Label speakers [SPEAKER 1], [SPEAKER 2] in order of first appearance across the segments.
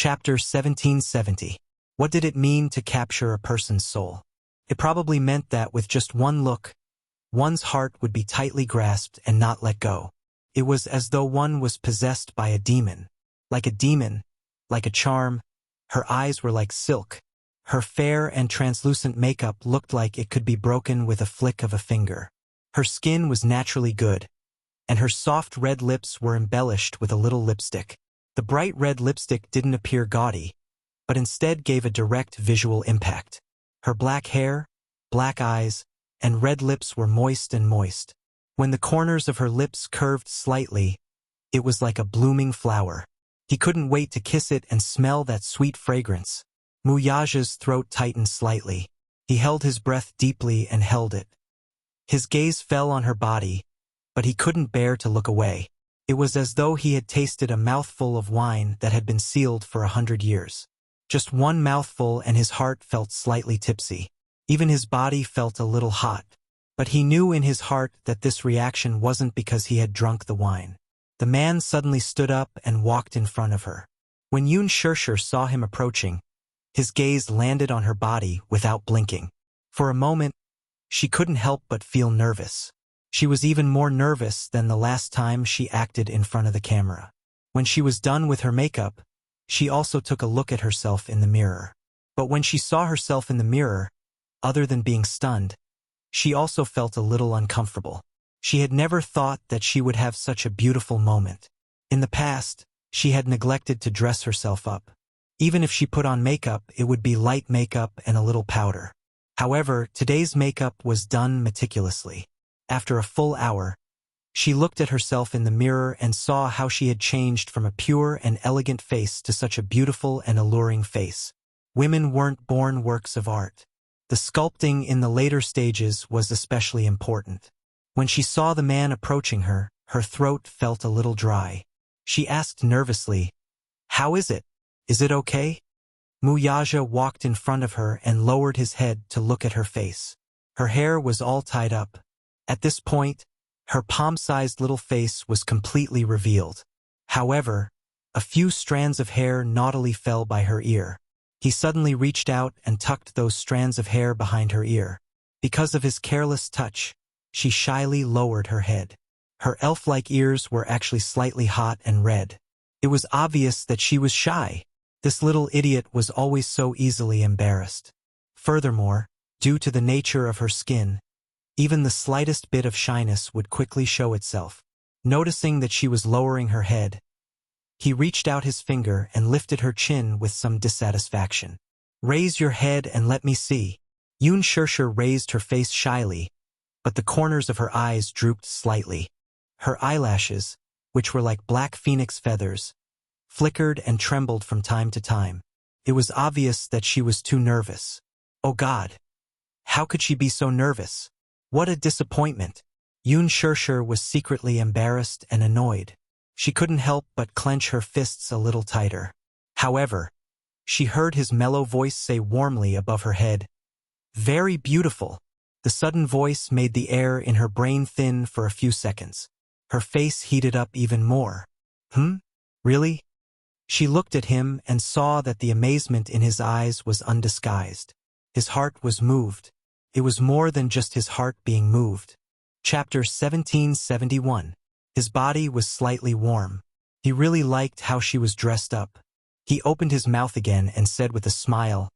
[SPEAKER 1] Chapter 1770. What did it mean to capture a person's soul? It probably meant that with just one look, one's heart would be tightly grasped and not let go. It was as though one was possessed by a demon. Like a demon, like a charm, her eyes were like silk. Her fair and translucent makeup looked like it could be broken with a flick of a finger. Her skin was naturally good, and her soft red lips were embellished with a little lipstick. The bright red lipstick didn't appear gaudy, but instead gave a direct visual impact. Her black hair, black eyes, and red lips were moist and moist. When the corners of her lips curved slightly, it was like a blooming flower. He couldn't wait to kiss it and smell that sweet fragrance. Wuxia's throat tightened slightly. He held his breath deeply and held it. His gaze fell on her body, but he couldn't bear to look away. It was as though he had tasted a mouthful of wine that had been sealed for 100 years. Just one mouthful and his heart felt slightly tipsy. Even his body felt a little hot. But he knew in his heart that this reaction wasn't because he had drunk the wine. The man suddenly stood up and walked in front of her. When Wuxia saw him approaching, his gaze landed on her body without blinking. For a moment, she couldn't help but feel nervous. She was even more nervous than the last time she acted in front of the camera. When she was done with her makeup, she also took a look at herself in the mirror. But when she saw herself in the mirror, other than being stunned, she also felt a little uncomfortable. She had never thought that she would have such a beautiful moment. In the past, she had neglected to dress herself up. Even if she put on makeup, it would be light makeup and a little powder. However, today's makeup was done meticulously. After a full hour, she looked at herself in the mirror and saw how she had changed from a pure and elegant face to such a beautiful and alluring face. Women weren't born works of art. The sculpting in the later stages was especially important. When she saw the man approaching her, her throat felt a little dry. She asked nervously, "How is it? Is it okay?" Wuxia walked in front of her and lowered his head to look at her face. Her hair was all tied up. At this point, her palm-sized little face was completely revealed. However, a few strands of hair naughtily fell by her ear. He suddenly reached out and tucked those strands of hair behind her ear. Because of his careless touch, she shyly lowered her head. Her elf-like ears were actually slightly hot and red. It was obvious that she was shy. This little idiot was always so easily embarrassed. Furthermore, due to the nature of her skin, even the slightest bit of shyness would quickly show itself. Noticing that she was lowering her head, he reached out his finger and lifted her chin with some dissatisfaction. "Raise your head and let me see." Wuxia raised her face shyly, but the corners of her eyes drooped slightly. Her eyelashes, which were like black phoenix feathers, flickered and trembled from time to time. It was obvious that she was too nervous. Oh God! How could she be so nervous? What a disappointment! Wuxia was secretly embarrassed and annoyed. She couldn't help but clench her fists a little tighter. However, she heard his mellow voice say warmly above her head, "Very beautiful." The sudden voice made the air in her brain thin for a few seconds. Her face heated up even more. Really? She looked at him and saw that the amazement in his eyes was undisguised. His heart was moved. It was more than just his heart being moved. Chapter 1771. His body was slightly warm. He really liked how she was dressed up. He opened his mouth again and said with a smile,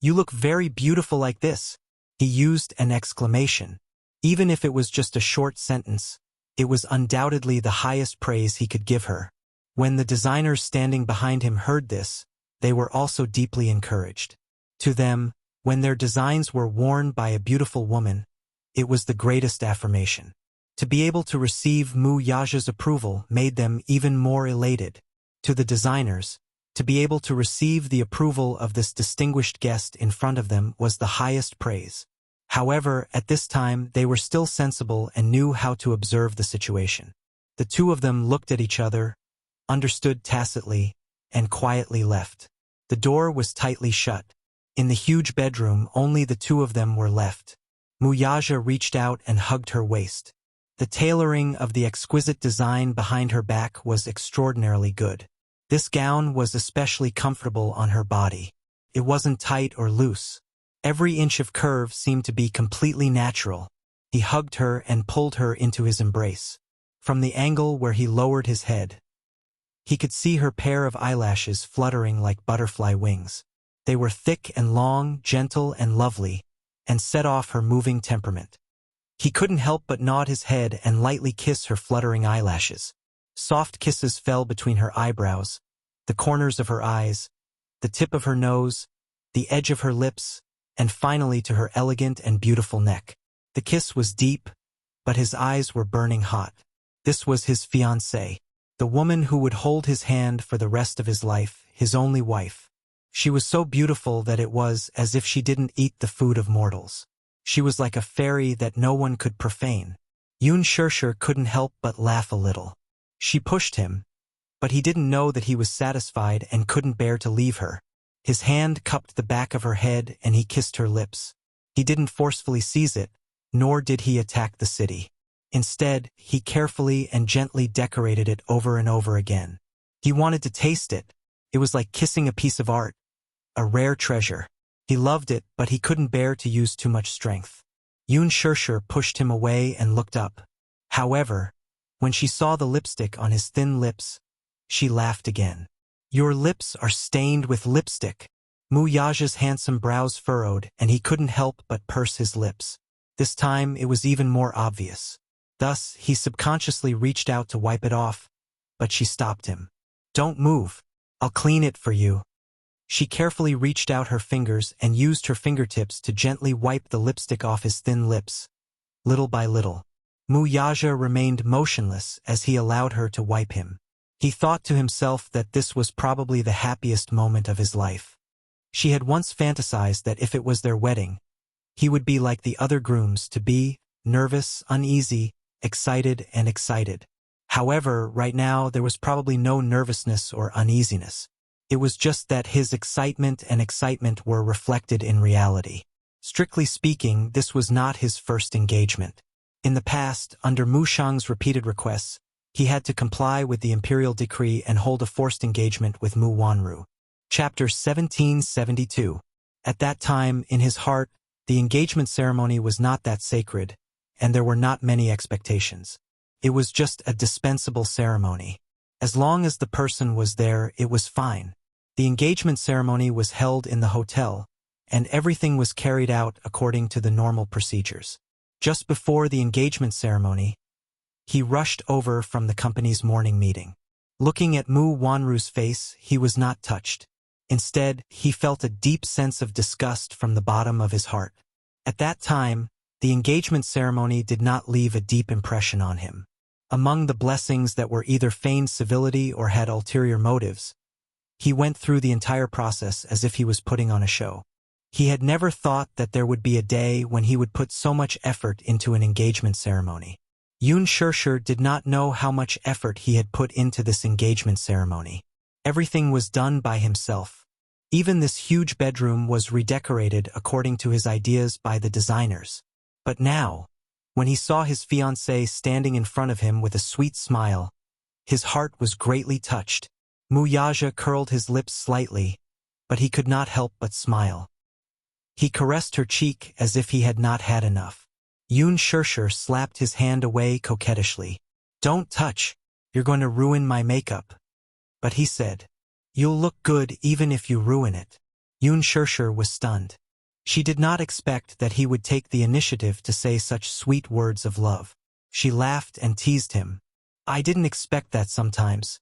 [SPEAKER 1] "You look very beautiful like this." He used an exclamation. Even if it was just a short sentence, it was undoubtedly the highest praise he could give her. When the designers standing behind him heard this, they were also deeply encouraged. To them, when their designs were worn by a beautiful woman, it was the greatest affirmation. To be able to receive Wuxia's approval made them even more elated. To the designers, to be able to receive the approval of this distinguished guest in front of them was the highest praise. However, at this time, they were still sensible and knew how to observe the situation. The two of them looked at each other, understood tacitly, and quietly left. The door was tightly shut. In the huge bedroom, only the two of them were left. Wuxia reached out and hugged her waist. The tailoring of the exquisite design behind her back was extraordinarily good. This gown was especially comfortable on her body. It wasn't tight or loose. Every inch of curve seemed to be completely natural. He hugged her and pulled her into his embrace. From the angle where he lowered his head, he could see her pair of eyelashes fluttering like butterfly wings. They were thick and long, gentle and lovely, and set off her moving temperament. He couldn't help but nod his head and lightly kiss her fluttering eyelashes. Soft kisses fell between her eyebrows, the corners of her eyes, the tip of her nose, the edge of her lips, and finally to her elegant and beautiful neck. The kiss was deep, but his eyes were burning hot. This was his fiancée, the woman who would hold his hand for the rest of his life, his only wife. She was so beautiful that it was as if she didn't eat the food of mortals. She was like a fairy that no one could profane. Yoon Shirshir couldn't help but laugh a little. She pushed him, but he didn't know that he was satisfied and couldn't bear to leave her. His hand cupped the back of her head and he kissed her lips. He didn't forcefully seize it, nor did he attack the city. Instead, he carefully and gently decorated it over and over again. He wanted to taste it. It was like kissing a piece of art, a rare treasure. He loved it, but he couldn't bear to use too much strength. Yoon Shirshir pushed him away and looked up. However, when she saw the lipstick on his thin lips, she laughed again. "Your lips are stained with lipstick." Mu Yaja's handsome brows furrowed, and he couldn't help but purse his lips. This time it was even more obvious. Thus, he subconsciously reached out to wipe it off, but she stopped him. "Don't move. I'll clean it for you." She carefully reached out her fingers and used her fingertips to gently wipe the lipstick off his thin lips. Little by little, Mu Yaja remained motionless as he allowed her to wipe him. He thought to himself that this was probably the happiest moment of his life. She had once fantasized that if it was their wedding, he would be like the other grooms, to be nervous, uneasy, excited, and excited. However, right now there was probably no nervousness or uneasiness. It was just that his excitement and excitement were reflected in reality. Strictly speaking, this was not his first engagement. In the past, under Mu Shang's repeated requests, he had to comply with the imperial decree and hold a forced engagement with Mu Wanru. Chapter 1772. At that time, in his heart, the engagement ceremony was not that sacred, and there were not many expectations. It was just a dispensable ceremony. As long as the person was there, it was fine. The engagement ceremony was held in the hotel, and everything was carried out according to the normal procedures. Just before the engagement ceremony, he rushed over from the company's morning meeting. Looking at Mu Wanru's face, he was not touched. Instead, he felt a deep sense of disgust from the bottom of his heart. At that time, the engagement ceremony did not leave a deep impression on him. Among the blessings that were either feigned civility or had ulterior motives, he went through the entire process as if he was putting on a show. He had never thought that there would be a day when he would put so much effort into an engagement ceremony. Yoon Shirshir did not know how much effort he had put into this engagement ceremony. Everything was done by himself. Even this huge bedroom was redecorated according to his ideas by the designers. But now, when he saw his fiancée standing in front of him with a sweet smile, his heart was greatly touched. Mu Yaja curled his lips slightly, but he could not help but smile. He caressed her cheek as if he had not had enough. Yoon Shirshir slapped his hand away coquettishly. "Don't touch. You're going to ruin my makeup." But he said, "You'll look good even if you ruin it." Yoon Shirshir was stunned. She did not expect that he would take the initiative to say such sweet words of love. She laughed and teased him. "I didn't expect that sometimes.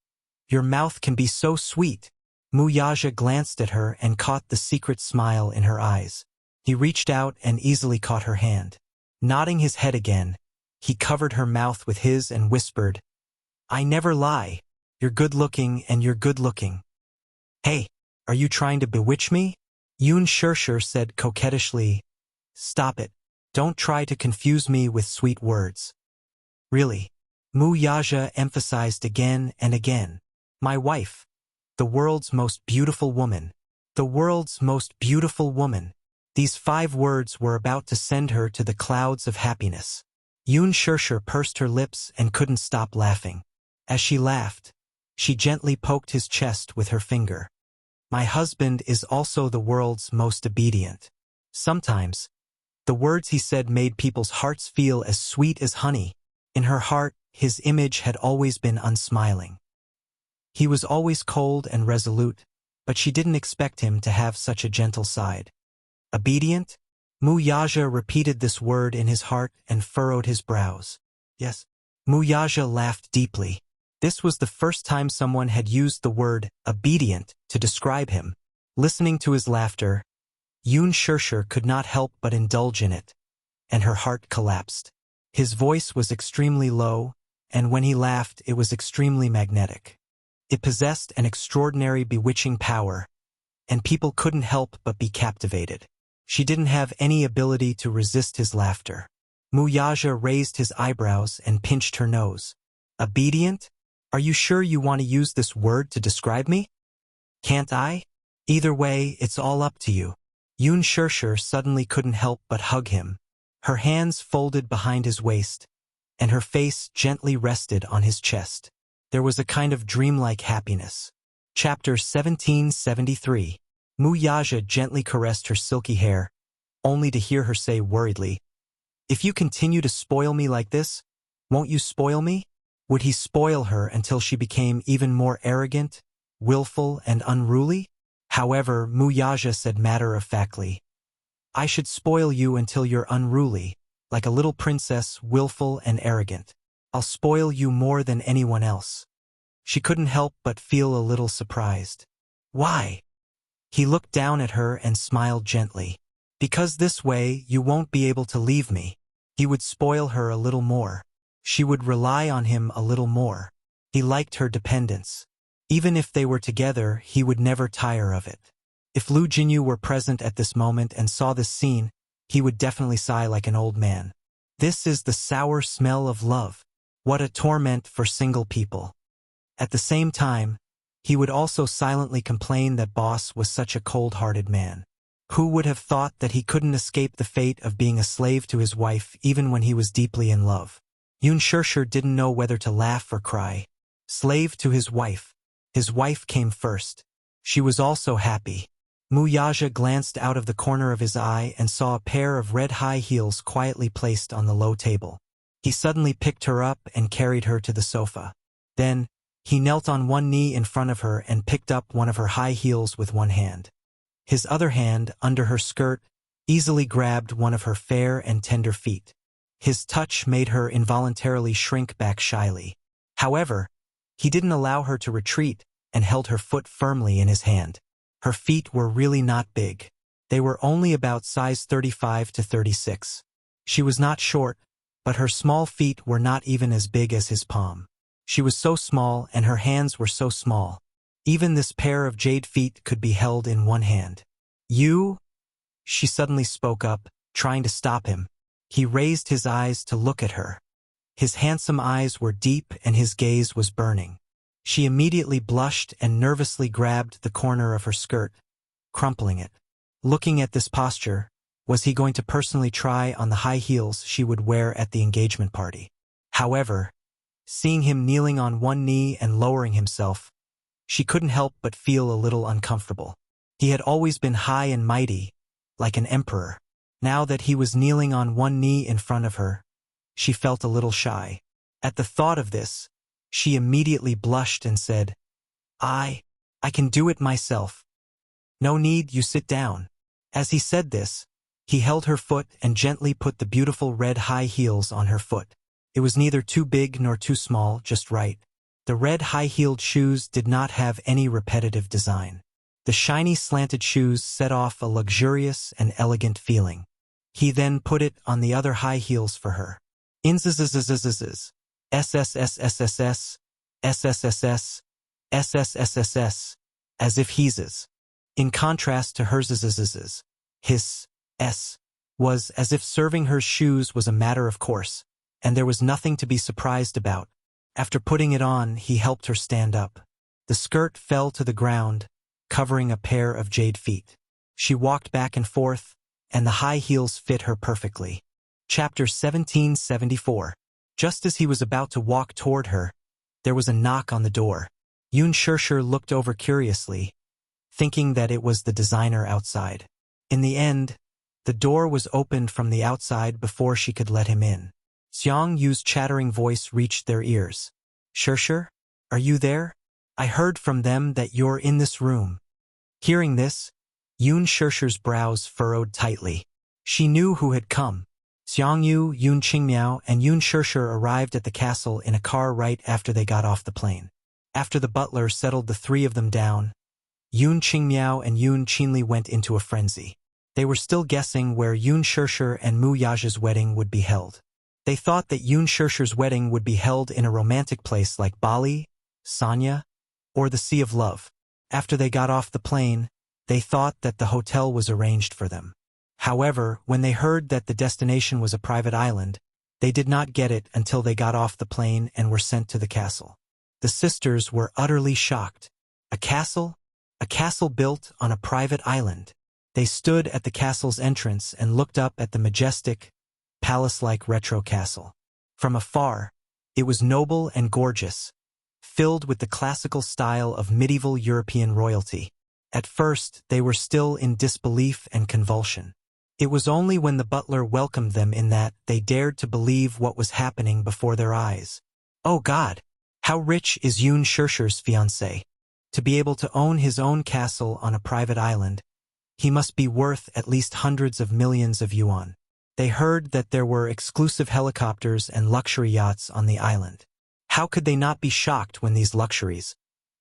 [SPEAKER 1] Your mouth can be so sweet." Mu Yaja glanced at her and caught the secret smile in her eyes. He reached out and easily caught her hand. Nodding his head again, he covered her mouth with his and whispered, "I never lie. You're good-looking and you're good-looking." "Hey, are you trying to bewitch me?" Yoon Shirshir said coquettishly. "Stop it. Don't try to confuse me with sweet words." "Really?" Mu Yaja emphasized again and again. "My wife. The world's most beautiful woman. The world's most beautiful woman." These 5 words were about to send her to the clouds of happiness. Yoon Shirshir pursed her lips and couldn't stop laughing. As she laughed, She gently poked his chest with her finger. My husband is also the world's most obedient. Sometimes, the words he said made people's hearts feel as sweet as honey. In her heart, his image had always been unsmiling. He was always cold and resolute, but she didn't expect him to have such a gentle side. Obedient? Wuxia repeated this word in his heart and furrowed his brows. Yes. Wuxia laughed deeply. This was the first time someone had used the word obedient to describe him. Listening to his laughter, Yun Shirshir could not help but indulge in it, and her heart collapsed. His voice was extremely low, and when he laughed it was extremely magnetic. It possessed an extraordinary bewitching power, and people couldn't help but be captivated. She didn't have any ability to resist his laughter. Wuxia raised his eyebrows and pinched her nose. Obedient? Are you sure you want to use this word to describe me? Can't I? Either way, it's all up to you. Yun Shirshir suddenly couldn't help but hug him. Her hands folded behind his waist, and her face gently rested on his chest. There was a kind of dreamlike happiness. Chapter 1773. Wuxia gently caressed her silky hair, only to hear her say worriedly, "If you continue to spoil me like this, won't you spoil me?" Would he spoil her until she became even more arrogant, willful, and unruly? However, Wuxia said matter-of-factly, "I should spoil you until you're unruly, like a little princess, willful and arrogant. I'll spoil you more than anyone else." She couldn't help but feel a little surprised. Why? He looked down at her and smiled gently. Because this way you won't be able to leave me. He would spoil her a little more. She would rely on him a little more. He liked her dependence. Even if they were together, he would never tire of it. If Lu Jinyu were present at this moment and saw this scene, he would definitely sigh like an old man. This is the sour smell of love. What a torment for single people. At the same time, he would also silently complain that Boss was such a cold-hearted man. Who would have thought that he couldn't escape the fate of being a slave to his wife even when he was deeply in love? Yun Shirshir didn't know whether to laugh or cry. Slave to his wife. His wife came first. She was also happy. Wuxia glanced out of the corner of his eye and saw a pair of red high heels quietly placed on the low table. He suddenly picked her up and carried her to the sofa. Then, he knelt on one knee in front of her and picked up one of her high heels with one hand. His other hand, under her skirt, easily grabbed one of her fair and tender feet. His touch made her involuntarily shrink back shyly. However, he didn't allow her to retreat and held her foot firmly in his hand. Her feet were really not big. They were only about size 35 to 36. She was not short, but her small feet were not even as big as his palm. She was so small and her hands were so small. Even this pair of jade feet could be held in one hand. "You?" She suddenly spoke up, trying to stop him. He raised his eyes to look at her. His handsome eyes were deep and his gaze was burning. She immediately blushed and nervously grabbed the corner of her skirt, crumpling it. Looking at this posture, was he going to personally try on the high heels she would wear at the engagement party? However, seeing him kneeling on one knee and lowering himself, she couldn't help but feel a little uncomfortable. He had always been high and mighty, like an emperor. Now that he was kneeling on one knee in front of her, she felt a little shy. At the thought of this, she immediately blushed and said, I can do it myself. No need, you sit down." As he said this, he held her foot and gently put the beautiful red high heels on her foot. It was neither too big nor too small, just right. The red high-heeled shoes did not have any repetitive design. The shiny slanted shoes set off a luxurious and elegant feeling. He then put it on the other high heels for her. Inzzzzzzzzzzz. SSSSSS. SSSS. SSSSS. As if he's. In contrast to her zzzzzzz. His s was as if serving her shoes was a matter of course, and there was nothing to be surprised about. After putting it on, he helped her stand up. The skirt fell to the ground, covering a pair of jade feet. She walked back and forth, and the high heels fit her perfectly. Chapter 1774. Just as he was about to walk toward her, there was a knock on the door. Yun Shirshir looked over curiously, thinking that it was the designer outside. In the end, the door was opened from the outside before she could let him in. Xiang Yu's chattering voice reached their ears. Shirshir, are you there? I heard from them that you're in this room. Hearing this, Yun Shirshir's brows furrowed tightly. She knew who had come. Xiang Yu, Yun Qingmiao, and Yun Shirshir arrived at the castle in a car right after they got off the plane. After the butler settled the three of them down, Yun Qingmiao and Yun Qinli went into a frenzy. They were still guessing where Yun Shirshir and Mu Yaja's wedding would be held. They thought that Yun Shirshir's wedding would be held in a romantic place like Bali, Sanya, or the Sea of Love. After they got off the plane, they thought that the hotel was arranged for them. However, when they heard that the destination was a private island, they did not get it until they got off the plane and were sent to the castle. The sisters were utterly shocked. A castle? A castle built on a private island. They stood at the castle's entrance and looked up at the majestic, palace-like retro castle. From afar, it was noble and gorgeous, filled with the classical style of medieval European royalty. At first, they were still in disbelief and convulsion. It was only when the butler welcomed them in that they dared to believe what was happening before their eyes. Oh God! How rich is Yun Shirshir's fiancé? To be able to own his own castle on a private island, he must be worth at least hundreds of millions of yuan. They heard that there were exclusive helicopters and luxury yachts on the island. How could they not be shocked when these luxuries,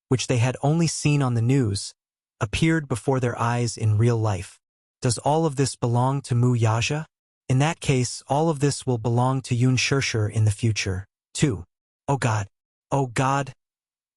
[SPEAKER 1] which they had only seen on the news, appeared before their eyes in real life? Does all of this belong to Mu Yaja? In that case, all of this will belong to Yun Shirshir in the future, too. Oh God! Oh God!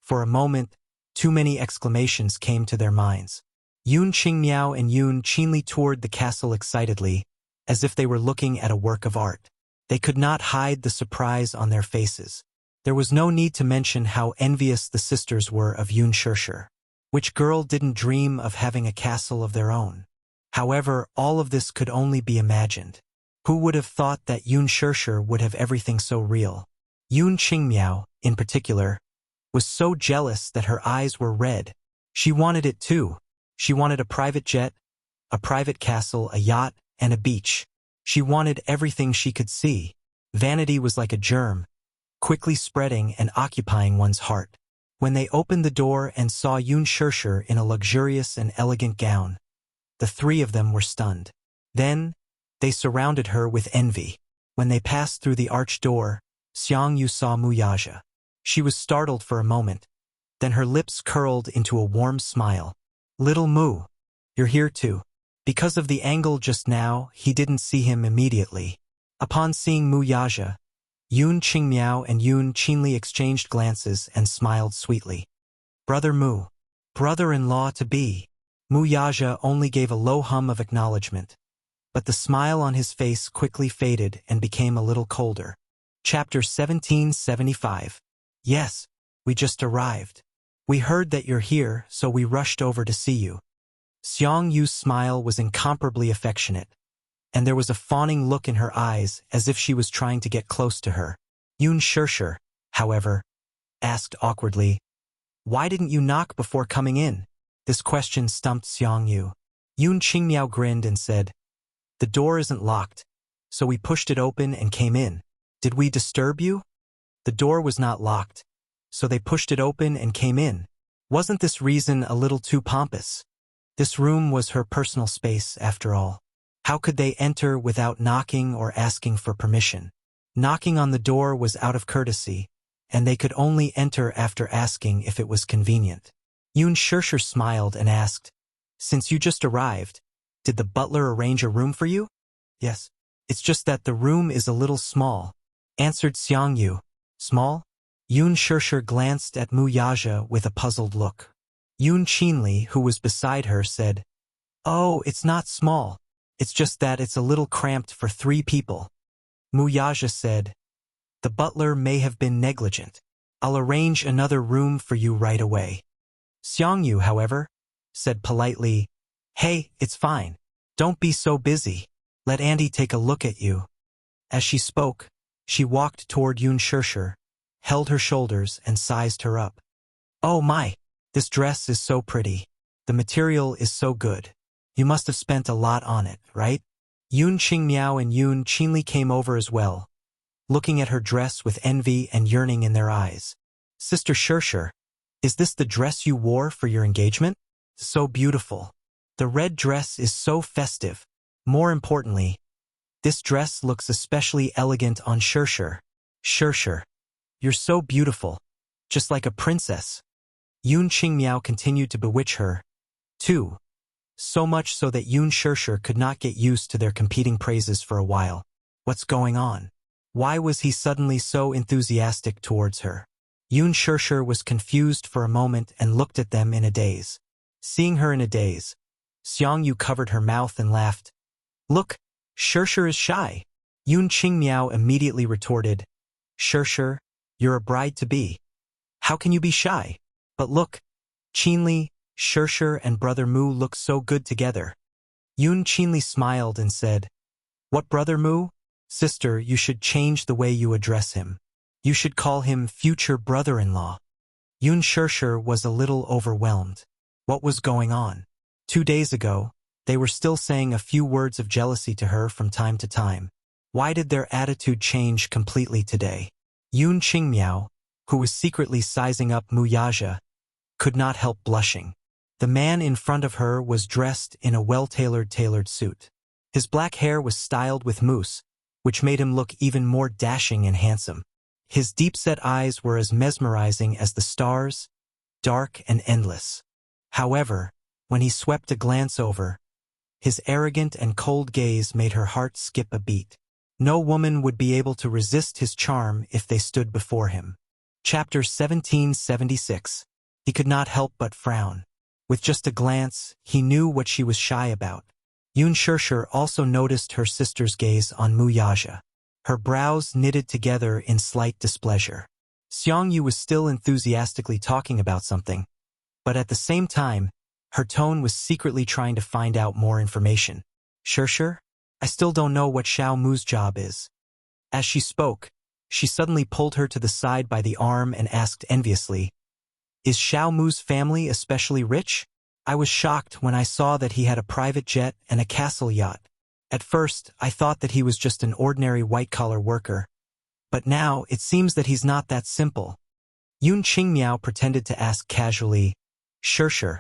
[SPEAKER 1] For a moment, too many exclamations came to their minds. Yun Qingmiao and Yun Qinli toured the castle excitedly, as if they were looking at a work of art. They could not hide the surprise on their faces. There was no need to mention how envious the sisters were of Yun Shirshir. Which girl didn't dream of having a castle of their own? However, all of this could only be imagined. Who would have thought that Yun Shirshir would have everything so real? Yun Qingmiao, in particular, was so jealous that her eyes were red. She wanted it too. She wanted a private jet, a private castle, a yacht, and a beach. She wanted everything she could see. Vanity was like a germ, quickly spreading and occupying one's heart. When they opened the door and saw Yun Shirshir in a luxurious and elegant gown, the three of them were stunned. Then, they surrounded her with envy. When they passed through the arched door, Xiang Yu saw Mu Yaja. She was startled for a moment. Then her lips curled into a warm smile. Little Mu, you're here too. Because of the angle just now, he didn't see him immediately. Upon seeing Mu Yaja, Yun Qingmiao and Yun Qinli exchanged glances and smiled sweetly. Brother Mu, brother-in-law-to-be. Mu Yaja only gave a low hum of acknowledgement, but the smile on his face quickly faded and became a little colder. Chapter 1775. Yes, we just arrived. We heard that you're here, so we rushed over to see you. Xiang Yu's smile was incomparably affectionate, and there was a fawning look in her eyes as if she was trying to get close to her. Yun Shirshir, however, asked awkwardly, "Why didn't you knock before coming in?" This question stumped Xiang Yu. Yun Qingmiao grinned and said, "The door isn't locked, so we pushed it open and came in. Did we disturb you?" The door was not locked, so they pushed it open and came in. Wasn't this reason a little too pompous? This room was her personal space, after all. How could they enter without knocking or asking for permission? Knocking on the door was out of courtesy, and they could only enter after asking if it was convenient. Yun Shirshir smiled and asked, "Since you just arrived, did the butler arrange a room for you?" "Yes. It's just that the room is a little small," answered Xiang Yu. "Small?" Yun Shirshir glanced at Mu Yaja with a puzzled look. Yun Qinli, who was beside her, said, "Oh, it's not small. It's just that it's a little cramped for 3 people." Mu Yaja said, "The butler may have been negligent. I'll arrange another room for you right away." Xiang Yu, however, said politely, "Hey, it's fine. Don't be so busy. Let Andy take a look at you." As she spoke, she walked toward Yun Shirshir, held her shoulders and sized her up. "Oh my, this dress is so pretty. The material is so good. You must have spent a lot on it, right?" Yun Qingmiao and Yun Qinli came over as well, looking at her dress with envy and yearning in their eyes. "Sister Shirshir, is this the dress you wore for your engagement? So beautiful. The red dress is so festive. More importantly, this dress looks especially elegant on Shirshir. Shirshir, you're so beautiful, just like a princess." Yun Qingmiao continued to bewitch her, too, so much so that Yun Shirshir could not get used to their competing praises for a while. What's going on? Why was he suddenly so enthusiastic towards her? Yun Shirshir was confused for a moment and looked at them in a daze. Seeing her in a daze, Xiang Yu covered her mouth and laughed. "Look, Shirshir is shy." Yun Qingmiao immediately retorted, "Shirshir, you're a bride-to-be. How can you be shy? But look, Qinli, Shirshir and Brother Mu look so good together." Yun Qinli smiled and said, "What, Brother Mu? Sister, you should change the way you address him. You should call him future brother-in-law." Yun Shirshir was a little overwhelmed. What was going on? 2 days ago, they were still saying a few words of jealousy to her from time to time. Why did their attitude change completely today? Yun Qingmiao, who was secretly sizing up Mu Yaja, could not help blushing. The man in front of her was dressed in a well-tailored suit. His black hair was styled with mousse, which made him look even more dashing and handsome. His deep-set eyes were as mesmerizing as the stars, dark and endless. However, when he swept a glance over, his arrogant and cold gaze made her heart skip a beat. No woman would be able to resist his charm if they stood before him. Chapter 1776. He could not help but frown. With just a glance, he knew what she was shy about. Yun Shirshir also noticed her sister's gaze on Mu Yaja. Her brows knitted together in slight displeasure. Xiang Yu was still enthusiastically talking about something, but at the same time, her tone was secretly trying to find out more information. "Shirshir, I still don't know what Xiao Mu's job is." As she spoke, she suddenly pulled her to the side by the arm and asked enviously, "Is Xiao Mu's family especially rich? I was shocked when I saw that he had a private jet and a castle yacht. At first, I thought that he was just an ordinary white-collar worker. But now, it seems that he's not that simple." Yun Qingmiao pretended to ask casually, "Shirshir,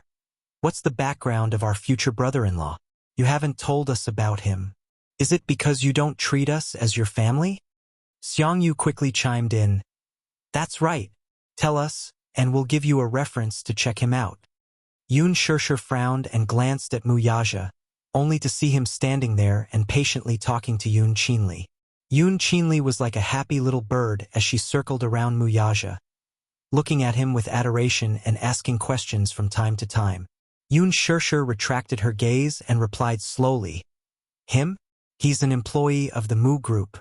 [SPEAKER 1] what's the background of our future brother-in-law? You haven't told us about him. Is it because you don't treat us as your family?" Xiang Yu quickly chimed in, "That's right. Tell us, and we'll give you a reference to check him out." Yun Shirshir frowned and glanced at Mu Yaja, only to see him standing there and patiently talking to Yun Qinli. Yun Qinli was like a happy little bird as she circled around Mu Yaja, looking at him with adoration and asking questions from time to time. Yun Shirshir retracted her gaze and replied slowly, "Him? He's an employee of the Mu Group."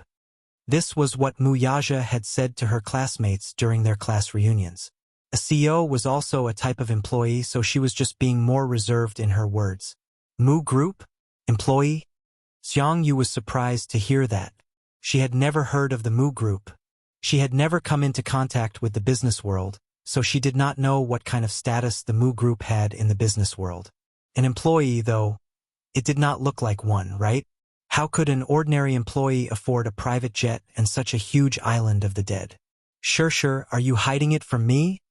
[SPEAKER 1] This was what Mu Yaja had said to her classmates during their class reunions. A CEO was also a type of employee, so she was just being more reserved in her words. Mu Group? Employee? Xiang Yu was surprised to hear that. She had never heard of the Mu Group. She had never come into contact with the business world, so she did not know what kind of status the Mu Group had in the business world. An employee, though, it did not look like one, right? How could an ordinary employee afford a private jet and such a huge island of the dead? "Shirshir, are you hiding it from me?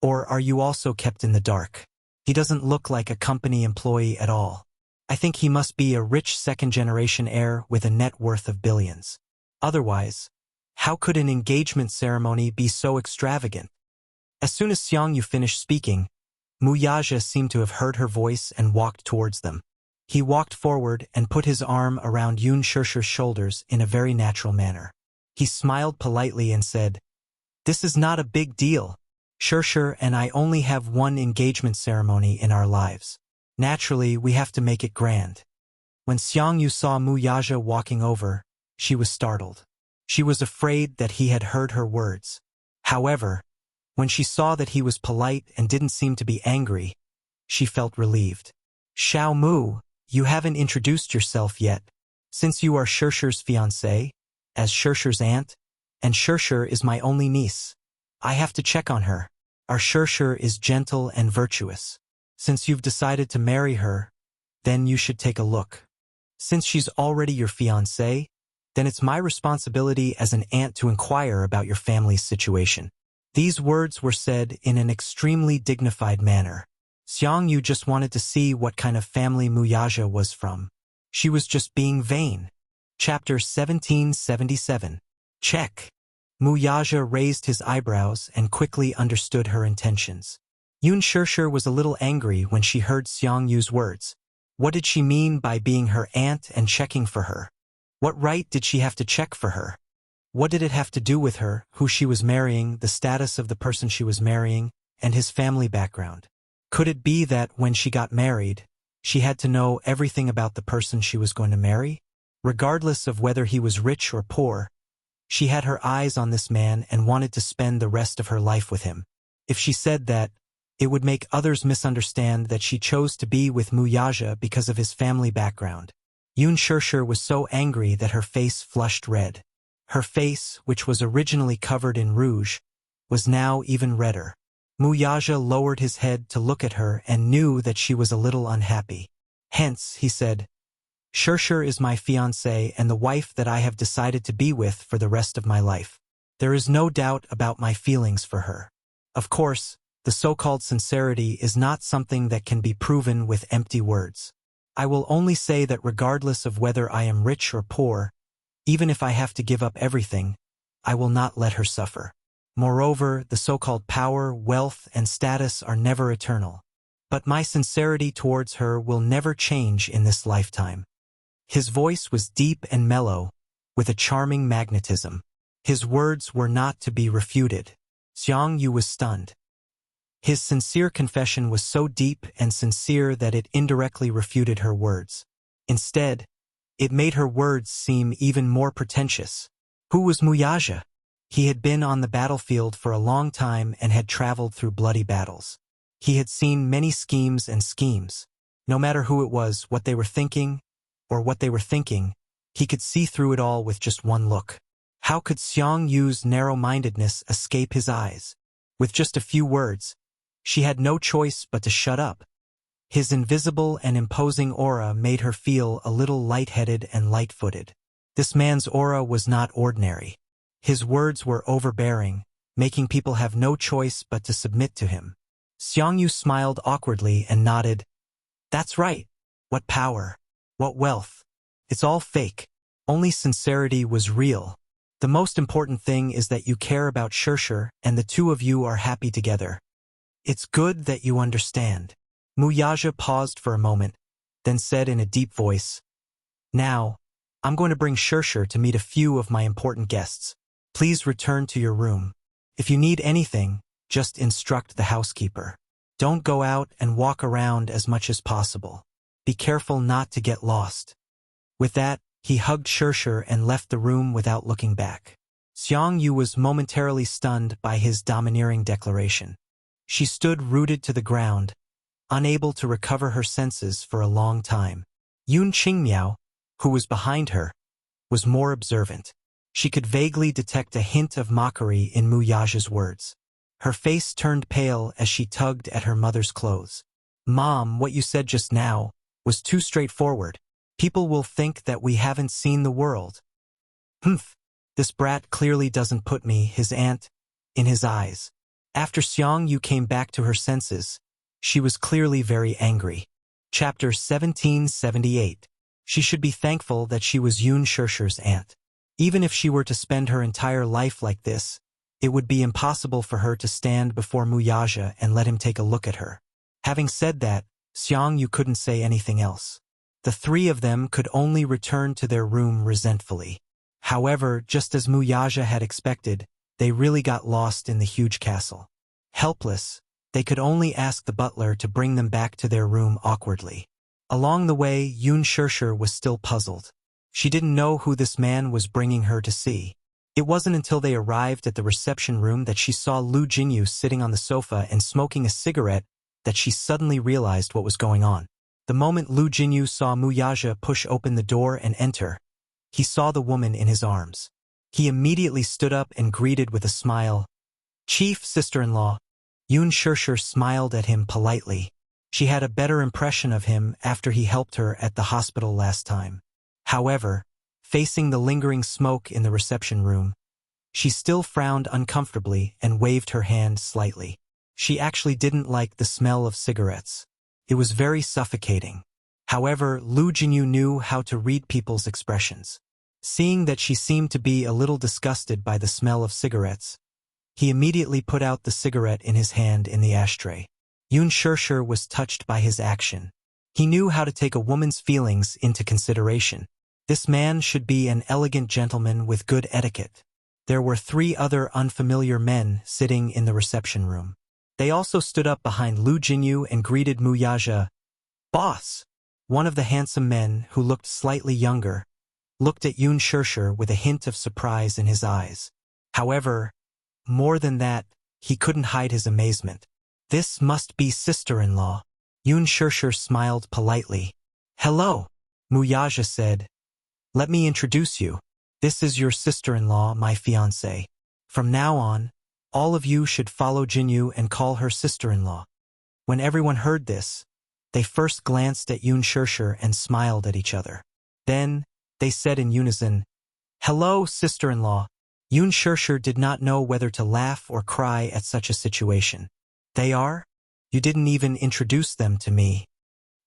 [SPEAKER 1] Or are you also kept in the dark? He doesn't look like a company employee at all. I think he must be a rich second-generation heir with a net worth of billions. Otherwise, how could an engagement ceremony be so extravagant?" As soon as Xiang Yu finished speaking, Mu Yaja seemed to have heard her voice and walked towards them. He walked forward and put his arm around Yun Shirshir's shoulders in a very natural manner. He smiled politely and said, "This is not a big deal. Shirshir and I only have one engagement ceremony in our lives. Naturally, we have to make it grand." When Xiang Yu saw Mu Yaja walking over, she was startled. She was afraid that he had heard her words. However, when she saw that he was polite and didn't seem to be angry, she felt relieved. "Xiao Mu, you haven't introduced yourself yet. Since you are Shirshir's fiancée, as Shirshir's aunt, and Shirshir is my only niece, I have to check on her." Our Shirshir is gentle and virtuous. Since you've decided to marry her, then you should take a look. Since she's already your fiancée, then it's my responsibility as an aunt to inquire about your family's situation. These words were said in an extremely dignified manner. Xiang Yu just wanted to see what kind of family Muyaja was from. She was just being vain. Chapter 1777. Check. Muyaja raised his eyebrows and quickly understood her intentions. Yun Shirshir was a little angry when she heard Xiang Yu's words. What did she mean by being her aunt and checking for her? What right did she have to check for her? What did it have to do with her, who she was marrying, the status of the person she was marrying, and his family background? Could it be that when she got married, she had to know everything about the person she was going to marry? Regardless of whether he was rich or poor, she had her eyes on this man and wanted to spend the rest of her life with him. If she said that, it would make others misunderstand that she chose to be with Muyaja because of his family background. Yun Shirshir was so angry that her face flushed red. Her face, which was originally covered in rouge, was now even redder. Muyaja lowered his head to look at her and knew that she was a little unhappy. Hence, he said, Shirshir is my fiancée and the wife that I have decided to be with for the rest of my life. There is no doubt about my feelings for her. Of course, the so-called sincerity is not something that can be proven with empty words. I will only say that regardless of whether I am rich or poor, even if I have to give up everything, I will not let her suffer. Moreover, the so-called power, wealth, and status are never eternal. But my sincerity towards her will never change in this lifetime. His voice was deep and mellow, with a charming magnetism. His words were not to be refuted. Xiang Yu was stunned. His sincere confession was so deep and sincere that it indirectly refuted her words. Instead, it made her words seem even more pretentious. Who was Muyaja? He had been on the battlefield for a long time and had traveled through bloody battles. He had seen many schemes and schemes. No matter who it was, what they were thinking, he could see through it all with just one look. How could Xiang Yu's narrow-mindedness escape his eyes? With just a few words, she had no choice but to shut up. His invisible and imposing aura made her feel a little lightheaded and light-footed. This man's aura was not ordinary. His words were overbearing, making people have no choice but to submit to him. Xiang Yu smiled awkwardly and nodded. That's right. What power. What wealth. It's all fake. Only sincerity was real. The most important thing is that you care about Shirshir and the two of you are happy together. It's good that you understand. Muyaja paused for a moment, then said in a deep voice, Now, I'm going to bring Shirshir to meet a few of my important guests. Please return to your room. If you need anything, just instruct the housekeeper. Don't go out and walk around as much as possible. Be careful not to get lost. With that, he hugged Shirshir and left the room without looking back. Xiang Yu was momentarily stunned by his domineering declaration. She stood rooted to the ground, unable to recover her senses for a long time. Yun Qingmiao, who was behind her, was more observant. She could vaguely detect a hint of mockery in Muyaja's words. Her face turned pale as she tugged at her mother's clothes. Mom, what you said just now was too straightforward. People will think that we haven't seen the world. Humph, this brat clearly doesn't put me, his aunt, in his eyes. After Xiang Yu came back to her senses, she was clearly very angry. Chapter 1778. She should be thankful that she was Yun Shirshir's aunt. Even if she were to spend her entire life like this, it would be impossible for her to stand before Muyaja and let him take a look at her. Having said that, Xiang Yu couldn't say anything else. The three of them could only return to their room resentfully. However, just as Muyaja had expected, they really got lost in the huge castle. Helpless, they could only ask the butler to bring them back to their room awkwardly. Along the way, Yun Shirshir was still puzzled. She didn't know who this man was bringing her to see. It wasn't until they arrived at the reception room that she saw Lu Jinyu sitting on the sofa and smoking a cigarette that she suddenly realized what was going on. The moment Lu Jinyu saw Muyaja push open the door and enter, he saw the woman in his arms. He immediately stood up and greeted with a smile, "Chief sister-in-law, Yun Shirshir smiled at him politely. She had a better impression of him after he helped her at the hospital last time. However, facing the lingering smoke in the reception room, she still frowned uncomfortably and waved her hand slightly. She actually didn't like the smell of cigarettes. It was very suffocating. However, Lu Jinyu knew how to read people's expressions. Seeing that she seemed to be a little disgusted by the smell of cigarettes, he immediately put out the cigarette in his hand in the ashtray. Yun Shirshir was touched by his action. He knew how to take a woman's feelings into consideration. This man should be an elegant gentleman with good etiquette. There were 3 other unfamiliar men sitting in the reception room. They also stood up behind Lu Jinyu and greeted Wuxia. "Boss!" One of the handsome men, who looked slightly younger, looked at Yun Shirshir with a hint of surprise in his eyes. However, more than that, he couldn't hide his amazement. "This must be sister-in-law." Yun Shirshir smiled politely. "Hello," Wuxia said. "Let me introduce you. This is your sister-in-law, my fiancée. From now on, all of you should follow Jinyu and call her sister-in-law." When everyone heard this, they first glanced at Yun Shirshir and smiled at each other. Then, they said in unison, "Hello, sister-in-law." Yun Shirshir did not know whether to laugh or cry at such a situation. "They are? You didn't even introduce them to me."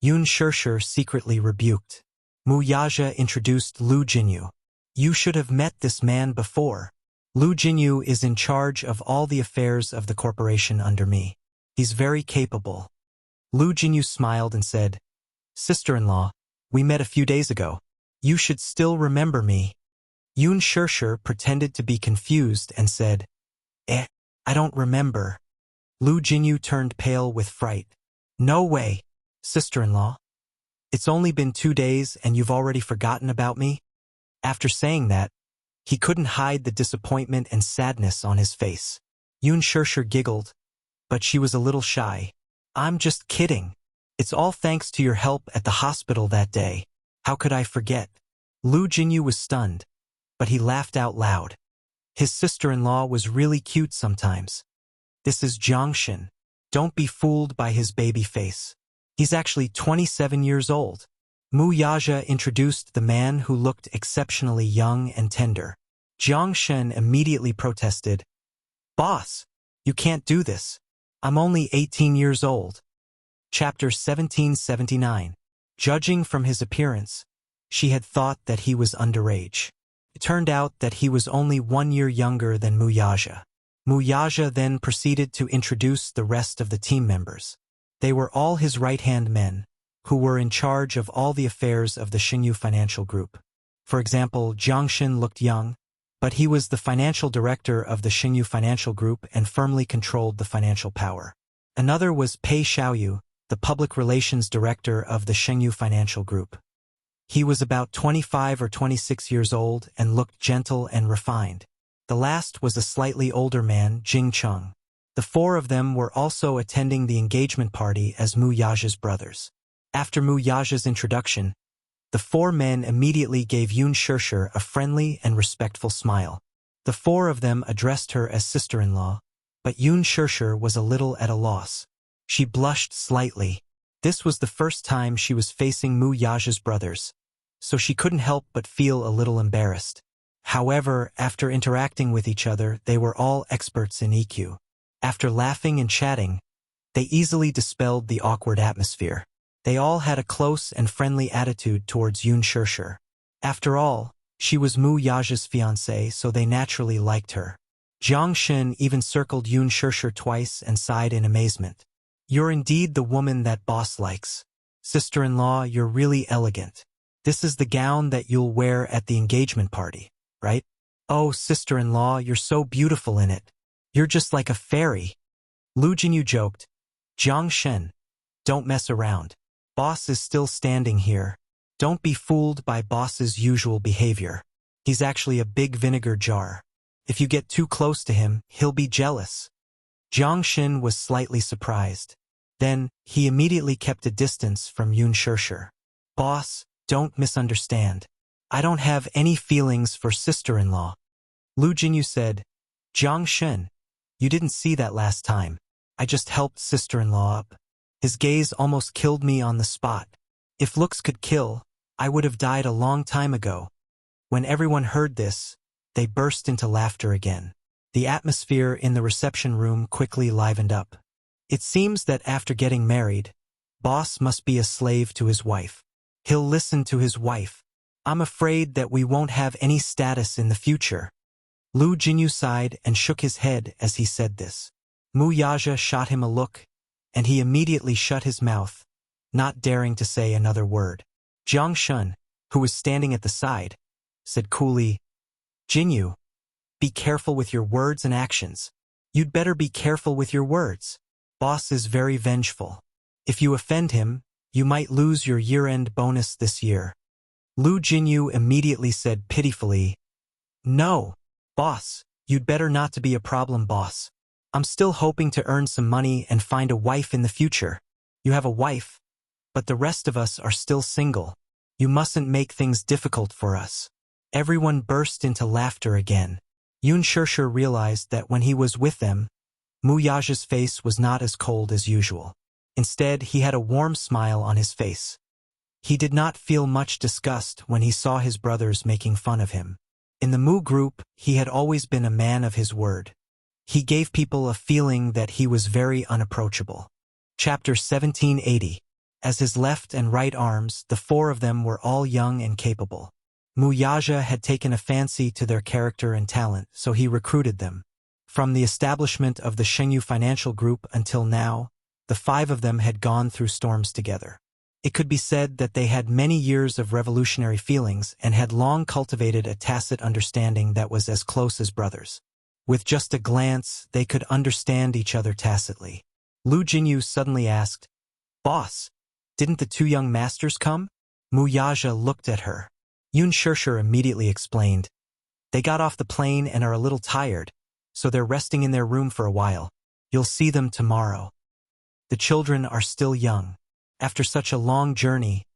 [SPEAKER 1] Yun Shirshir secretly rebuked. Wuxia introduced Lu Jinyu. "You should have met this man before. Lu Jinyu is in charge of all the affairs of the corporation under me. He's very capable." Lu Jinyu smiled and said, "Sister-in-law, we met a few days ago. You should still remember me." Yun Shirshir pretended to be confused and said, I don't remember." Lu Jinyu turned pale with fright. "No way, sister-in-law. It's only been 2 days and you've already forgotten about me?" After saying that, he couldn't hide the disappointment and sadness on his face. Yun Shirshir giggled, but she was a little shy. "I'm just kidding. It's all thanks to your help at the hospital that day. How could I forget?" Lu Jinyu was stunned, but he laughed out loud. His sister-in-law was really cute sometimes. "This is Jiangshan. Don't be fooled by his baby face. He's actually 27 years old." Wuxia introduced the man who looked exceptionally young and tender. Jiangshan immediately protested, "Boss, you can't do this. I'm only 18 years old." Chapter 1779. Judging from his appearance, she had thought that he was underage. It turned out that he was only 1 year younger than Wuxia. Wuxia then proceeded to introduce the rest of the team members. They were all his right-hand men, who were in charge of all the affairs of the Xingyu Financial Group. For example, Jiangshan looked young, but he was the financial director of the Xingyu Financial Group and firmly controlled the financial power. Another was Pei Xiaoyu, the public relations director of the Xingyu Financial Group. He was about 25 or 26 years old and looked gentle and refined. The last was a slightly older man, Jing Cheng. The 4 of them were also attending the engagement party as Wuxia's brothers. After Wuxia's introduction, the 4 men immediately gave Yun Shirshir a friendly and respectful smile. The 4 of them addressed her as sister-in-law, but Yun Shirshir was a little at a loss. She blushed slightly. This was the first time she was facing Wuxia's brothers, so she couldn't help but feel a little embarrassed. However, after interacting with each other, they were all experts in EQ. After laughing and chatting, they easily dispelled the awkward atmosphere. They all had a close and friendly attitude towards Yun Shirshir. After all, she was Wuxia's fiancée, so they naturally liked her. Jiangshan even circled Yun Shirshir twice and sighed in amazement. "You're indeed the woman that boss likes. Sister-in-law, you're really elegant. This is the gown that you'll wear at the engagement party, right? Oh, sister-in-law, you're so beautiful in it. You're just like a fairy." Lu Jinyu joked, "Jiangshan, don't mess around. Boss is still standing here. Don't be fooled by boss's usual behavior. He's actually a big vinegar jar. If you get too close to him, he'll be jealous." Jiangshan was slightly surprised. Then, he immediately kept a distance from Yun Shirshir. "Boss, don't misunderstand. I don't have any feelings for sister-in-law." Lu Jinyu said, "Jiangshan, you didn't see that last time. I just helped sister-in-law up. His gaze almost killed me on the spot. If looks could kill, I would have died a long time ago. When everyone heard this, they burst into laughter again. The atmosphere in the reception room quickly livened up. It seems that after getting married, boss must be a slave to his wife. He'll listen to his wife. I'm afraid that we won't have any status in the future. Lu Jinyu sighed and shook his head as he said this. Mu Yaja shot him a look, and he immediately shut his mouth, not daring to say another word. Jiang Shun, who was standing at the side, said coolly, Jinyu, be careful with your words and actions. You'd better be careful with your words. Boss is very vengeful. If you offend him, you might lose your year-end bonus this year. Lu Jinyu immediately said pitifully, No, boss, you'd better not to be a problem, boss. I'm still hoping to earn some money and find a wife in the future. You have a wife, but the rest of us are still single. You mustn't make things difficult for us. Everyone burst into laughter again. Yun Shishir realized that when he was with them, Mu Yaja's face was not as cold as usual. Instead, he had a warm smile on his face. He did not feel much disgust when he saw his brothers making fun of him. In the Mu group, he had always been a man of his word. He gave people a feeling that he was very unapproachable. Chapter 1780. As his left and right arms, the four of them were all young and capable. Mu Yaja had taken a fancy to their character and talent, so he recruited them. From the establishment of the Shengyu Financial Group until now, the five of them had gone through storms together. It could be said that they had many years of revolutionary feelings and had long cultivated a tacit understanding that was as close as brothers. With just a glance, they could understand each other tacitly. Lu Jinyu suddenly asked, Boss, didn't the two young masters come? Mu Yaja looked at her. Yun Shishir immediately explained, They got off the plane and are a little tired, so they're resting in their room for a while. You'll see them tomorrow. The children are still young. After such a long journey,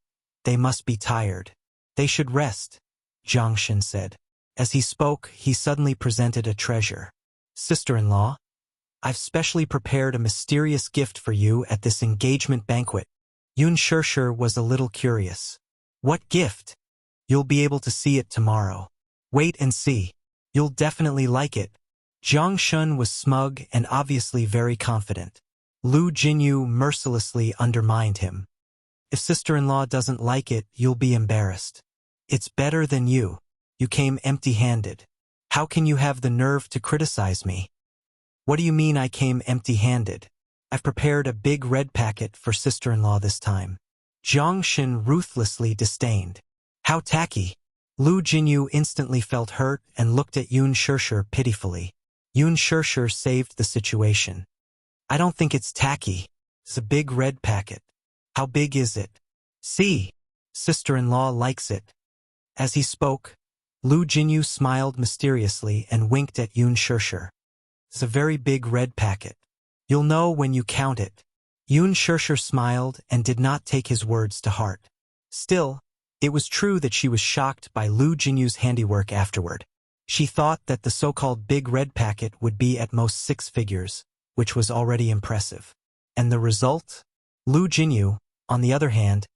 [SPEAKER 1] they must be tired. They should rest, Jiang Shun said. As he spoke, he suddenly presented a treasure. Sister-in-law, I've specially prepared a mysterious gift for you at this engagement banquet. Yun Shishir was a little curious. What gift? You'll be able to see it tomorrow. Wait and see. You'll definitely like it. Jiang Shun was smug and obviously very confident. Lu Jinyu mercilessly undermined him. If sister-in-law doesn't like it, you'll be embarrassed. It's better than you. You came empty-handed. How can you have the nerve to criticize me? What do you mean I came empty-handed? I've prepared a big red packet for sister-in-law this time. Jiang Shun ruthlessly disdained. How tacky. Lu Jinyu instantly felt hurt and looked at Yun Shishir pitifully. Yun Shishir saved the situation. I don't think it's tacky. It's a big red packet. How big is it? See, sister-in-law likes it. As he spoke, Lu Jinyu smiled mysteriously and winked at Yun Shishir. It's a very big red packet. You'll know when you count it. Yun Shishir smiled and did not take his words to heart. Still, it was true that she was shocked by Lu Jinyu's handiwork afterward. She thought that the so-called big red packet would be at most 6 figures, which was already impressive. And the result? Lu Jinyu, on the other hand,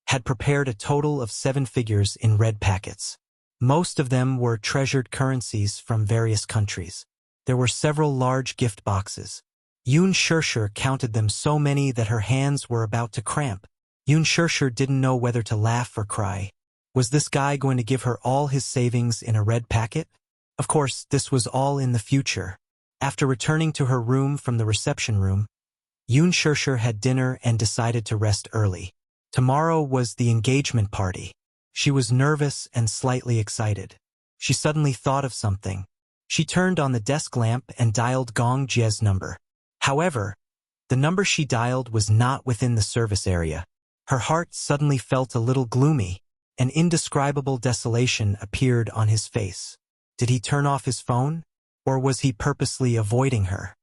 [SPEAKER 1] had prepared a total of 7 figures in red packets. Most of them were treasured currencies from various countries. There were several large gift boxes. Yun Shishir counted them so many that her hands were about to cramp. Yun Shishir didn't know whether to laugh or cry. Was this guy going to give her all his savings in a red packet? Of course, this was all in the future. After returning to her room from the reception room, Yun Shishir had dinner and decided to rest early. Tomorrow was the engagement party. She was nervous and slightly excited. She suddenly thought of something. She turned on the desk lamp and dialed Gong Jie's number. However, the number she dialed was not within the service area. Her heart suddenly felt a little gloomy. An indescribable desolation appeared on his face. Did he turn off his phone? Or was he purposely avoiding her?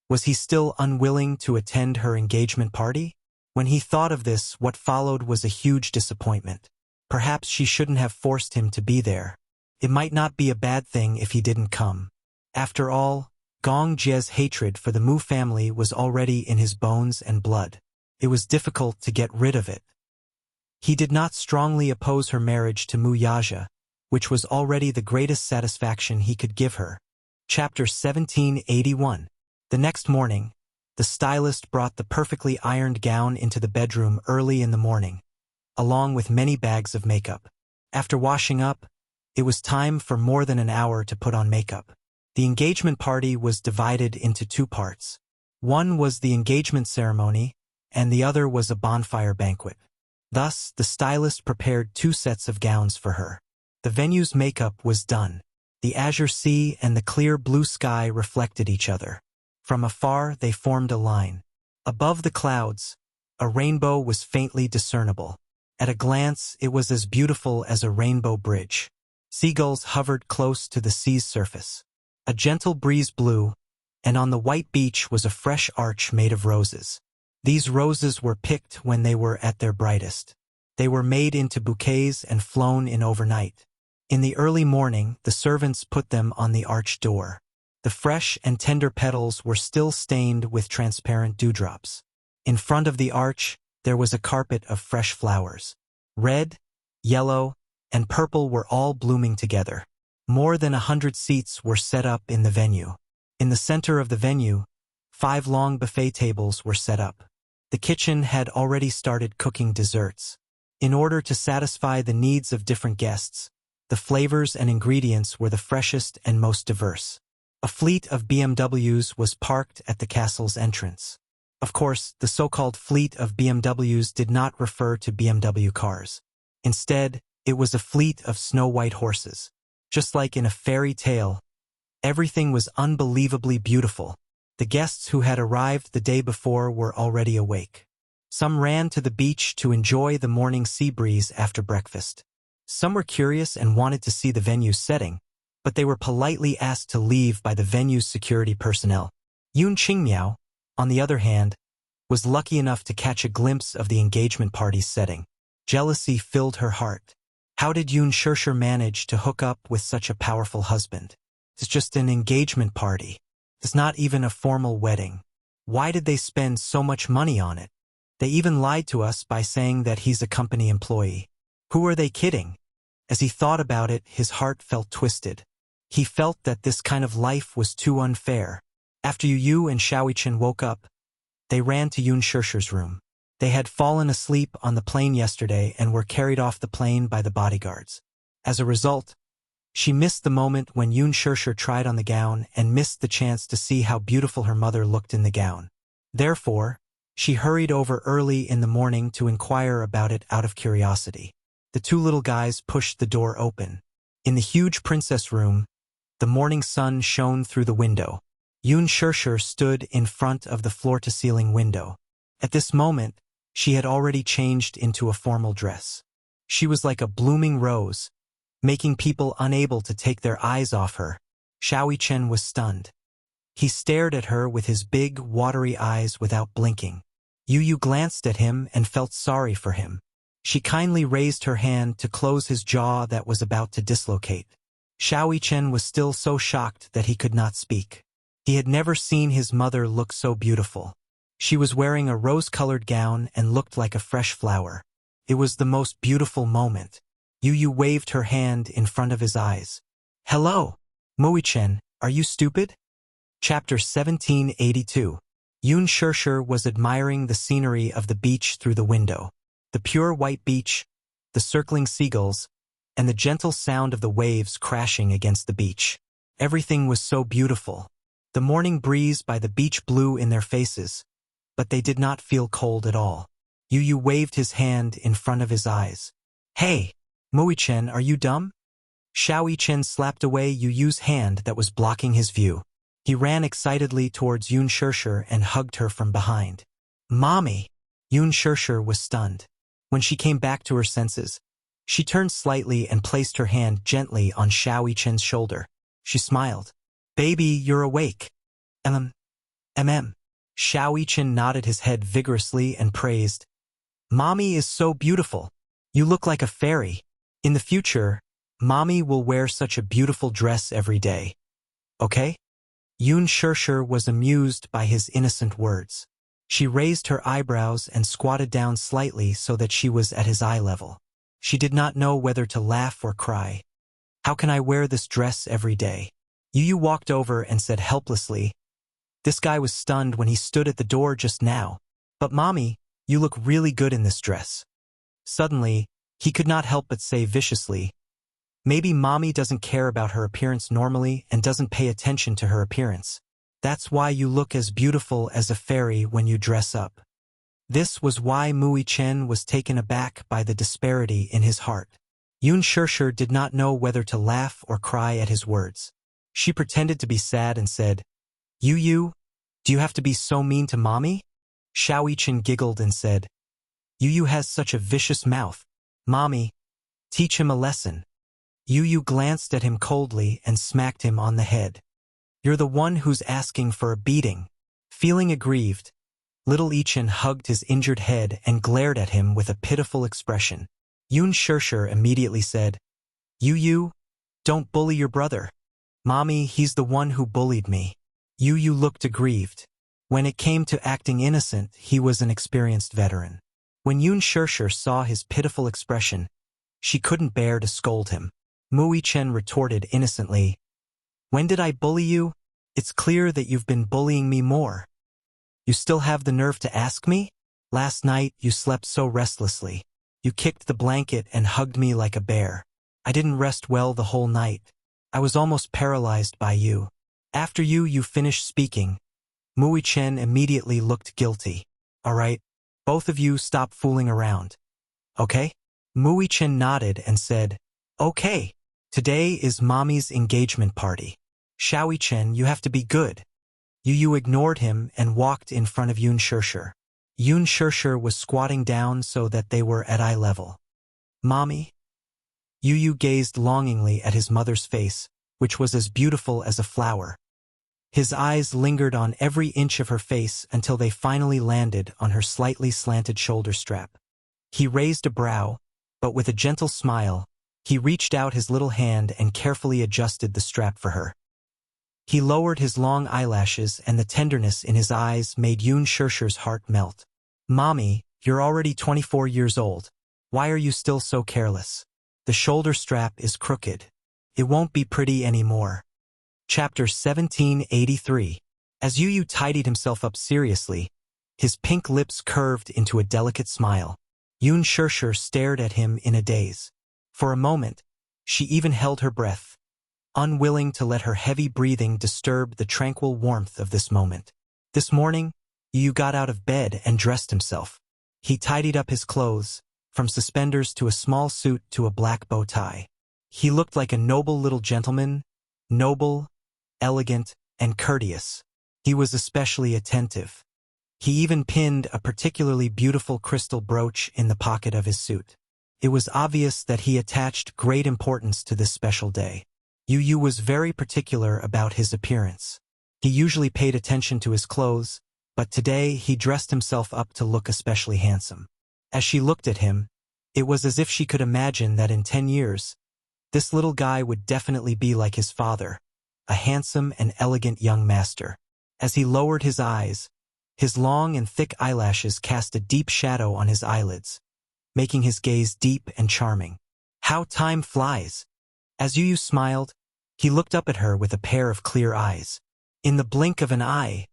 [SPEAKER 1] Was he still unwilling to attend her engagement party? When he thought of this, what followed was a huge disappointment. Perhaps she shouldn't have forced him to be there. It might not be a bad thing if he didn't come. After all, Gong Jie's hatred for the Mu family was already in his bones and blood. It was difficult to get rid of it. He did not strongly oppose her marriage to Mu Yaja, which was already the greatest satisfaction he could give her. Chapter 1781. The next morning, the stylist brought the perfectly ironed gown into the bedroom early in the morning, along with many bags of makeup. After washing up, it was time for more than an hour to put on makeup. The engagement party was divided into two parts. One was the engagement ceremony, and the other was a bonfire banquet. Thus, the stylist prepared two sets of gowns for her. The venue's makeup was done. The azure sea and the clear blue sky reflected each other. From afar, they formed a line. Above the clouds, a rainbow was faintly discernible. At a glance, it was as beautiful as a rainbow bridge. Seagulls hovered close to the sea's surface. A gentle breeze blew, and on the white beach was a fresh arch made of roses. These roses were picked when they were at their brightest. They were made into bouquets and flown in overnight. In the early morning, the servants put them on the arch door. The fresh and tender petals were still stained with transparent dewdrops. In front of the arch, there was a carpet of fresh flowers. Red, yellow, and purple were all blooming together. More than 100 seats were set up in the venue. In the center of the venue, 5 long buffet tables were set up. The kitchen had already started cooking desserts. In order to satisfy the needs of different guests, the flavors and ingredients were the freshest and most diverse. A fleet of BMWs was parked at the castle's entrance. Of course, the so-called fleet of BMWs did not refer to BMW cars. Instead, it was a fleet of snow-white horses. Just like in a fairy tale, everything was unbelievably beautiful. The guests who had arrived the day before were already awake. Some ran to the beach to enjoy the morning sea breeze after breakfast. Some were curious and wanted to see the venue's setting, but they were politely asked to leave by the venue's security personnel. Yun Qingmiao, on the other hand, was lucky enough to catch a glimpse of the engagement party's setting. Jealousy filled her heart. How did Yun Shishir manage to hook up with such a powerful husband? It's just an engagement party. It's not even a formal wedding. Why did they spend so much money on it? They even lied to us by saying that he's a company employee. Who are they kidding? As he thought about it, his heart felt twisted. He felt that this kind of life was too unfair. After Yu and Xiaoyichen woke up, they ran to Yun Shishir's room. They had fallen asleep on the plane yesterday and were carried off the plane by the bodyguards. As a result, she missed the moment when Yun Shishir tried on the gown and missed the chance to see how beautiful her mother looked in the gown. Therefore, she hurried over early in the morning to inquire about it out of curiosity. The two little guys pushed the door open. In the huge princess room, the morning sun shone through the window. Yun Shishir stood in front of the floor-to-ceiling window. At this moment, she had already changed into a formal dress. She was like a blooming rose, making people unable to take their eyes off her. Xiaoyichen was stunned. He stared at her with his big, watery eyes without blinking. Yu glanced at him and felt sorry for him. She kindly raised her hand to close his jaw that was about to dislocate. Xiaoyichen was still so shocked that he could not speak. He had never seen his mother look so beautiful. She was wearing a rose-colored gown and looked like a fresh flower. It was the most beautiful moment. Yu waved her hand in front of his eyes. "Hello, Muichen, are you stupid?" Chapter 1782. Yun Shishir was admiring the scenery of the beach through the window. The pure white beach, the circling seagulls, and the gentle sound of the waves crashing against the beach. Everything was so beautiful. The morning breeze by the beach blew in their faces, but they did not feel cold at all. Yu waved his hand in front of his eyes. "Hey, Muichen, are you dumb?" Xiaoyichen slapped away Yu's hand that was blocking his view. He ran excitedly towards Yun Shishir and hugged her from behind. "Mommy!" Yun Shishir was stunned. When she came back to her senses, she turned slightly and placed her hand gently on Xiaoyichen's shoulder. She smiled. "Baby, you're awake." Xiaoyichen nodded his head vigorously and praised. "Mommy is so beautiful. You look like a fairy. In the future, Mommy will wear such a beautiful dress every day. Okay?" Yoon Shirshir was amused by his innocent words. She raised her eyebrows and squatted down slightly so that she was at his eye level. She did not know whether to laugh or cry. How can I wear this dress every day? Yu walked over and said helplessly. This guy was stunned when he stood at the door just now. But mommy, you look really good in this dress. Suddenly, he could not help but say viciously, maybe mommy doesn't care about her appearance normally and doesn't pay attention to her appearance. That's why you look as beautiful as a fairy when you dress up. This was why Mui Chen was taken aback by the disparity in his heart. Yoon Shirshir did not know whether to laugh or cry at his words. She pretended to be sad and said, Yu, do you have to be so mean to mommy? Xiao Chen giggled and said, Yu has such a vicious mouth. Mommy, teach him a lesson. Yu glanced at him coldly and smacked him on the head. You're the one who's asking for a beating. Feeling aggrieved, little Chen hugged his injured head and glared at him with a pitiful expression. Yoon Shirshir immediately said, Yu, don't bully your brother. Mommy, he's the one who bullied me. Yu looked aggrieved. When it came to acting innocent, he was an experienced veteran. When Yoon Shirshir saw his pitiful expression, she couldn't bear to scold him. Mui Chen retorted innocently, When did I bully you? It's clear that you've been bullying me more. You still have the nerve to ask me? Last night you slept so restlessly. You kicked the blanket and hugged me like a bear. I didn't rest well the whole night. I was almost paralyzed by you. After you finished speaking, Mui Chen immediately looked guilty. All right, both of you stop fooling around. Okay? Mui Chen nodded and said, Okay, today is mommy's engagement party. Xiao Chen, you have to be good. Yu ignored him and walked in front of Yoon Shirshir. Yoon Shirshir was squatting down so that they were at eye level. Mommy? Yu gazed longingly at his mother's face, which was as beautiful as a flower. His eyes lingered on every inch of her face until they finally landed on her slightly slanted shoulder strap. He raised a brow, but with a gentle smile, he reached out his little hand and carefully adjusted the strap for her. He lowered his long eyelashes and the tenderness in his eyes made Yoon Shirshir's heart melt. Mommy, you're already 24 years old. Why are you still so careless? The shoulder strap is crooked. It won't be pretty anymore. Chapter 1783. As Yu tidied himself up seriously, his pink lips curved into a delicate smile. Yoon Shirshir stared at him in a daze. For a moment, she even held her breath, unwilling to let her heavy breathing disturb the tranquil warmth of this moment. This morning, Yu got out of bed and dressed himself. He tidied up his clothes, from suspenders to a small suit to a black bow tie. He looked like a noble little gentleman, noble, elegant, and courteous. He was especially attentive. He even pinned a particularly beautiful crystal brooch in the pocket of his suit. It was obvious that he attached great importance to this special day. Yu was very particular about his appearance. He usually paid attention to his clothes, but today he dressed himself up to look especially handsome. As she looked at him, it was as if she could imagine that in 10 years, this little guy would definitely be like his father, a handsome and elegant young master. As he lowered his eyes, his long and thick eyelashes cast a deep shadow on his eyelids, making his gaze deep and charming. How time flies! As Yu smiled, he looked up at her with a pair of clear eyes. In the blink of an eye,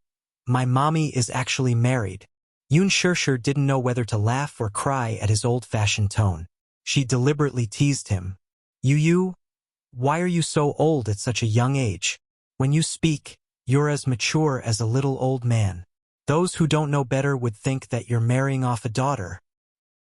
[SPEAKER 1] my mommy is actually married. Yoon Shirshir didn't know whether to laugh or cry at his old-fashioned tone. She deliberately teased him. Yu, why are you so old at such a young age? When you speak, you're as mature as a little old man. Those who don't know better would think that you're marrying off a daughter.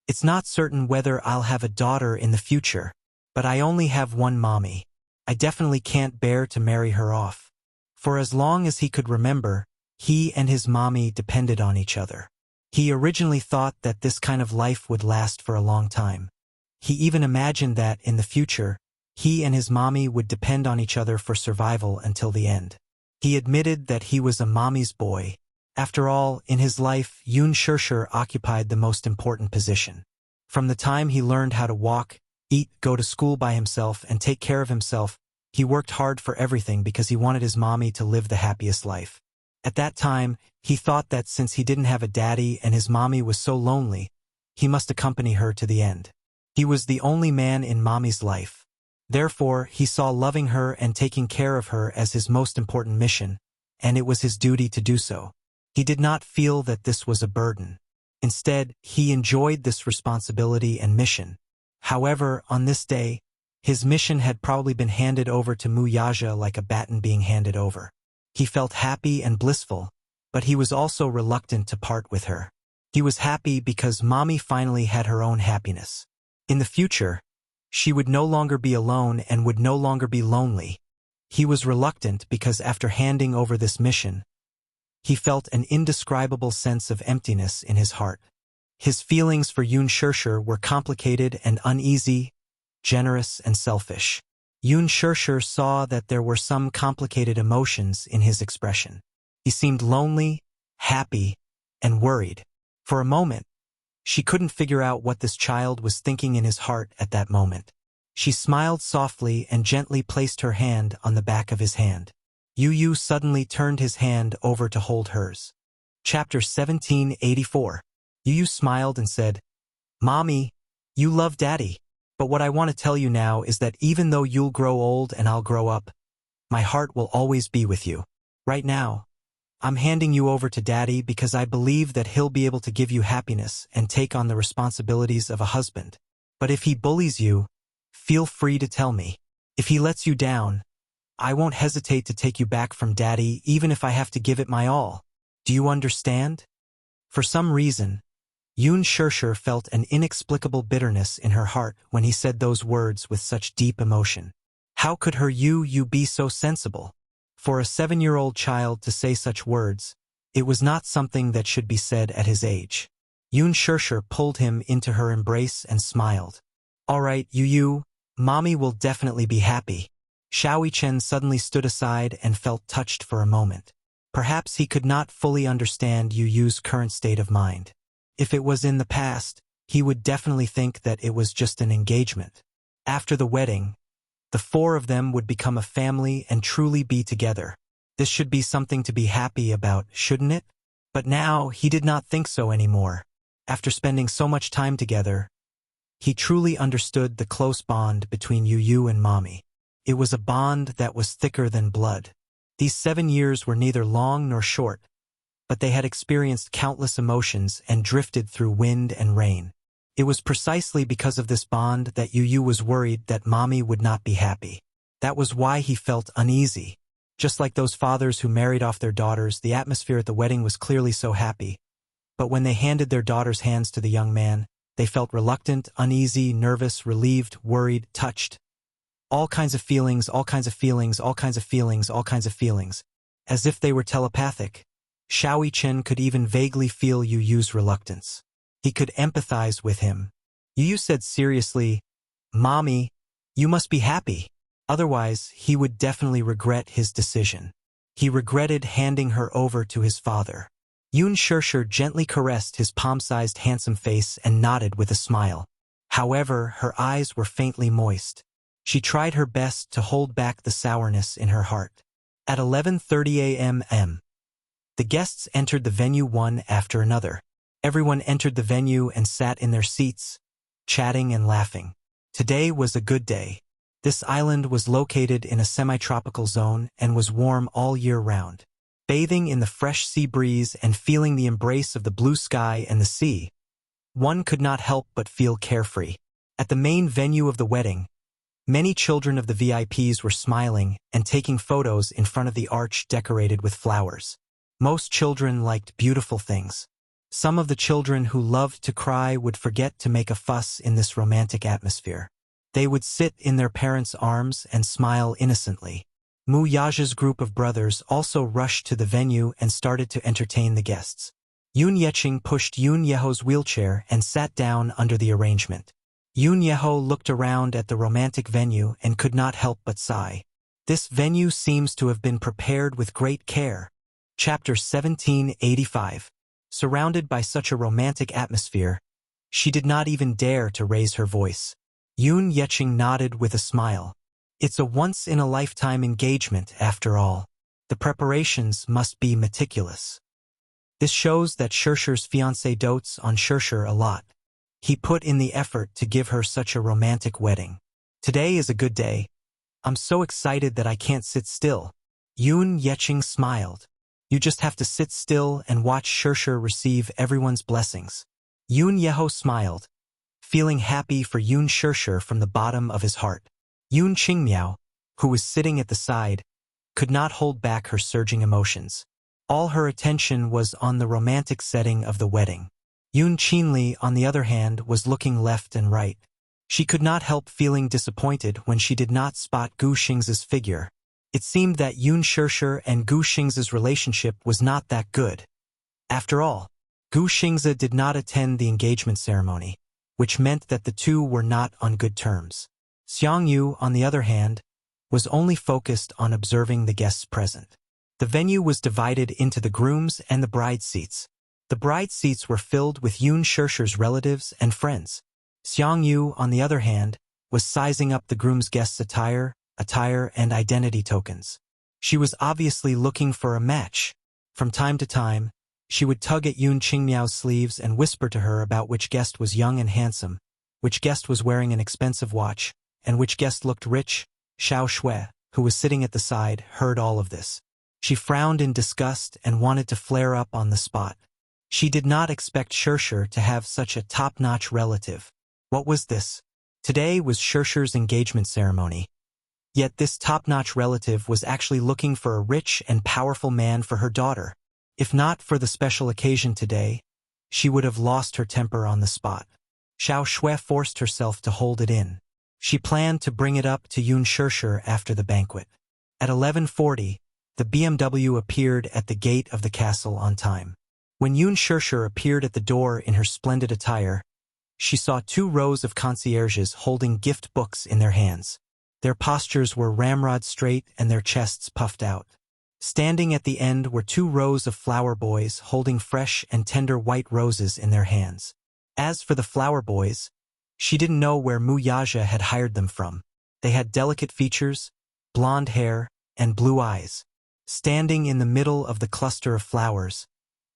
[SPEAKER 1] It's not certain whether I'll have a daughter in the future, but I only have one mommy. I definitely can't bear to marry her off. For as long as he could remember, he and his mommy depended on each other. He originally thought that this kind of life would last for a long time. He even imagined that, in the future, he and his mommy would depend on each other for survival until the end. He admitted that he was a mommy's boy. After all, in his life, Yoon Shirshir occupied the most important position. From the time he learned how to walk, eat, go to school by himself, and take care of himself, He worked hard for everything because he wanted his mommy to live the happiest life. At that time, he thought that since he didn't have a daddy and his mommy was so lonely, he must accompany her to the end. He was the only man in mommy's life. Therefore, he saw loving her and taking care of her as his most important mission, and it was his duty to do so. He did not feel that this was a burden. Instead, he enjoyed this responsibility and mission. However, on this day, his mission had probably been handed over to Wuxia like a baton being handed over. He felt happy and blissful, but he was also reluctant to part with her. He was happy because mommy finally had her own happiness. In the future, she would no longer be alone and would no longer be lonely. He was reluctant because after handing over this mission, he felt an indescribable sense of emptiness in his heart. His feelings for Yun Shirshir were complicated and uneasy, generous and selfish. Yun Shirshir saw that there were some complicated emotions in his expression. He seemed lonely, happy, and worried. For a moment, she couldn't figure out what this child was thinking in his heart at that moment. She smiled softly and gently placed her hand on the back of his hand. Yu suddenly turned his hand over to hold hers. Chapter 1784. Yu smiled and said, "Mommy, you love Daddy. But what I want to tell you now is that even though you'll grow old and I'll grow up, my heart will always be with you. Right now, I'm handing you over to Daddy because I believe that he'll be able to give you happiness and take on the responsibilities of a husband. But if he bullies you, feel free to tell me. If he lets you down, I won't hesitate to take you back from Daddy even if I have to give it my all. Do you understand?" For some reason, Yun Shirshir felt an inexplicable bitterness in her heart when he said those words with such deep emotion. How could her Yu be so sensible? For a 7-year-old child to say such words, it was not something that should be said at his age. Yun Shirshir pulled him into her embrace and smiled. "All right, Yu, Mommy will definitely be happy." Xiao Chen suddenly stood aside and felt touched for a moment. Perhaps he could not fully understand Yu's current state of mind. If it was in the past, he would definitely think that it was just an engagement. After the wedding, the 4 of them would become a family and truly be together. This should be something to be happy about, shouldn't it? But now, he did not think so anymore. After spending so much time together, he truly understood the close bond between Yu and Mommy. It was a bond that was thicker than blood. These 7 years were neither long nor short, but they had experienced countless emotions and drifted through wind and rain. It was precisely because of this bond that Yu was worried that Mommy would not be happy. That was why he felt uneasy. Just like those fathers who married off their daughters, the atmosphere at the wedding was clearly so happy. But when they handed their daughters' hands to the young man, they felt reluctant, uneasy, nervous, relieved, worried, touched. All kinds of feelings, all kinds of feelings, all kinds of feelings, all kinds of feelings. As if they were telepathic. Xiao Chen could even vaguely feel Yu's reluctance. He could empathize with him. Yu said seriously, "Mommy, you must be happy. Otherwise, he would definitely regret his decision." He regretted handing her over to his father. Yun Shirshir gently caressed his palm-sized handsome face and nodded with a smile. However, her eyes were faintly moist. She tried her best to hold back the sourness in her heart. At 11:30 a.m., the guests entered the venue one after another. Everyone entered the venue and sat in their seats, chatting and laughing. Today was a good day. This island was located in a semi-tropical zone and was warm all year round. Bathing in the fresh sea breeze and feeling the embrace of the blue sky and the sea, one could not help but feel carefree. At the main venue of the wedding, many children of the VIPs were smiling and taking photos in front of the arch decorated with flowers. Most children liked beautiful things. Some of the children who loved to cry would forget to make a fuss in this romantic atmosphere. They would sit in their parents' arms and smile innocently. Wuxia's group of brothers also rushed to the venue and started to entertain the guests. Yun Yeqing pushed Yun Yeho's wheelchair and sat down under the arrangement. Yun Yeho looked around at the romantic venue and could not help but sigh. This venue seems to have been prepared with great care. Chapter 1785. Surrounded by such a romantic atmosphere, she did not even dare to raise her voice. Yun Yeqing nodded with a smile. It's a once-in-a-lifetime engagement, after all. The preparations must be meticulous. This shows that Shershur's fiancé dotes on Shershur a lot. He put in the effort to give her such a romantic wedding. Today is a good day. I'm so excited that I can't sit still. Yoon Yeching smiled. You just have to sit still and watch Shershur receive everyone's blessings. Yoon Yeho smiled, feeling happy for Yoon Shershur from the bottom of his heart. Yoon Qingmiao, who was sitting at the side, could not hold back her surging emotions. All her attention was on the romantic setting of the wedding. Yoon Qinli, on the other hand, was looking left and right. She could not help feeling disappointed when she did not spot Gu Xing's figure. It seemed that Yoon Shershur and Gu Xing's relationship was not that good. After all, Gu Xingze did not attend the engagement ceremony, which meant that the two were not on good terms. Xiang Yu, on the other hand, was only focused on observing the guests present. The venue was divided into the groom's and the bride's seats. The bride's seats were filled with Yoon Shershur's relatives and friends. Xiang Yu, on the other hand, was sizing up the groom's guests' attire, and identity tokens. She was obviously looking for a match. From time to time, she would tug at Yoon Qingmiao's sleeves and whisper to her about which guest was young and handsome, which guest was wearing an expensive watch, and which guest looked rich. Xiao Shui, who was sitting at the side, heard all of this. She frowned in disgust and wanted to flare up on the spot. She did not expect Shershur to have such a top-notch relative. What was this? Today was Shershur's engagement ceremony. Yet this top-notch relative was actually looking for a rich and powerful man for her daughter. If not for the special occasion today, she would have lost her temper on the spot. Xiao Shui forced herself to hold it in. She planned to bring it up to Yoon Shershur after the banquet. At 11:40, the BMW appeared at the gate of the castle on time. When Yoon Shershur appeared at the door in her splendid attire, she saw 2 rows of concierges holding gift books in their hands. Their postures were ramrod straight and their chests puffed out. Standing at the end were 2 rows of flower boys holding fresh and tender white roses in their hands. As for the flower boys, she didn't know where Mu Yaja had hired them from. They had delicate features, blonde hair, and blue eyes. Standing in the middle of the cluster of flowers,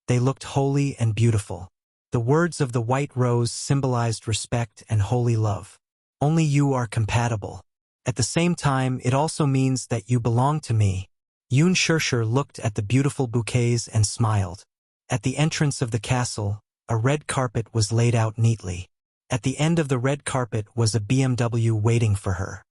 [SPEAKER 1] they looked holy and beautiful. The words of the white rose symbolized respect and holy love. Only you are compatible. At the same time, it also means that you belong to me. Yoon Shershur looked at the beautiful bouquets and smiled. At the entrance of the castle, a red carpet was laid out neatly. At the end of the red carpet was a BMW waiting for her.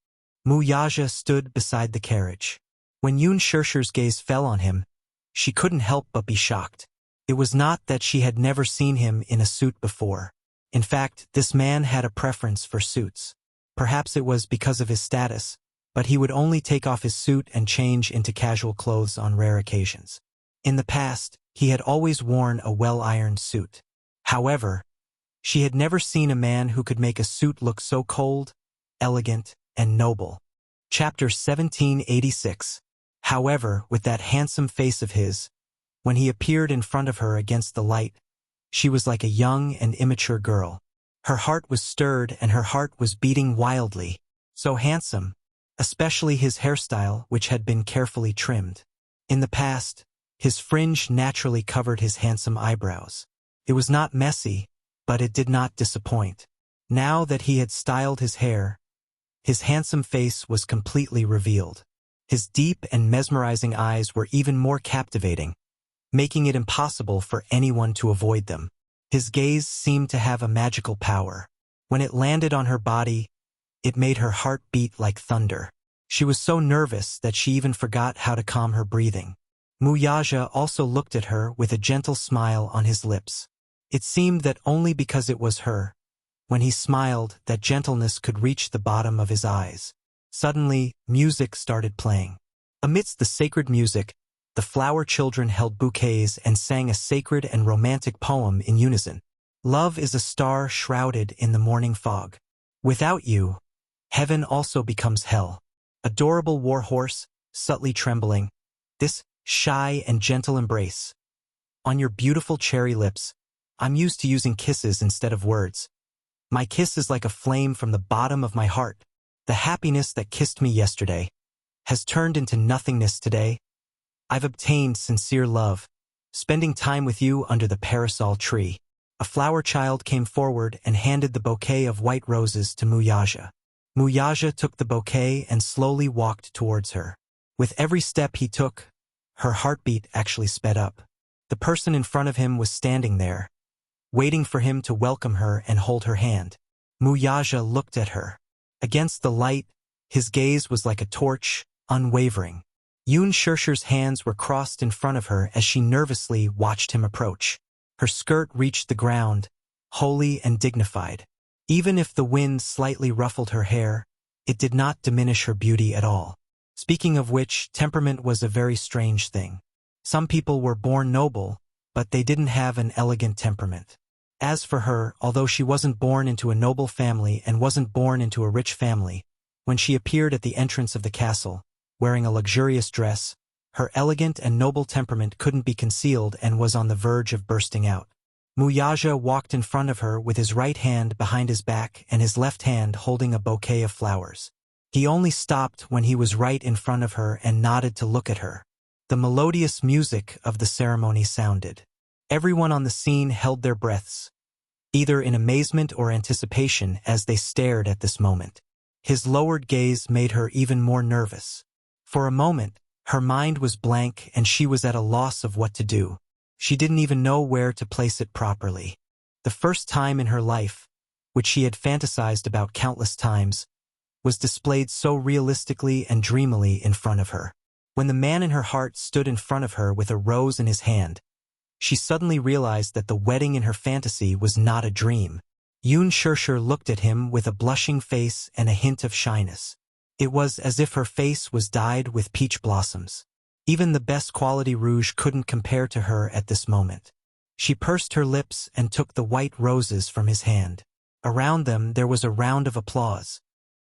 [SPEAKER 1] Mu Yaja stood beside the carriage. When Yoon Shershur's gaze fell on him, she couldn't help but be shocked. It was not that she had never seen him in a suit before. In fact, this man had a preference for suits. Perhaps it was because of his status, but he would only take off his suit and change into casual clothes on rare occasions. In the past, he had always worn a well-ironed suit. However, she had never seen a man who could make a suit look so cold, elegant, and noble. Chapter 1786. However, with that handsome face of his, when he appeared in front of her against the light, she was like a young and immature girl. Her heart was stirred and her heart was beating wildly. So handsome, especially his hairstyle, which had been carefully trimmed. In the past, his fringe naturally covered his handsome eyebrows. It was not messy, but it did not disappoint. Now that he had styled his hair, his handsome face was completely revealed. His deep and mesmerizing eyes were even more captivating, making it impossible for anyone to avoid them. His gaze seemed to have a magical power. When it landed on her body, it made her heart beat like thunder. She was so nervous that she even forgot how to calm her breathing. Mu Yaja also looked at her with a gentle smile on his lips. It seemed that only because it was her, when he smiled, that gentleness could reach the bottom of his eyes. Suddenly, music started playing. Amidst the sacred music, the flower children held bouquets and sang a sacred and romantic poem in unison. Love is a star shrouded in the morning fog. Without you, heaven also becomes hell. Adorable war horse, subtly trembling, this shy and gentle embrace. On your beautiful cherry lips, I'm used to using kisses instead of words. My kiss is like a flame from the bottom of my heart. The happiness that kissed me yesterday has turned into nothingness today. I've obtained sincere love, spending time with you under the parasol tree. A flower child came forward and handed the bouquet of white roses to Wuxia. Wuxia took the bouquet and slowly walked towards her. With every step he took, her heartbeat actually sped up. The person in front of him was standing there, waiting for him to welcome her and hold her hand. Wuxia looked at her. Against the light, his gaze was like a torch, unwavering. Yun Shirshir's hands were crossed in front of her as she nervously watched him approach. Her skirt reached the ground, holy and dignified. Even if the wind slightly ruffled her hair, it did not diminish her beauty at all. Speaking of which, temperament was a very strange thing. Some people were born noble, but they didn't have an elegant temperament. As for her, although she wasn't born into a noble family and wasn't born into a rich family, when she appeared at the entrance of the castle, wearing a luxurious dress, her elegant and noble temperament couldn't be concealed and was on the verge of bursting out. Wuxia walked in front of her with his right hand behind his back and his left hand holding a bouquet of flowers. He only stopped when he was right in front of her and nodded to look at her. The melodious music of the ceremony sounded. Everyone on the scene held their breaths, either in amazement or anticipation as they stared at this moment. His lowered gaze made her even more nervous. For a moment, her mind was blank and she was at a loss of what to do. She didn't even know where to place it properly. The first time in her life, which she had fantasized about countless times, was displayed so realistically and dreamily in front of her. When the man in her heart stood in front of her with a rose in his hand, she suddenly realized that the wedding in her fantasy was not a dream. Yun Shirshir looked at him with a blushing face and a hint of shyness. It was as if her face was dyed with peach blossoms. Even the best quality rouge couldn't compare to her at this moment. She pursed her lips and took the white roses from his hand. Around them there was a round of applause.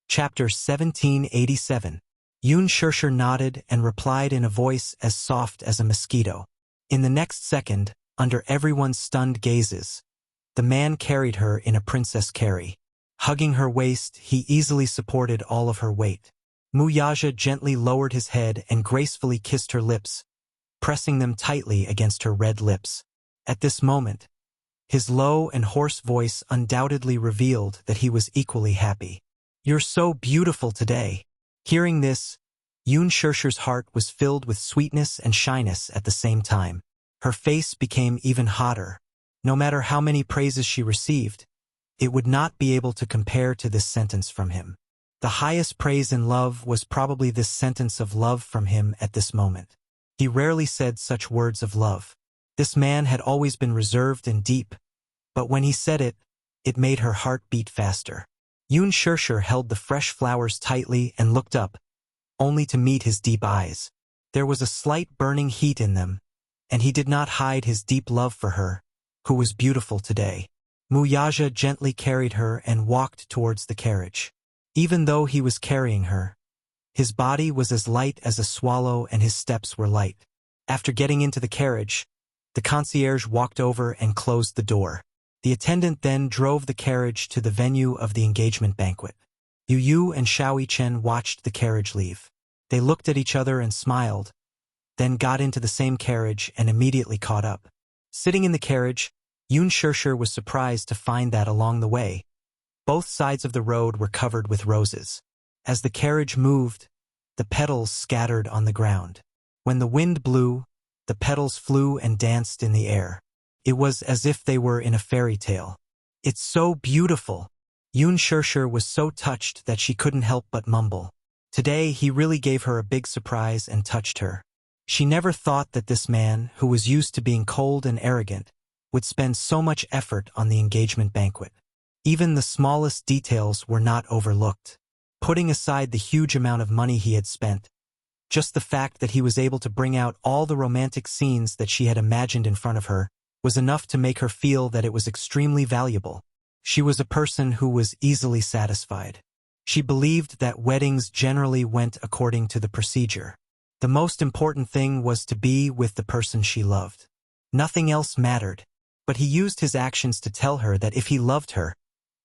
[SPEAKER 1] Chapter 1787. Yun Shirshir nodded and replied in a voice as soft as a mosquito. In the next second, under everyone's stunned gazes, the man carried her in a princess carry. Hugging her waist, he easily supported all of her weight. Wuxia gently lowered his head and gracefully kissed her lips, pressing them tightly against her red lips. At this moment, his low and hoarse voice undoubtedly revealed that he was equally happy. "You're so beautiful today." Hearing this, Yun Shirshir's heart was filled with sweetness and shyness at the same time. Her face became even hotter. No matter how many praises she received, it would not be able to compare to this sentence from him. The highest praise in love was probably this sentence of love from him at this moment. He rarely said such words of love. This man had always been reserved and deep, but when he said it, it made her heart beat faster. Yun Shirshir held the fresh flowers tightly and looked up, only to meet his deep eyes. There was a slight burning heat in them, and he did not hide his deep love for her, who was beautiful today. Wuxia gently carried her and walked towards the carriage. Even though he was carrying her, his body was as light as a swallow and his steps were light. After getting into the carriage, the concierge walked over and closed the door. The attendant then drove the carriage to the venue of the engagement banquet. Yu and Xiao Chen watched the carriage leave. They looked at each other and smiled, then got into the same carriage and immediately caught up. Sitting in the carriage, Yun Shirshir was surprised to find that along the way, both sides of the road were covered with roses. As the carriage moved, the petals scattered on the ground. When the wind blew, the petals flew and danced in the air. It was as if they were in a fairy tale. "It's so beautiful." Yun Shirshir was so touched that she couldn't help but mumble. Today he really gave her a big surprise and touched her. She never thought that this man, who was used to being cold and arrogant, would spend so much effort on the engagement banquet. Even the smallest details were not overlooked. Putting aside the huge amount of money he had spent, just the fact that he was able to bring out all the romantic scenes that she had imagined in front of her was enough to make her feel that it was extremely valuable. She was a person who was easily satisfied. She believed that weddings generally went according to the procedure. The most important thing was to be with the person she loved. Nothing else mattered, but he used his actions to tell her that if he loved her,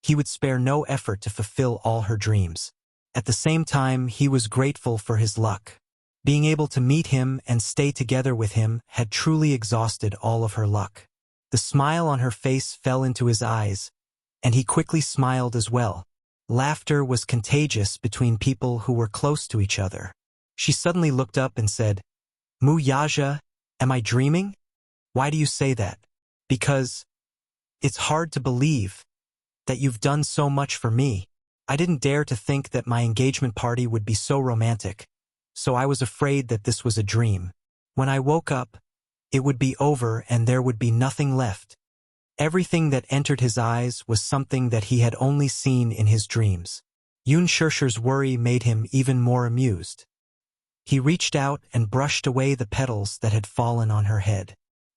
[SPEAKER 1] he would spare no effort to fulfill all her dreams. At the same time, he was grateful for his luck. Being able to meet him and stay together with him had truly exhausted all of her luck. The smile on her face fell into his eyes, and he quickly smiled as well. Laughter was contagious between people who were close to each other. She suddenly looked up and said, "Mu Yaja, am I dreaming? Why do you say that?" "Because it's hard to believe that you've done so much for me. I didn't dare to think that my engagement party would be so romantic, so I was afraid that this was a dream. When I woke up, it would be over and there would be nothing left." Everything that entered his eyes was something that he had only seen in his dreams. Yun Shirshir's worry made him even more amused. He reached out and brushed away the petals that had fallen on her head.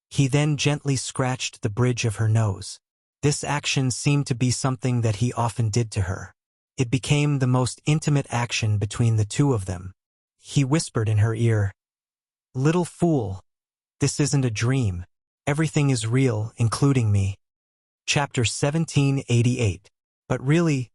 [SPEAKER 1] He then gently scratched the bridge of her nose. This action seemed to be something that he often did to her. It became the most intimate action between the two of them. He whispered in her ear, "Little fool, this isn't a dream. Everything is real, including me." Chapter 1788. But really,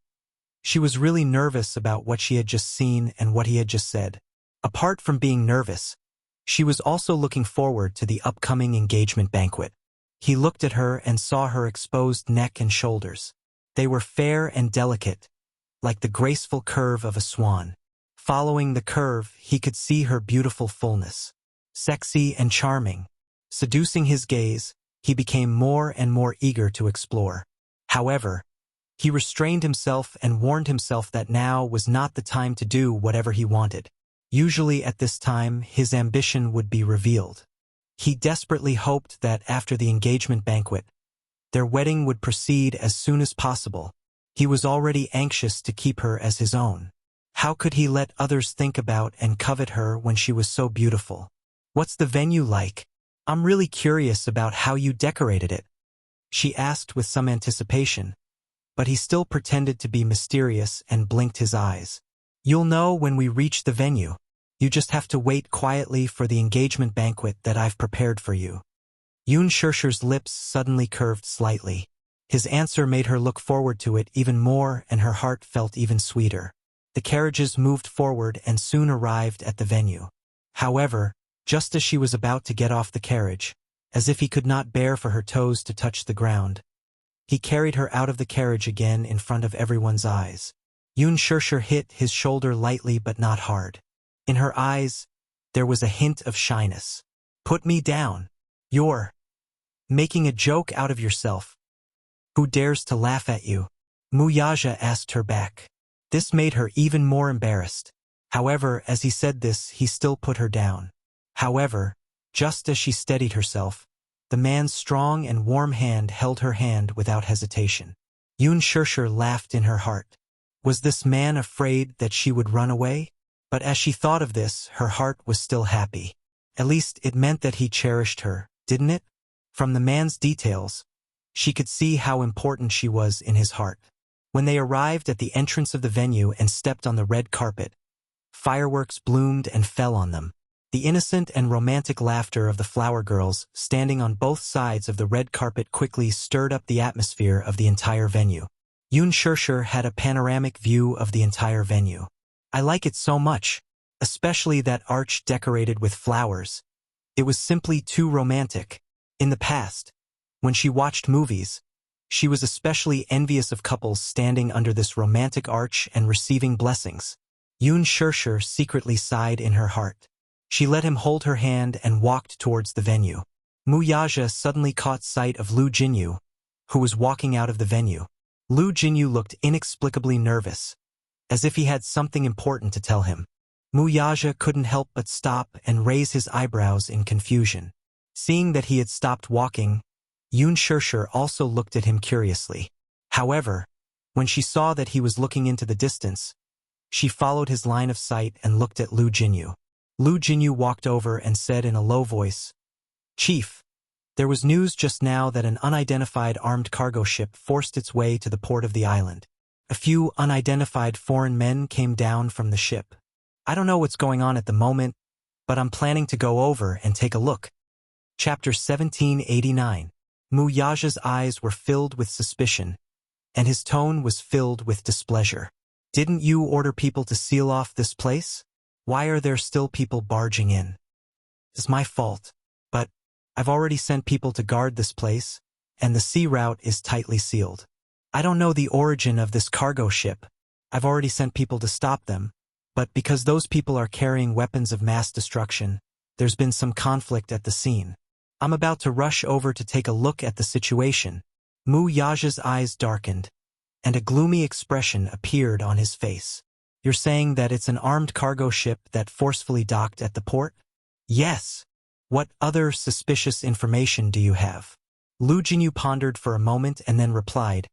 [SPEAKER 1] she was really nervous about what she had just seen and what he had just said. Apart from being nervous, she was also looking forward to the upcoming engagement banquet. He looked at her and saw her exposed neck and shoulders. They were fair and delicate, like the graceful curve of a swan. Following the curve, he could see her beautiful fullness. Sexy and charming. Seducing his gaze, he became more and more eager to explore. However, he restrained himself and warned himself that now was not the time to do whatever he wanted. Usually at this time, his ambition would be revealed. He desperately hoped that after the engagement banquet, their wedding would proceed as soon as possible. He was already anxious to keep her as his own. How could he let others think about and covet her when she was so beautiful? "What's the venue like? I'm really curious about how you decorated it," she asked with some anticipation, but he still pretended to be mysterious and blinked his eyes. "You'll know when we reach the venue. You just have to wait quietly for the engagement banquet that I've prepared for you." Yun Shirshir's lips suddenly curved slightly. His answer made her look forward to it even more, and her heart felt even sweeter. The carriages moved forward and soon arrived at the venue. However, just as she was about to get off the carriage, as if he could not bear for her toes to touch the ground, he carried her out of the carriage again in front of everyone's eyes. Yun Shirshir hit his shoulder lightly but not hard. In her eyes, there was a hint of shyness. "Put me down. You're making a joke out of yourself. Who dares to laugh at you?" Mu Yaja asked her back. This made her even more embarrassed. However, as he said this, he still put her down. However, just as she steadied herself, the man's strong and warm hand held her hand without hesitation. Yun Shirshir laughed in her heart. Was this man afraid that she would run away? But as she thought of this, her heart was still happy. At least it meant that he cherished her, didn't it? From the man's details, she could see how important she was in his heart. When they arrived at the entrance of the venue and stepped on the red carpet, fireworks bloomed and fell on them. The innocent and romantic laughter of the flower girls standing on both sides of the red carpet quickly stirred up the atmosphere of the entire venue. Yun Shirshir had a panoramic view of the entire venue. "I like it so much, especially that arch decorated with flowers. It was simply too romantic." In the past, when she watched movies, she was especially envious of couples standing under this romantic arch and receiving blessings. Yun Shirshir secretly sighed in her heart. She let him hold her hand and walked towards the venue. Mu Yaja suddenly caught sight of Lu Jinyu, who was walking out of the venue. Lu Jinyu looked inexplicably nervous, as if he had something important to tell him. Mu Yaja couldn't help but stop and raise his eyebrows in confusion. Seeing that he had stopped walking, Yun Shirshir also looked at him curiously. However, when she saw that he was looking into the distance, she followed his line of sight and looked at Lu Jinyu. Lu Jinyu walked over and said in a low voice, "Chief, there was news just now that an unidentified armed cargo ship forced its way to the port of the island. A few unidentified foreign men came down from the ship. I don't know what's going on at the moment, but I'm planning to go over and take a look." Chapter 1789. Mu Yaja's eyes were filled with suspicion, and his tone was filled with displeasure. Didn't you order people to seal off this place? Why are there still people barging in? It's my fault. But I've already sent people to guard this place, and the sea route is tightly sealed. I don't know the origin of this cargo ship. I've already sent people to stop them, but because those people are carrying weapons of mass destruction, there's been some conflict at the scene. I'm about to rush over to take a look at the situation. Mu Yaja's eyes darkened, and a gloomy expression appeared on his face. You're saying that it's an armed cargo ship that forcefully docked at the port? Yes. What other suspicious information do you have? Lu Jinyu pondered for a moment and then replied,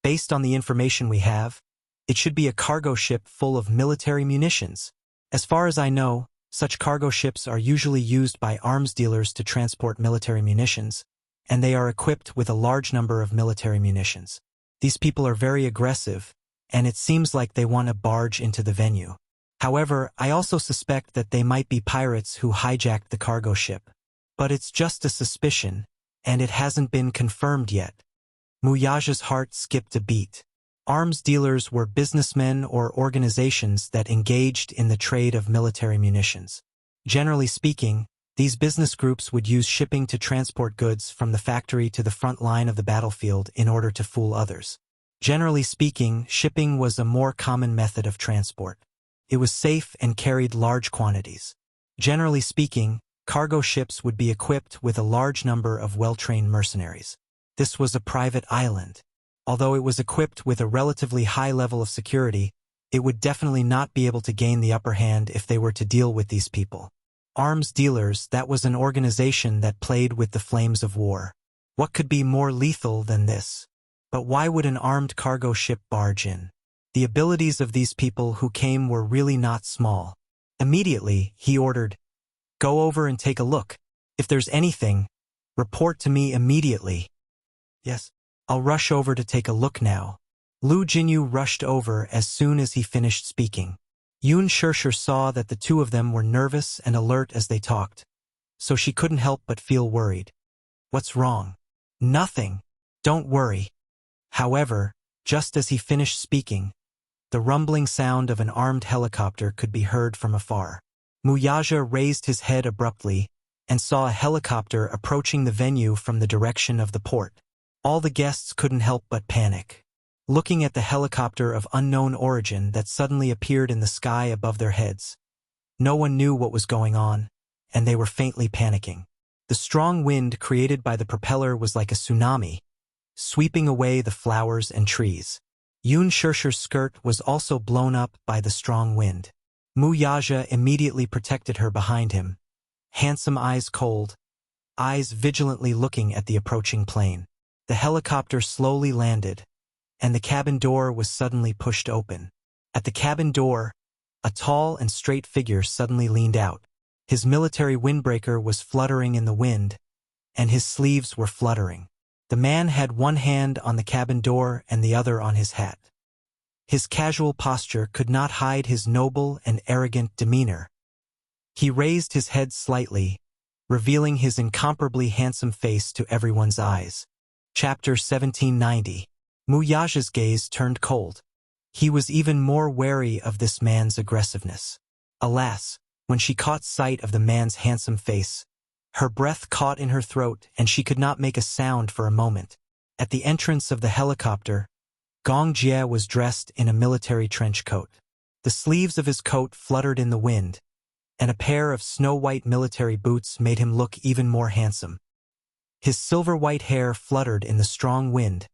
[SPEAKER 1] based on the information we have, it should be a cargo ship full of military munitions. As far as I know, such cargo ships are usually used by arms dealers to transport military munitions, and they are equipped with a large number of military munitions. These people are very aggressive, and it seems like they want to barge into the venue. However, I also suspect that they might be pirates who hijacked the cargo ship. But it's just a suspicion, and it hasn't been confirmed yet. Muyaja's heart skipped a beat. Arms dealers were businessmen or organizations that engaged in the trade of military munitions. Generally speaking, these business groups would use shipping to transport goods from the factory to the front line of the battlefield in order to fool others. Generally speaking, shipping was a more common method of transport. It was safe and carried large quantities. Generally speaking, cargo ships would be equipped with a large number of well-trained mercenaries. This was a private island. Although it was equipped with a relatively high level of security, it would definitely not be able to gain the upper hand if they were to deal with these people. Arms dealers, that was an organization that played with the flames of war. What could be more lethal than this? But why would an armed cargo ship barge in? The abilities of these people who came were really not small. Immediately, he ordered, "Go over and take a look. If there's anything, report to me immediately." "Yes, I'll rush over to take a look now." Lu Jinyu rushed over as soon as he finished speaking. Yun Shirshir saw that the two of them were nervous and alert as they talked, so she couldn't help but feel worried. "What's wrong?" "Nothing. Don't worry." However, just as he finished speaking, the rumbling sound of an armed helicopter could be heard from afar. Muyaja raised his head abruptly and saw a helicopter approaching the venue from the direction of the port. All the guests couldn't help but panic. Looking at the helicopter of unknown origin that suddenly appeared in the sky above their heads, no one knew what was going on, and they were faintly panicking. The strong wind created by the propeller was like a tsunami, sweeping away the flowers and trees. Yun Shirshir's skirt was also blown up by the strong wind. Muyaja immediately protected her behind him, handsome eyes cold, eyes vigilantly looking at the approaching plane. The helicopter slowly landed, and the cabin door was suddenly pushed open. At the cabin door, a tall and straight figure suddenly leaned out. His military windbreaker was fluttering in the wind, and his sleeves were fluttering. The man had one hand on the cabin door and the other on his hat. His casual posture could not hide his noble and arrogant demeanor. He raised his head slightly, revealing his incomparably handsome face to everyone's eyes. Chapter 1790. Muyaja's gaze turned cold. He was even more wary of this man's aggressiveness. Alas, when she caught sight of the man's handsome face, her breath caught in her throat and she could not make a sound for a moment. At the entrance of the helicopter, Gong Jie was dressed in a military trench coat. The sleeves of his coat fluttered in the wind, and a pair of snow-white military boots made him look even more handsome. His silver-white hair fluttered in the strong wind,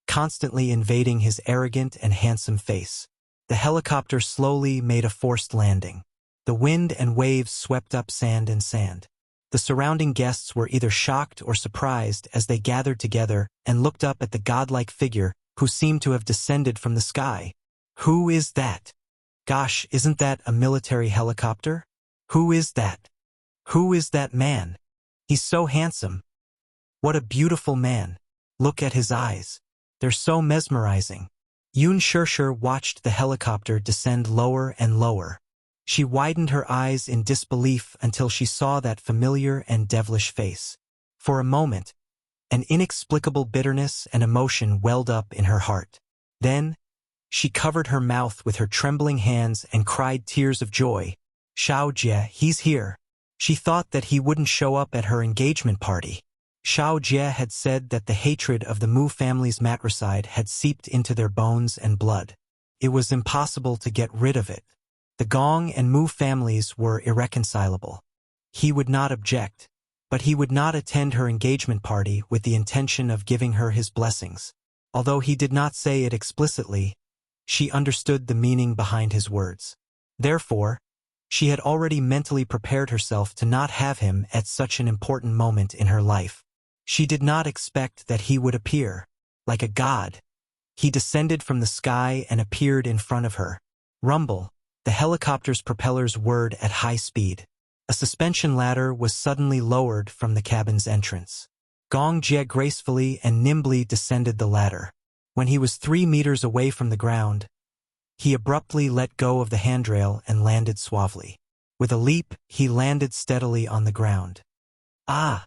[SPEAKER 1] constantly invading his arrogant and handsome face. The helicopter slowly made a forced landing. The wind and waves swept up sand and sand. The surrounding guests were either shocked or surprised as they gathered together and looked up at the godlike figure who seemed to have descended from the sky. Who is that? Gosh, isn't that a military helicopter? Who is that? Who is that man? He's so handsome. What a beautiful man. Look at his eyes. They're so mesmerizing. Yun Shirshir watched the helicopter descend lower and lower. She widened her eyes in disbelief until she saw that familiar and devilish face. For a moment, an inexplicable bitterness and emotion welled up in her heart. Then, She covered her mouth with her trembling hands and cried tears of joy. Xiao Jie, he's here. She thought that he wouldn't show up at her engagement party. Xiao Jie had said that the hatred of the Mu family's matricide had seeped into their bones and blood. It was impossible to get rid of it. The Gong and Mu families were irreconcilable. He would not object, but he would not attend her engagement party with the intention of giving her his blessings. Although he did not say it explicitly, she understood the meaning behind his words. Therefore, she had already mentally prepared herself to not have him at such an important moment in her life. She did not expect that he would appear. Like a god, he descended from the sky and appeared in front of her. Rumble, the helicopter's propellers whirred at high speed. A suspension ladder was suddenly lowered from the cabin's entrance. Gong Jie gracefully and nimbly descended the ladder. When he was 3 meters away from the ground, he abruptly let go of the handrail and landed suavely. With a leap, he landed steadily on the ground. Ah!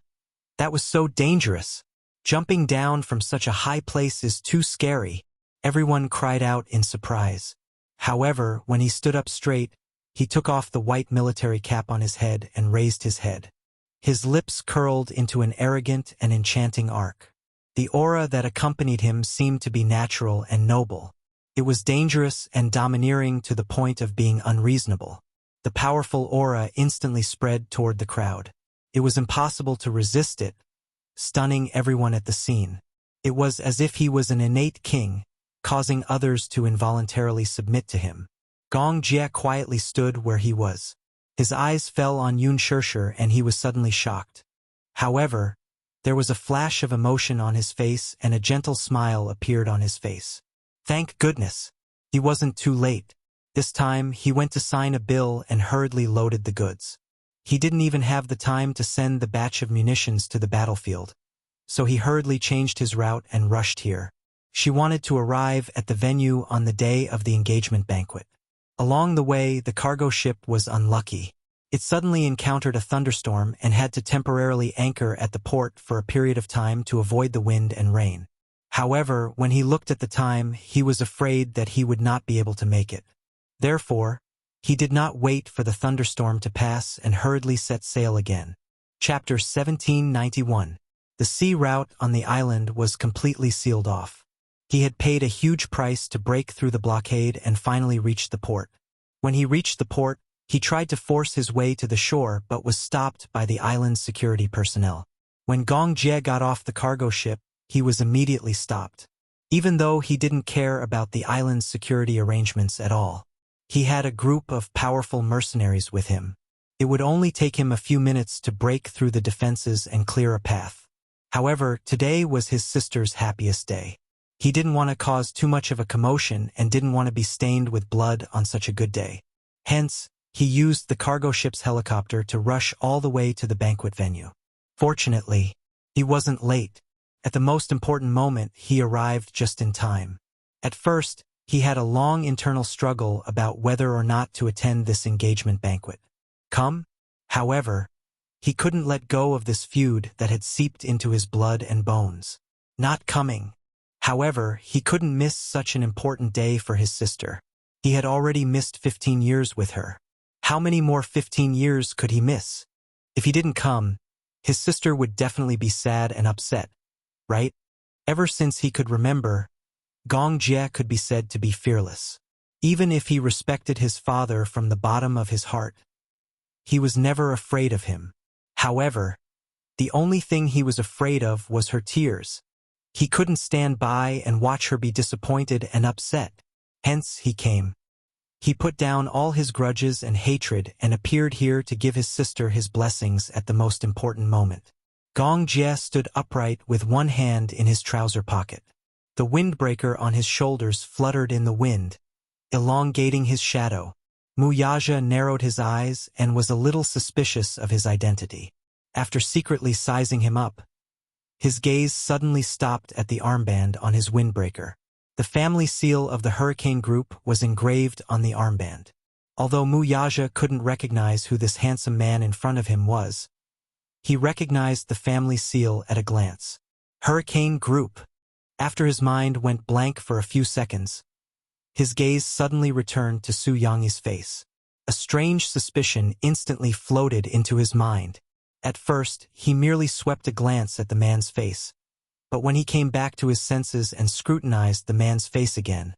[SPEAKER 1] That was so dangerous. Jumping down from such a high place is too scary. Everyone cried out in surprise. However, when he stood up straight, he took off the white military cap on his head and raised his head. His lips curled into an arrogant and enchanting arc. The aura that accompanied him seemed to be natural and noble. It was dangerous and domineering to the point of being unreasonable. The powerful aura instantly spread toward the crowd. It was impossible to resist it, stunning everyone at the scene. It was as if he was an innate king, causing others to involuntarily submit to him. Gong Jie quietly stood where he was. His eyes fell on Yun Shirshir and he was suddenly shocked. However, there was a flash of emotion on his face and a gentle smile appeared on his face. Thank goodness. He wasn't too late. This time, he went to sign a bill and hurriedly loaded the goods. He didn't even have the time to send the batch of munitions to the battlefield, so he hurriedly changed his route and rushed here. She wanted to arrive at the venue on the day of the engagement banquet. Along the way, the cargo ship was unlucky. It suddenly encountered a thunderstorm and had to temporarily anchor at the port for a period of time to avoid the wind and rain. However, when he looked at the time, he was afraid that he would not be able to make it. Therefore, he did not wait for the thunderstorm to pass and hurriedly set sail again. Chapter 1791. The sea route on the island was completely sealed off. He had paid a huge price to break through the blockade and finally reached the port. When he reached the port, he tried to force his way to the shore but was stopped by the island's security personnel. When Gong Jie got off the cargo ship, he was immediately stopped. Even though he didn't care about the island's security arrangements at all. He had a group of powerful mercenaries with him. It would only take him a few minutes to break through the defenses and clear a path. However, today was his sister's happiest day. He didn't want to cause too much of a commotion and didn't want to be stained with blood on such a good day. Hence, he used the cargo ship's helicopter to rush all the way to the banquet venue. Fortunately, he wasn't late. At the most important moment, he arrived just in time. At first, he had a long internal struggle about whether or not to attend this engagement banquet. However, he couldn't let go of this feud that had seeped into his blood and bones. Not coming. However, he couldn't miss such an important day for his sister. He had already missed 15 years with her. How many more 15 years could he miss? If he didn't come, his sister would definitely be sad and upset, right? Ever since he could remember, Gong Jie could be said to be fearless. Even if he respected his father from the bottom of his heart, he was never afraid of him. However, the only thing he was afraid of was her tears. He couldn't stand by and watch her be disappointed and upset. Hence, he came. He put down all his grudges and hatred and appeared here to give his sister his blessings at the most important moment. Gong Jie stood upright with one hand in his trouser pocket. The windbreaker on his shoulders fluttered in the wind, elongating his shadow. Wuxia narrowed his eyes and was a little suspicious of his identity. After secretly sizing him up, his gaze suddenly stopped at the armband on his windbreaker. The family seal of the Hurricane Group was engraved on the armband. Although Wuxia couldn't recognize who this handsome man in front of him was, he recognized the family seal at a glance. Hurricane Group. After his mind went blank for a few seconds, His gaze suddenly returned to Su Yang's face. A strange suspicion instantly floated into his mind. At first, he merely swept a glance at the man's face. But when he came back to his senses and scrutinized the man's face again,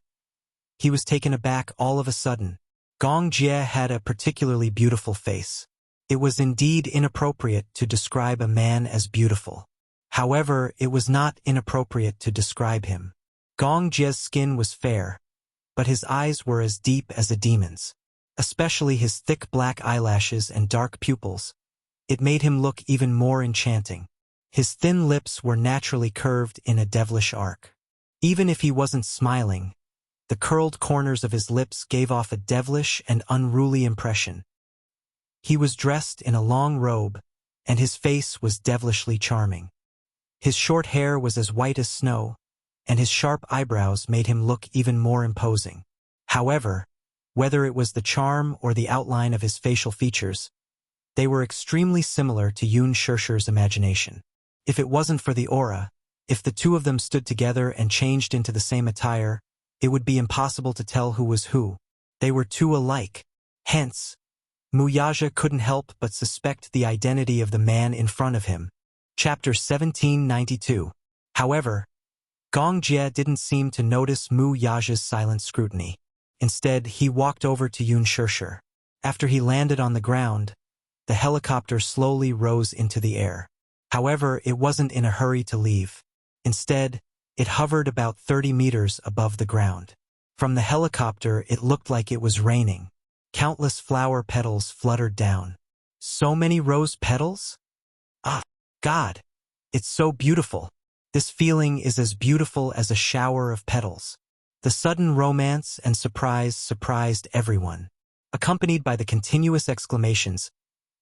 [SPEAKER 1] he was taken aback all of a sudden. Gong Jie had a particularly beautiful face. It was indeed inappropriate to describe a man as beautiful. However, it was not inappropriate to describe him. Gong Jie's skin was fair, but his eyes were as deep as a demon's. Especially his thick black eyelashes and dark pupils. It made him look even more enchanting. His thin lips were naturally curved in a devilish arc. Even if he wasn't smiling, the curled corners of his lips gave off a devilish and unruly impression. He was dressed in a long robe, and his face was devilishly charming. His short hair was as white as snow, and his sharp eyebrows made him look even more imposing. However, whether it was the charm or the outline of his facial features, they were extremely similar to Yun Shishir's imagination. If it wasn't for the aura, if the two of them stood together and changed into the same attire, it would be impossible to tell who was who. They were too alike. Hence, Wuxia couldn't help but suspect the identity of the man in front of him. Chapter 1792. However, Gong Jie didn't seem to notice Wuxia's silent scrutiny. Instead, he walked over to Yun Shishir. After he landed on the ground, the helicopter slowly rose into the air. However, it wasn't in a hurry to leave. Instead, it hovered about 30 meters above the ground. From the helicopter, it looked like it was raining. Countless flower petals fluttered down. So many rose petals? Ah, God! It's so beautiful. This feeling is as beautiful as a shower of petals. The sudden romance and surprise surprised everyone. Accompanied by the continuous exclamations,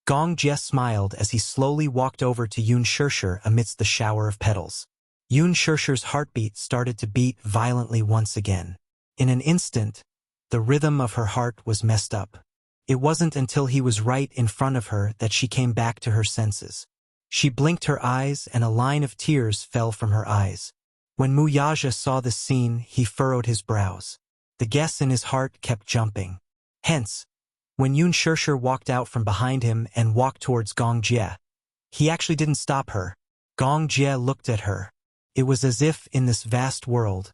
[SPEAKER 1] Gong Jie smiled as he slowly walked over to Yun Shishir amidst the shower of petals. Yun Shishir's heartbeat started to beat violently once again. In an instant, the rhythm of her heart was messed up. It wasn't until he was right in front of her that she came back to her senses. She blinked her eyes and a line of tears fell from her eyes. When Wuxia saw this scene, he furrowed his brows. The guess in his heart kept jumping. Hence, when Yun Shishir walked out from behind him and walked towards Gong Jie, he actually didn't stop her. Gong Jie looked at her. It was as if in this vast world,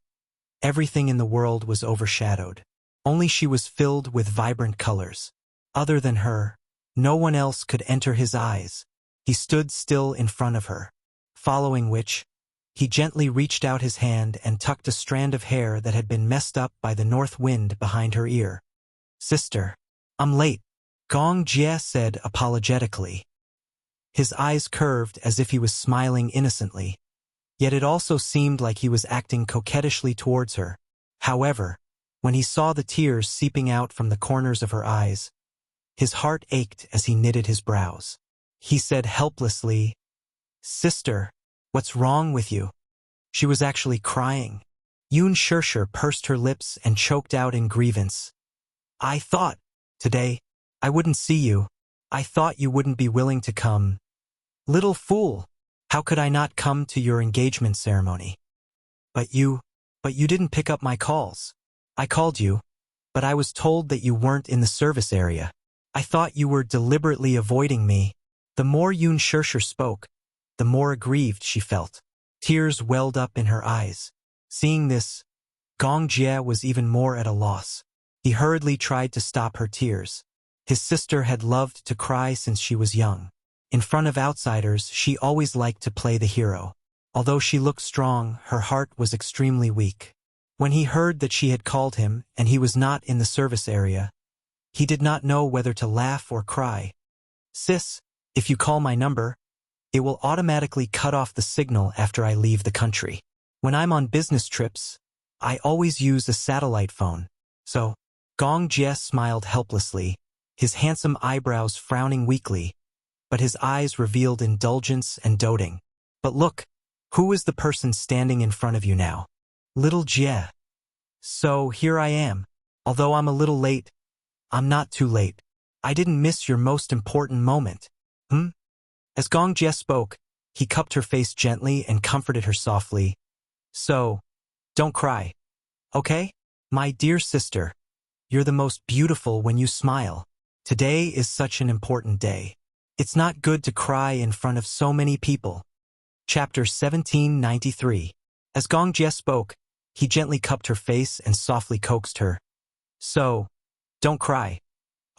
[SPEAKER 1] everything in the world was overshadowed. Only she was filled with vibrant colors. Other than her, no one else could enter his eyes. He stood still in front of her, following which, he gently reached out his hand and tucked a strand of hair that had been messed up by the north wind behind her ear. "Sister, I'm late," Gong Jie said apologetically. His eyes curved as if he was smiling innocently, yet it also seemed like he was acting coquettishly towards her. However, when he saw the tears seeping out from the corners of her eyes, his heart ached as he knitted his brows. He said helplessly, "Sister, what's wrong with you?" She was actually crying. Yun Shishir pursed her lips and choked out in grievance. "I thought, today, I wouldn't see you. I thought you wouldn't be willing to come. Little fool, how could I not come to your engagement ceremony? But you didn't pick up my calls. I called you, but I was told that you weren't in the service area. I thought you were deliberately avoiding me." The more Yun Shishir spoke, the more aggrieved she felt. Tears welled up in her eyes. Seeing this, Gong Jie was even more at a loss. He hurriedly tried to stop her tears. His sister had loved to cry since she was young. In front of outsiders, she always liked to play the hero. Although she looked strong, her heart was extremely weak. When he heard that she had called him and he was not in the service area, he did not know whether to laugh or cry. "Sis, if you call my number, it will automatically cut off the signal after I leave the country. When I'm on business trips, I always use a satellite phone, so..." Gong Jie smiled helplessly, his handsome eyebrows frowning weakly, but his eyes revealed indulgence and doting. "But look, who is the person standing in front of you now?" "Little Jie." "So here I am. Although I'm a little late, I'm not too late. I didn't miss your most important moment." As Gong Jie spoke, he cupped her face gently and comforted her softly. "So, don't cry. Okay? My dear sister, you're the most beautiful when you smile. Today is such an important day. It's not good to cry in front of so many people. Chapter 1793. As Gong Jie spoke, he gently cupped her face and softly coaxed her. So, don't cry.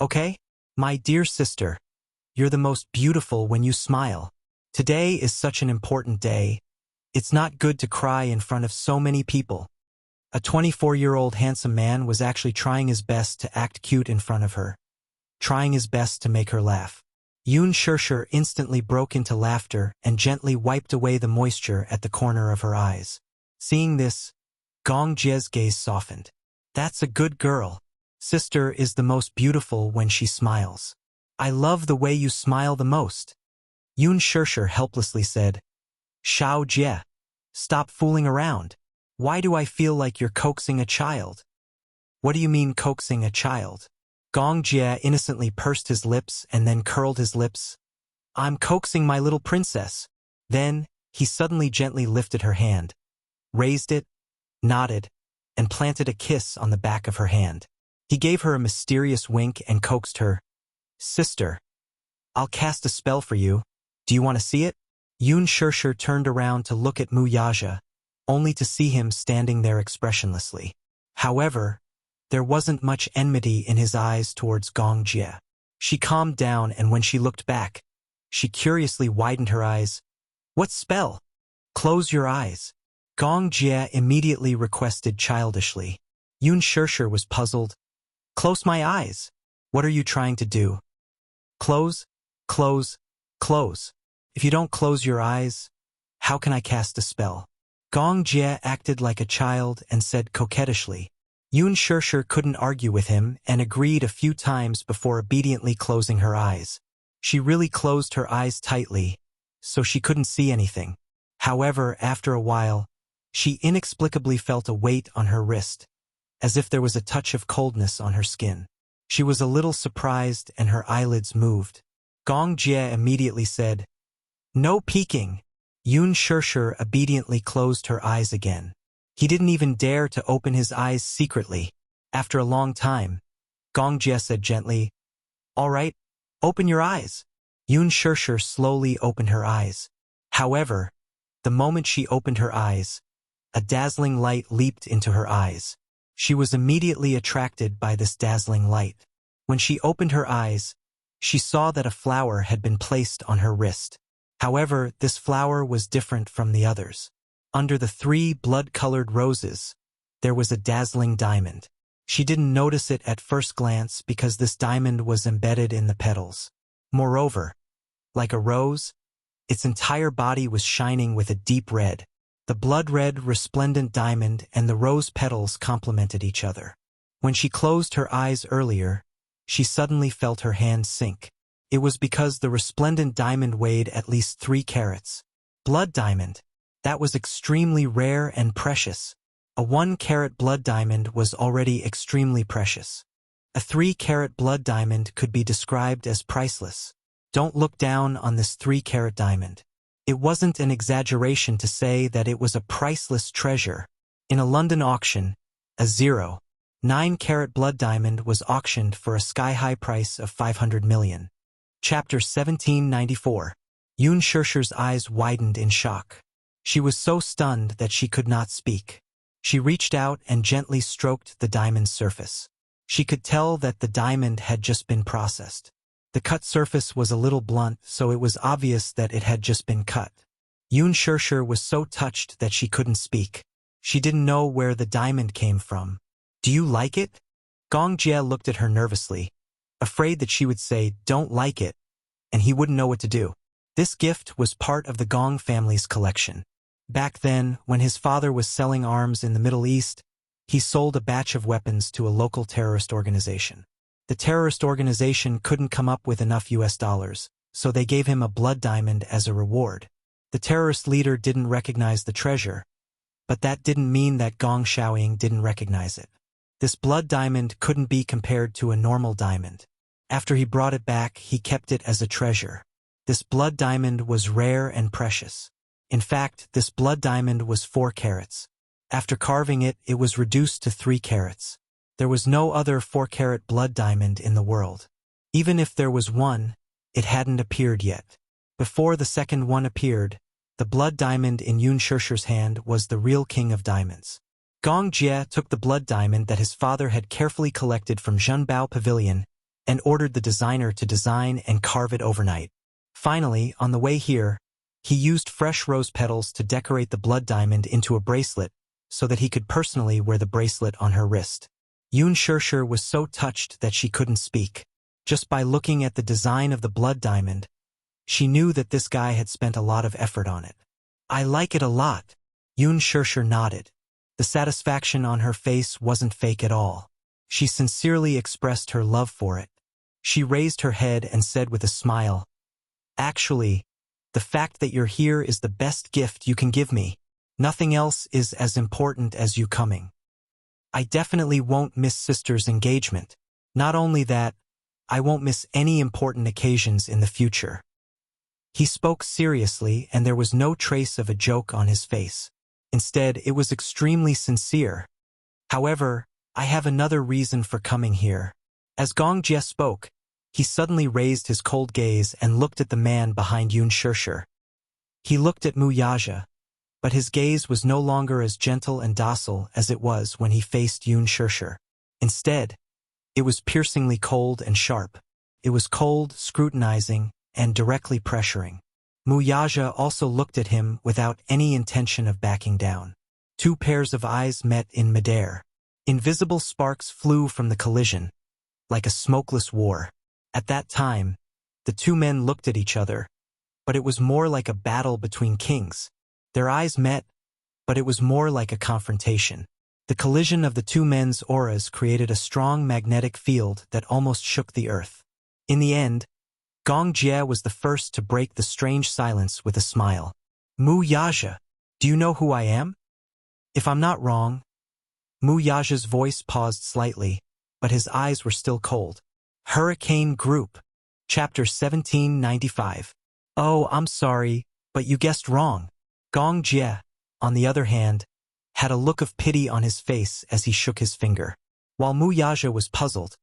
[SPEAKER 1] Okay? My dear sister, you're the most beautiful when you smile. Today is such an important day. It's not good to cry in front of so many people. A 24-year-old handsome man was actually trying his best to act cute in front of her, trying his best to make her laugh. Yun Shishir instantly broke into laughter and gently wiped away the moisture at the corner of her eyes. Seeing this, Gong Jie's gaze softened. That's a good girl. Sister is the most beautiful when she smiles. I love the way you smile the most. Yun Shishir helplessly said. Xiao Jie, stop fooling around. Why do I feel like you're coaxing a child? What do you mean coaxing a child? Gong Jie innocently pursed his lips and then curled his lips. I'm coaxing my little princess. Then, he suddenly gently lifted her hand, raised it, nodded, and planted a kiss on the back of her hand. He gave her a mysterious wink and coaxed her. Sister, I'll cast a spell for you. Do you want to see it? Yun Shishir turned around to look at Mu Yaja, only to see him standing there expressionlessly. However, there wasn't much enmity in his eyes towards Gong Jie. She calmed down, and when she looked back, she curiously widened her eyes. What spell? Close your eyes. Gong Jie immediately requested childishly. Yun Shishir was puzzled. Close my eyes. What are you trying to do? Close, close, close. If you don't close your eyes, how can I cast a spell? Gong Jie acted like a child and said coquettishly. Yun Shishir couldn't argue with him and agreed a few times before obediently closing her eyes. She really closed her eyes tightly, so she couldn't see anything. However, after a while, she inexplicably felt a weight on her wrist, as if there was a touch of coldness on her skin. She was a little surprised and her eyelids moved. Gong Jie immediately said, No peeking. Yun Shishir obediently closed her eyes again. He didn't even dare to open his eyes secretly. After a long time, Gong Jie said gently, All right, open your eyes. Yun Shishir slowly opened her eyes. However, the moment she opened her eyes, a dazzling light leaped into her eyes. She was immediately attracted by this dazzling light. When she opened her eyes, she saw that a flower had been placed on her wrist. However, this flower was different from the others. Under the 3 blood-colored roses, there was a dazzling diamond. She didn't notice it at first glance because this diamond was embedded in the petals. Moreover, like a rose, its entire body was shining with a deep red. The blood-red resplendent diamond and the rose petals complemented each other. When she closed her eyes earlier, she suddenly felt her hand sink. It was because the resplendent diamond weighed at least 3 carats. Blood diamond. That was extremely rare and precious. A 1-carat blood diamond was already extremely precious. A 3-carat blood diamond could be described as priceless. Don't look down on this 3-carat diamond. It wasn't an exaggeration to say that it was a priceless treasure. In a London auction, a 0.9-carat blood diamond was auctioned for a sky-high price of 500 million. Chapter 1794. Yun Shishir's eyes widened in shock. She was so stunned that she could not speak. She reached out and gently stroked the diamond's surface. She could tell that the diamond had just been processed. The cut surface was a little blunt, so it was obvious that it had just been cut. Yun Shishir was so touched that she couldn't speak. She didn't know where the diamond came from. Do you like it? Gong Jie looked at her nervously, afraid that she would say, don't like it, and he wouldn't know what to do. This gift was part of the Gong family's collection. Back then, when his father was selling arms in the Middle East, he sold a batch of weapons to a local terrorist organization. The terrorist organization couldn't come up with enough US dollars, so they gave him a blood diamond as a reward. The terrorist leader didn't recognize the treasure, but that didn't mean that Gong Xiaoying didn't recognize it. This blood diamond couldn't be compared to a normal diamond. After he brought it back, he kept it as a treasure. This blood diamond was rare and precious. In fact, this blood diamond was 4 carats. After carving it, it was reduced to 3 carats. There was no other 4-carat blood diamond in the world. Even if there was one, it hadn't appeared yet. Before the second one appeared, the blood diamond in Yun Shishir's hand was the real king of diamonds. Gong Jie took the blood diamond that his father had carefully collected from Zhenbao Pavilion and ordered the designer to design and carve it overnight. Finally, on the way here, he used fresh rose petals to decorate the blood diamond into a bracelet so that he could personally wear the bracelet on her wrist. Yun Shishir was so touched that she couldn't speak. Just by looking at the design of the blood diamond, she knew that this guy had spent a lot of effort on it. I like it a lot. Yun Shishir nodded. The satisfaction on her face wasn't fake at all. She sincerely expressed her love for it. She raised her head and said with a smile, "Actually, the fact that you're here is the best gift you can give me. Nothing else is as important as you coming. I definitely won't miss sister's engagement. Not only that, I won't miss any important occasions in the future." He spoke seriously, and there was no trace of a joke on his face. Instead, it was extremely sincere. "However, I have another reason for coming here." As Gong Jie spoke, he suddenly raised his cold gaze and looked at the man behind Yun Shishir. He looked at Mu Yaja, but his gaze was no longer as gentle and docile as it was when he faced Yun Shishir. Instead, it was piercingly cold and sharp. It was cold, scrutinizing, and directly pressuring. Mu Yaja also looked at him without any intention of backing down. 2 pairs of eyes met in midair. Invisible sparks flew from the collision, like a smokeless war. At that time, the 2 men looked at each other, but it was more like a battle between kings. Their eyes met, but it was more like a confrontation. The collision of the 2 men's auras created a strong magnetic field that almost shook the earth. In the end, Gong Jie was the first to break the strange silence with a smile. "Mu Yaja, do you know who I am?" "If I'm not wrong." Mu Yaja's voice paused slightly, but his eyes were still cold. Hurricane Group. Chapter 1795. "Oh, I'm sorry, but you guessed wrong." Gong Jie, on the other hand, had a look of pity on his face as he shook his finger. While Mu Yaja was puzzled,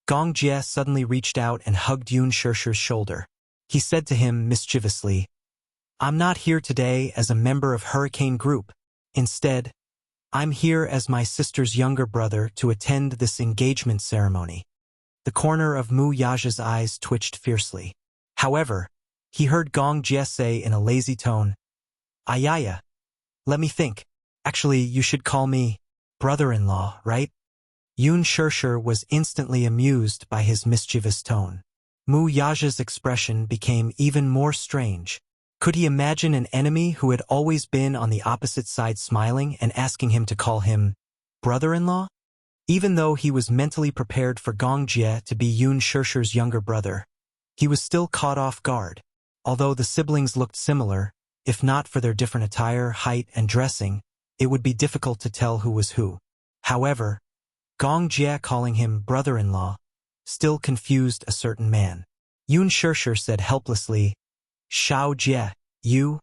[SPEAKER 1] Gong Jie suddenly reached out and hugged Yun Shishir's shoulder. He said to him mischievously, "I'm not here today as a member of Hurricane Group. Instead, I'm here as my sister's younger brother to attend this engagement ceremony." The corner of Mu Yaja's eyes twitched fiercely. However, he heard Gong Jie say in a lazy tone, "Ayaya, let me think. Actually, you should call me brother-in-law, right?" Yun Shishir was instantly amused by his mischievous tone. Mu Yaja's expression became even more strange. Could he imagine an enemy who had always been on the opposite side smiling and asking him to call him brother-in-law? Even though he was mentally prepared for Gong Jie to be Yun Shishir's younger brother, he was still caught off guard. Although the siblings looked similar, if not for their different attire, height, and dressing, it would be difficult to tell who was who. However, Gong Jie calling him brother-in-law still confused a certain man. Yun Shishir said helplessly, "Xiao Jie, you?"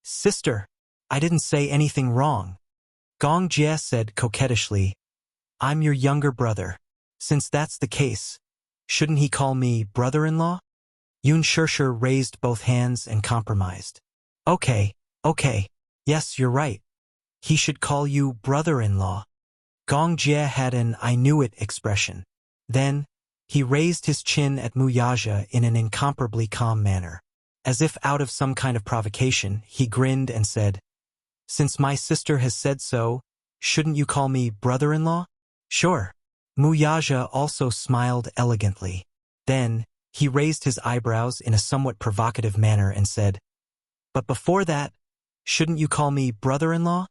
[SPEAKER 1] "Sister, I didn't say anything wrong." Gong Jie said coquettishly, "I'm your younger brother. Since that's the case, shouldn't he call me brother-in-law?" Yun Shishir raised both hands and compromised. Okay, yes, you're right. He should call you brother-in-law." Gong Jie had an "I knew it" expression. Then, he raised his chin at Mu Yaja in an incomparably calm manner. As if out of some kind of provocation, he grinned and said, "Since my sister has said so, shouldn't you call me brother-in-law?" "Sure." Mu Yaja also smiled elegantly. Then, he raised his eyebrows in a somewhat provocative manner and said, "But before that, shouldn't you call me brother-in-law?"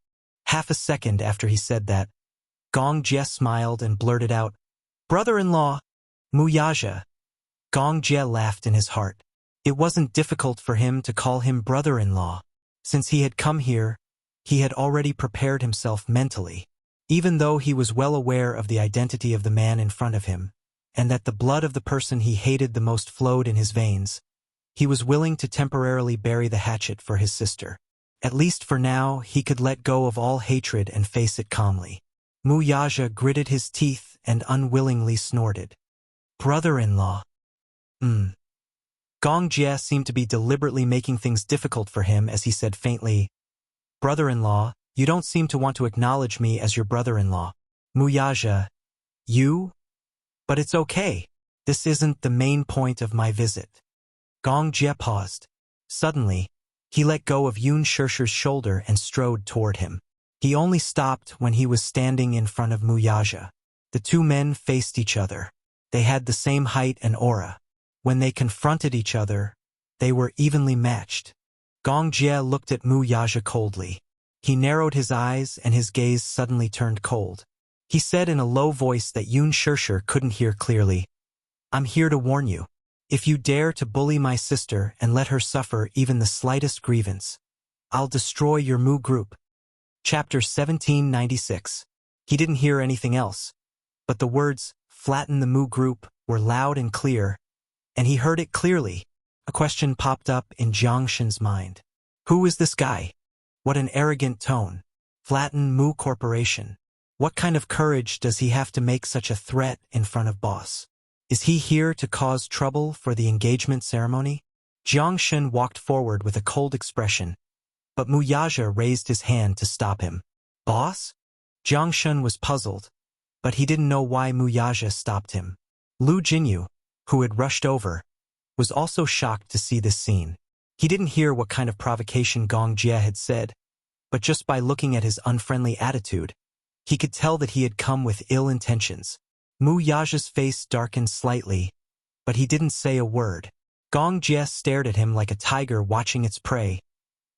[SPEAKER 1] Half a second after he said that, Gong Jie smiled and blurted out, "Brother-in-law, Mu Yaja." Gong Jie laughed in his heart. It wasn't difficult for him to call him brother-in-law. Since he had come here, he had already prepared himself mentally. Even though he was well aware of the identity of the man in front of him, and that the blood of the person he hated the most flowed in his veins, he was willing to temporarily bury the hatchet for his sister. At least for now, he could let go of all hatred and face it calmly. Mu Yaja gritted his teeth and unwillingly snorted. Brother-in-law. Gong Jie seemed to be deliberately making things difficult for him as he said faintly, Brother-in-law, you don't seem to want to acknowledge me as your brother-in-law. Mu Yaja, you? But it's okay. This isn't the main point of my visit. Gong Jie paused. Suddenly, he let go of Yun Shirshi's shoulder and strode toward him. He only stopped when he was standing in front of Mu Yaja. The two men faced each other. They had the same height and aura. When they confronted each other, they were evenly matched. Gong Jie looked at Mu Yaja coldly. He narrowed his eyes and his gaze suddenly turned cold. He said in a low voice that Yun Shirshir couldn't hear clearly, I'm here to warn you. If you dare to bully my sister and let her suffer even the slightest grievance, I'll destroy your Mu group. Chapter 1796. He didn't hear anything else, but the words, flatten the Mu group, were loud and clear, and he heard it clearly. A question popped up in Jiang Shen's mind. Who is this guy? What an arrogant tone. Flatten Mu Corporation. What kind of courage does he have to make such a threat in front of boss? Is he here to cause trouble for the engagement ceremony? Jiang Shen walked forward with a cold expression, but Mu Yaja raised his hand to stop him. Boss? Jiang Shen was puzzled, but he didn't know why Mu Yaja stopped him. Lu Jinyu, who had rushed over, was also shocked to see this scene. He didn't hear what kind of provocation Gong Jie had said, but just by looking at his unfriendly attitude, he could tell that he had come with ill intentions. Mu Yaja's face darkened slightly, but he didn't say a word. Gong Jie stared at him like a tiger watching its prey,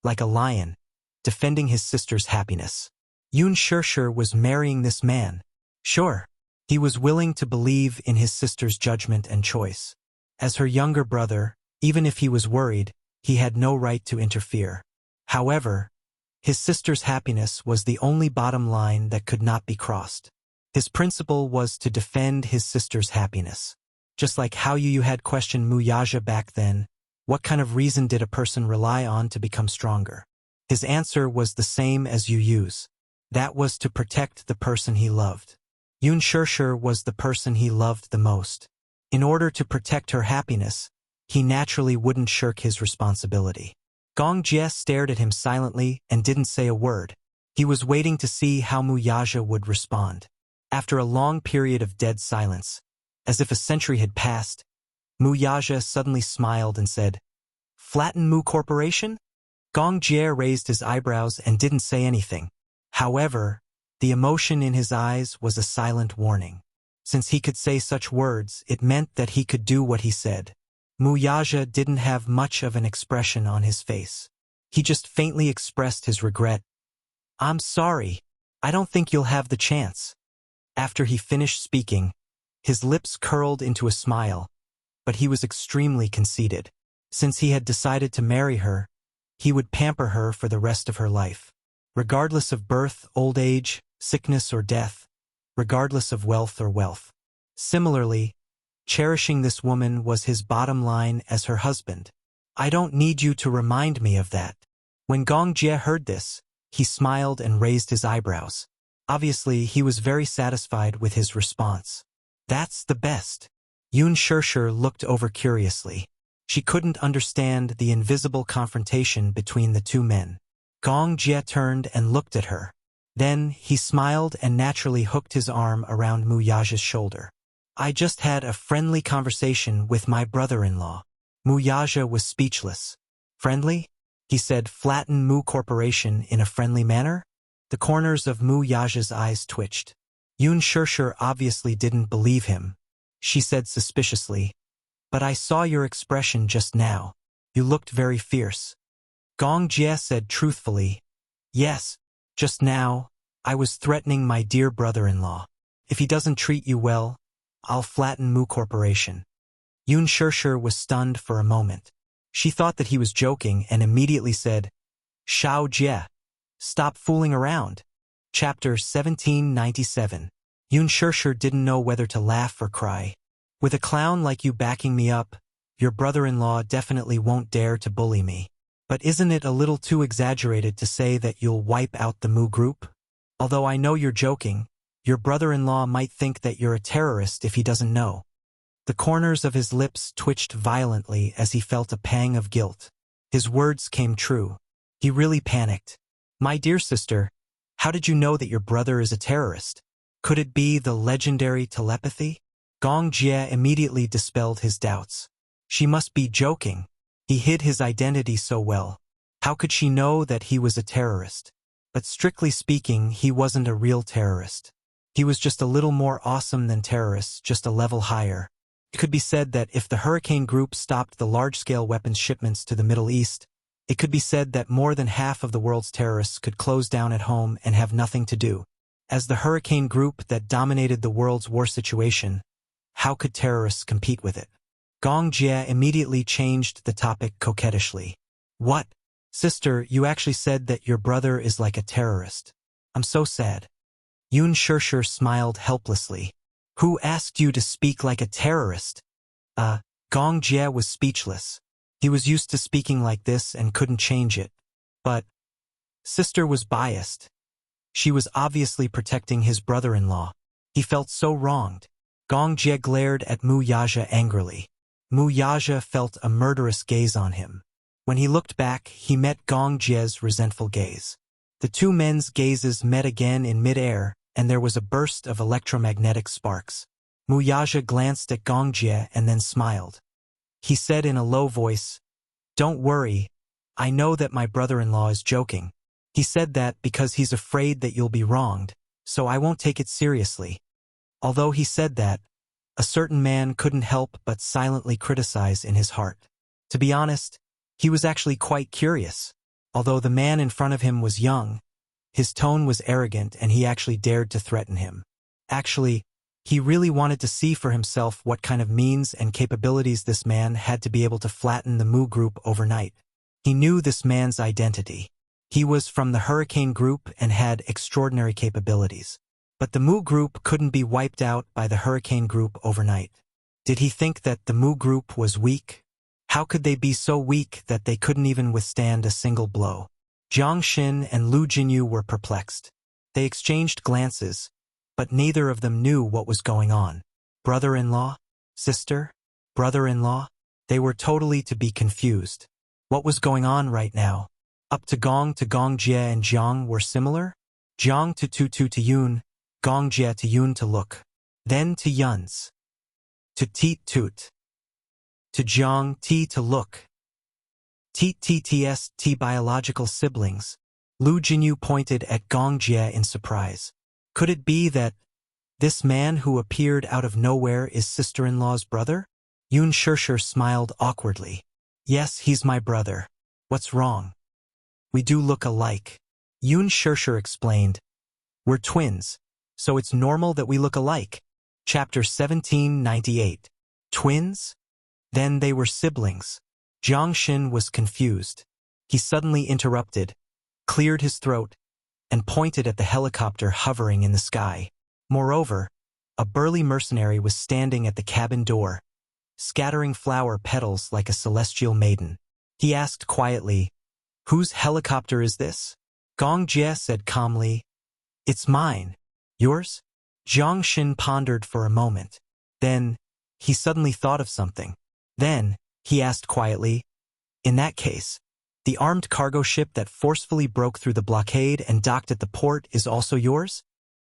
[SPEAKER 1] like a lion, defending his sister's happiness. Yun Shirshir was marrying this man. Sure, he was willing to believe in his sister's judgment and choice. As her younger brother, even if he was worried, he had no right to interfere. However, his sister's happiness was the only bottom line that could not be crossed. His principle was to defend his sister's happiness. Just like how you had questioned Mu Yaja back then, what kind of reason did a person rely on to become stronger? His answer was the same as Yu Yu's. That was to protect the person he loved. Yun Shirshir was the person he loved the most. In order to protect her happiness, he naturally wouldn't shirk his responsibility. Gong Jie stared at him silently and didn't say a word. He was waiting to see how Mu Yaja would respond. After a long period of dead silence, as if a century had passed, Mu Yaja suddenly smiled and said, Flatten Mu Corporation? Gong Jie raised his eyebrows and didn't say anything. However, the emotion in his eyes was a silent warning. Since he could say such words, it meant that he could do what he said. Mu Yaja didn't have much of an expression on his face. He just faintly expressed his regret. I'm sorry. I don't think you'll have the chance. After he finished speaking, his lips curled into a smile, but he was extremely conceited. Since he had decided to marry her, he would pamper her for the rest of her life. Regardless of birth, old age, sickness or death, regardless of wealth or wealth. Similarly, cherishing this woman was his bottom line as her husband. I don't need you to remind me of that. When Gong Jie heard this, he smiled and raised his eyebrows. Obviously, he was very satisfied with his response. That's the best. Yun Shirshir looked over curiously. She couldn't understand the invisible confrontation between the two men. Gong Jie turned and looked at her. Then he smiled and naturally hooked his arm around Mu Yaja's shoulder. I just had a friendly conversation with my brother-in-law. Mu Yaja was speechless. Friendly? He said, flatten Mu Corporation in a friendly manner? The corners of Mu Yaja's eyes twitched. Yun Shirshir obviously didn't believe him. She said suspiciously, but I saw your expression just now. You looked very fierce. Gong Jie said truthfully, yes, just now, I was threatening my dear brother-in-law. If he doesn't treat you well, I'll flatten Mu Corporation. Yun Shirshir was stunned for a moment. She thought that he was joking and immediately said, Shao Jie. Stop fooling around. Chapter 1797. Yun Shirshir didn't know whether to laugh or cry. With a clown like you backing me up, your brother-in-law definitely won't dare to bully me. But isn't it a little too exaggerated to say that you'll wipe out the Mu group? Although I know you're joking, your brother-in-law might think that you're a terrorist if he doesn't know. The corners of his lips twitched violently as he felt a pang of guilt. His words came true. He really panicked. My dear sister, how did you know that your brother is a terrorist? Could it be the legendary telepathy? Gong Jie immediately dispelled his doubts. She must be joking. He hid his identity so well. How could she know that he was a terrorist? But strictly speaking, he wasn't a real terrorist. He was just a little more awesome than terrorists, just a level higher. It could be said that if the Hurricane Group stopped the large-scale weapons shipments to the Middle East, it could be said that more than half of the world's terrorists could close down at home and have nothing to do. As the Hurricane Group that dominated the world's war situation, how could terrorists compete with it? Gong Jie immediately changed the topic coquettishly. What? Sister, you actually said that your brother is like a terrorist. I'm so sad. Yun Shirshir smiled helplessly. Who asked you to speak like a terrorist? Gong Jie was speechless. He was used to speaking like this and couldn't change it. But sister was biased. She was obviously protecting his brother-in-law. He felt so wronged. Gong Jie glared at Mu Yaja angrily. Mu Yaja felt a murderous gaze on him. When he looked back, he met Gong Jie's resentful gaze. The two men's gazes met again in mid-air, and there was a burst of electromagnetic sparks. Mu Yaja glanced at Gong Jie and then smiled. He said in a low voice, "Don't worry, I know that my brother-in-law is joking. He said that because he's afraid that you'll be wronged, so I won't take it seriously." Although he said that, a certain man couldn't help but silently criticize in his heart. To be honest, he was actually quite curious. Although the man in front of him was young, his tone was arrogant and he actually dared to threaten him. Actually, he really wanted to see for himself what kind of means and capabilities this man had to be able to flatten the Mu group overnight. He knew this man's identity. He was from the Hurricane Group and had extraordinary capabilities. But the Mu group couldn't be wiped out by the Hurricane Group overnight. Did he think that the Mu group was weak? How could they be so weak that they couldn't even withstand a single blow? Jiang Xin and Lu Jinyu were perplexed. They exchanged glances, but neither of them knew what was going on. Brother-in-law? Sister? Brother-in-law? They were totally to be confused. What was going on right now? Up to Gong Jie and Jiang were similar? Jiang to Yun, Gong Jie to Yun to look. Then to Yun's. To Teet Toot. To Jiang T to look. Teet TTS T biological siblings. Lu Jinyu pointed at Gong Jie in surprise. Could it be that this man who appeared out of nowhere is sister-in-law's brother? Yun Shirshir smiled awkwardly. Yes, he's my brother. What's wrong? We do look alike. Yun Shirshir explained. We're twins, so it's normal that we look alike. Chapter 1798. Twins? Then they were siblings. Jiang Xin was confused. He suddenly interrupted, cleared his throat, and pointed at the helicopter hovering in the sky. Moreover, a burly mercenary was standing at the cabin door, scattering flower petals like a celestial maiden. He asked quietly, "Whose helicopter is this?" Gong Jie said calmly, "It's mine. Yours?" Jiang Xin pondered for a moment. Then, he suddenly thought of something. Then, he asked quietly, "In that case, the armed cargo ship that forcefully broke through the blockade and docked at the port is also yours?"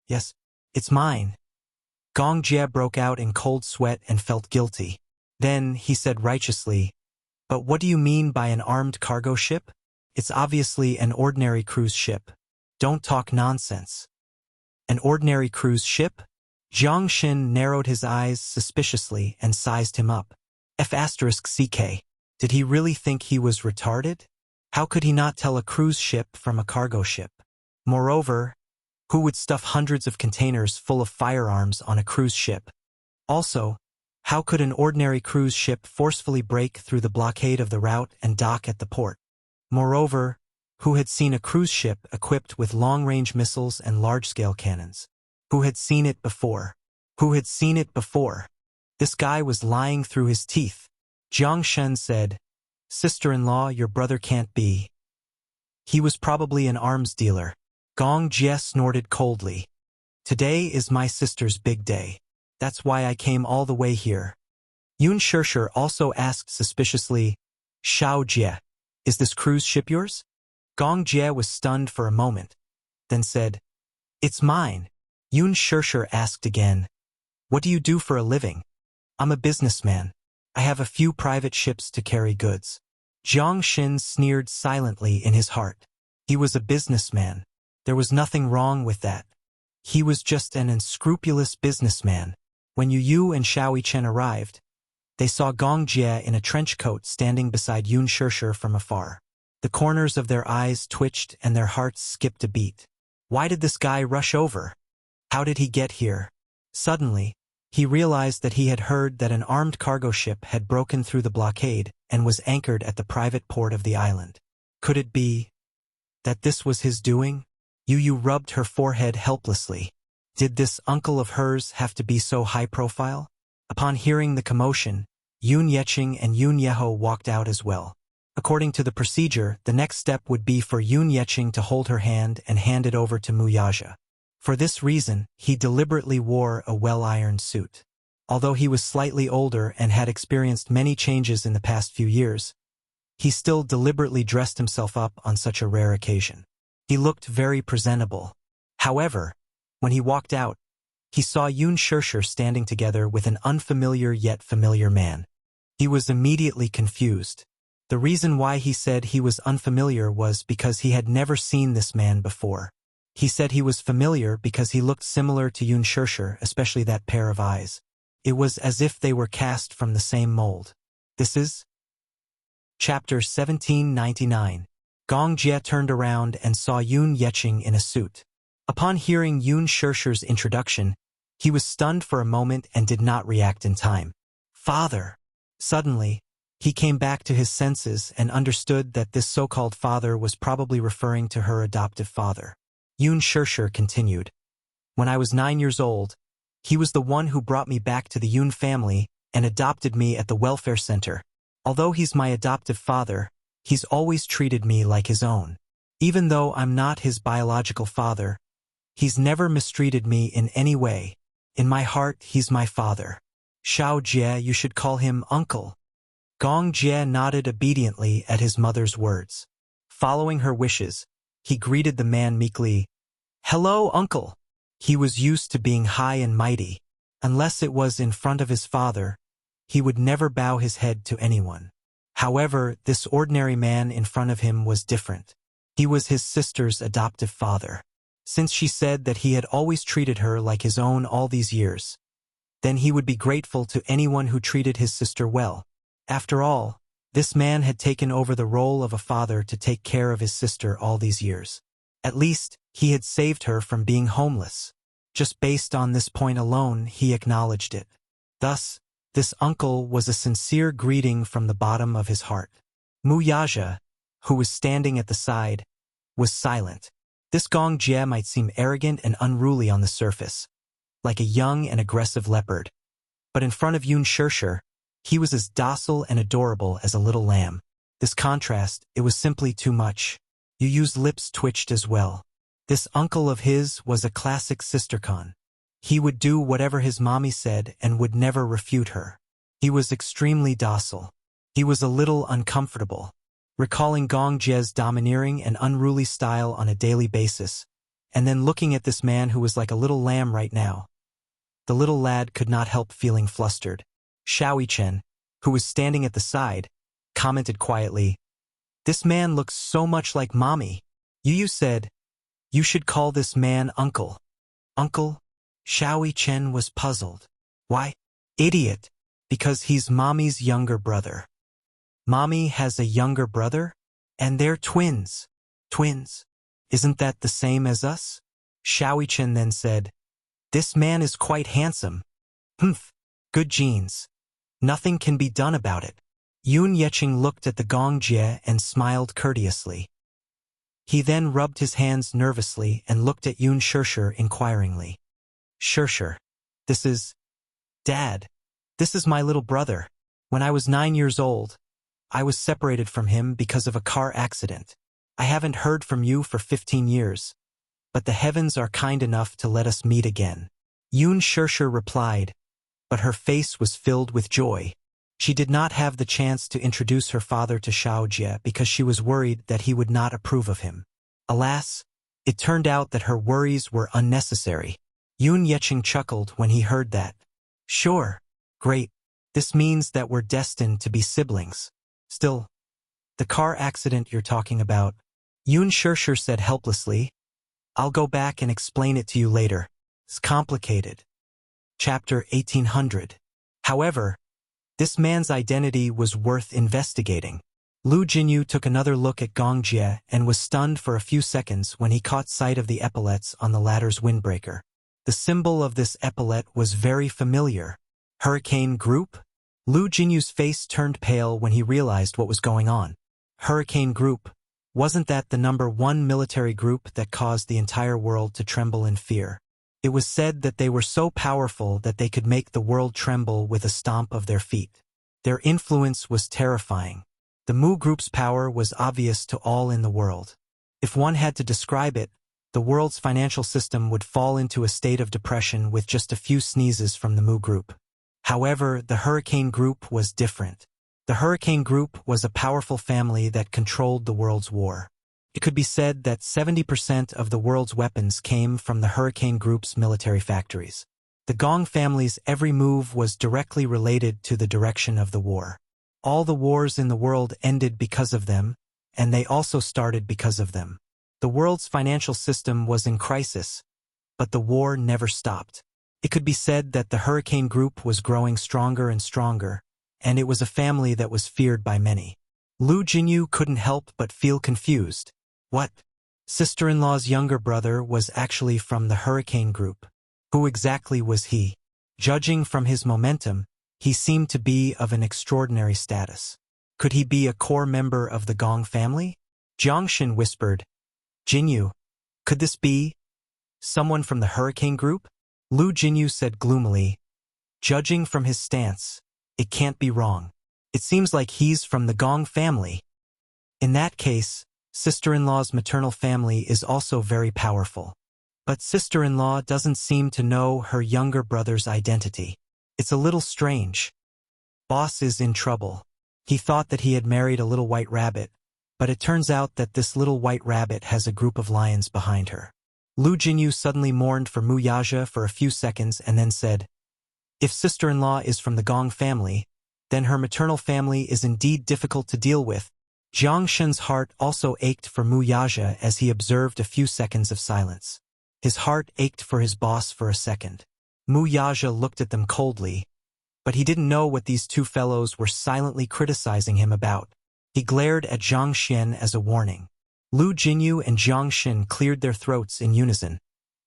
[SPEAKER 1] "Yes, it's mine." Gong Jie broke out in cold sweat and felt guilty. Then, he said righteously, "But what do you mean by an armed cargo ship? It's obviously an ordinary cruise ship. Don't talk nonsense." "An ordinary cruise ship?" Jiang Xin narrowed his eyes suspiciously and sized him up. F***CK. Did he really think he was retarded? How could he not tell a cruise ship from a cargo ship? Moreover, who would stuff hundreds of containers full of firearms on a cruise ship? Also, how could an ordinary cruise ship forcefully break through the blockade of the route and dock at the port? Moreover, who had seen a cruise ship equipped with long-range missiles and large-scale cannons? Who had seen it before? Who had seen it before? This guy was lying through his teeth. Jiang Shen said, Sister-in-law, your brother can't be. He was probably an arms dealer. Gong Jie snorted coldly. Today is my sister's big day. That's why I came all the way here. Yun Shishir also asked suspiciously, Xiao Jie, is this cruise ship yours? Gong Jie was stunned for a moment, then said, It's mine. Yun Shishir asked again, What do you do for a living? I'm a businessman. I have a few private ships to carry goods. Jiang Xin sneered silently in his heart. He was a businessman. There was nothing wrong with that. He was just an unscrupulous businessman. When Yu and Xiao Chen arrived, they saw Gong Jie in a trench coat standing beside Yun Shishir from afar. The corners of their eyes twitched and their hearts skipped a beat. Why did this guy rush over? How did he get here? Suddenly, he realized that he had heard that an armed cargo ship had broken through the blockade and was anchored at the private port of the island. Could it be that this was his doing? Yu rubbed her forehead helplessly. Did this uncle of hers have to be so high profile? Upon hearing the commotion, Yun Yeqing and Yun Yeho walked out as well. According to the procedure, the next step would be for Yun Yeqing to hold her hand and hand it over to Muyaja. For this reason, he deliberately wore a well-ironed suit. Although he was slightly older and had experienced many changes in the past few years, he still deliberately dressed himself up on such a rare occasion. He looked very presentable. However, when he walked out, he saw Yun Shishir standing together with an unfamiliar yet familiar man. He was immediately confused. The reason why he said he was unfamiliar was because he had never seen this man before. He said he was familiar because he looked similar to Yun Shishir, especially that pair of eyes. It was as if they were cast from the same mold. This is Chapter 1799. Gong Jie turned around and saw Yun Yeqing in a suit. Upon hearing Yun Shishir's introduction, he was stunned for a moment and did not react in time. Father! Suddenly, he came back to his senses and understood that this so-called father was probably referring to her adoptive father. Yun Shishir continued. When I was 9 years old, he was the one who brought me back to the Yun family and adopted me at the welfare center. Although he's my adoptive father, he's always treated me like his own. Even though I'm not his biological father, he's never mistreated me in any way. In my heart, he's my father. Xiao Jie, you should call him uncle. Gong Jie nodded obediently at his mother's words. Following her wishes, he greeted the man meekly. Hello, uncle. He was used to being high and mighty. Unless it was in front of his father, he would never bow his head to anyone. However, this ordinary man in front of him was different. He was his sister's adoptive father. Since she said that he had always treated her like his own all these years, then he would be grateful to anyone who treated his sister well. After all, this man had taken over the role of a father to take care of his sister all these years. At least, he had saved her from being homeless. Just based on this point alone, he acknowledged it. Thus, this uncle was a sincere greeting from the bottom of his heart. Muyaja, who was standing at the side, was silent. This Gong Jie might seem arrogant and unruly on the surface, like a young and aggressive leopard. But in front of Yun Shishir, he was as docile and adorable as a little lamb. This contrast, it was simply too much. Yu's lips twitched as well. This uncle of his was a classic sistercon. He would do whatever his mommy said and would never refute her. He was extremely docile. He was a little uncomfortable. Recalling Gong Jie's domineering and unruly style on a daily basis, and then looking at this man who was like a little lamb right now, the little lad could not help feeling flustered. Xiao Chen, who was standing at the side, commented quietly, This man looks so much like mommy. Yu said, You should call this man uncle. Uncle? Xiao Chen was puzzled. Why? Idiot. Because he's mommy's younger brother. Mommy has a younger brother? And they're twins. Twins? Isn't that the same as us? Xiao Chen then said, This man is quite handsome. Humph. Good genes. Nothing can be done about it. Yun Yeqing looked at the Gong Jie and smiled courteously. He then rubbed his hands nervously and looked at Yun Shishir inquiringly. Shishir, this is... Dad, this is my little brother. When I was 9 years old, I was separated from him because of a car accident. I haven't heard from you for 15 years, but the heavens are kind enough to let us meet again. Yun Shirshir replied, but her face was filled with joy. She did not have the chance to introduce her father to Xiaojie because she was worried that he would not approve of him. Alas, it turned out that her worries were unnecessary. Yun Yeqing chuckled when he heard that. Sure. Great. This means that we're destined to be siblings. Still, the car accident you're talking about, Yun Shirshir said helplessly. I'll go back and explain it to you later. It's complicated. Chapter 1800. However, this man's identity was worth investigating. Lu Jinyu took another look at Gong Jie and was stunned for a few seconds when he caught sight of the epaulets on the latter's windbreaker. The symbol of this epaulet was very familiar. Hurricane Group? Lu Jinyu's face turned pale when he realized what was going on. Hurricane Group. Wasn't that the #1 military group that caused the entire world to tremble in fear? It was said that they were so powerful that they could make the world tremble with a stomp of their feet. Their influence was terrifying. The Mu Group's power was obvious to all in the world. If one had to describe it, the world's financial system would fall into a state of depression with just a few sneezes from the Mu Group. However, the Hurricane Group was different. The Hurricane Group was a powerful family that controlled the world's war. It could be said that 70% of the world's weapons came from the Hurricane Group's military factories. The Gong family's every move was directly related to the direction of the war. All the wars in the world ended because of them, and they also started because of them. The world's financial system was in crisis, but the war never stopped. It could be said that the Hurricane Group was growing stronger and stronger, and it was a family that was feared by many. Lu Jinyu couldn't help but feel confused. What? Sister-in-law's younger brother was actually from the Hurricane Group. Who exactly was he? Judging from his momentum, he seemed to be of an extraordinary status. Could he be a core member of the Gong family? Jiangshin whispered, Jinyu, could this be someone from the Hurricane Group? Lu Jinyu said gloomily, judging from his stance, it can't be wrong. It seems like he's from the Gong family. In that case, sister-in-law's maternal family is also very powerful. But sister-in-law doesn't seem to know her younger brother's identity. It's a little strange. Boss is in trouble. He thought that he had married a little white rabbit, but it turns out that this little white rabbit has a group of lions behind her. Lu Jinyu suddenly mourned for Mu Yaja for a few seconds and then said, if sister-in-law is from the Gong family, then her maternal family is indeed difficult to deal with. Jiang Shen's heart also ached for Mu Yaja as he observed a few seconds of silence. His heart ached for his boss for a second. Mu Yaja looked at them coldly, but he didn't know what these two fellows were silently criticizing him about. He glared at Jiang Shen as a warning. Lu Jinyu and Jiang Shen cleared their throats in unison,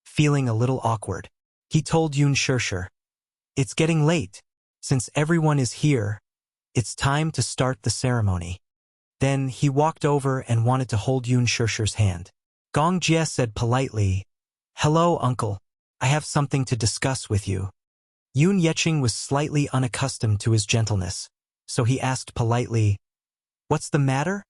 [SPEAKER 1] feeling a little awkward. He told Yun Shirshir, it's getting late. Since everyone is here, it's time to start the ceremony. Then he walked over and wanted to hold Yun Shirshir's hand. Gong Jie said politely, hello, uncle. I have something to discuss with you. Yun Yeqing was slightly unaccustomed to his gentleness, so he asked politely, what's the matter?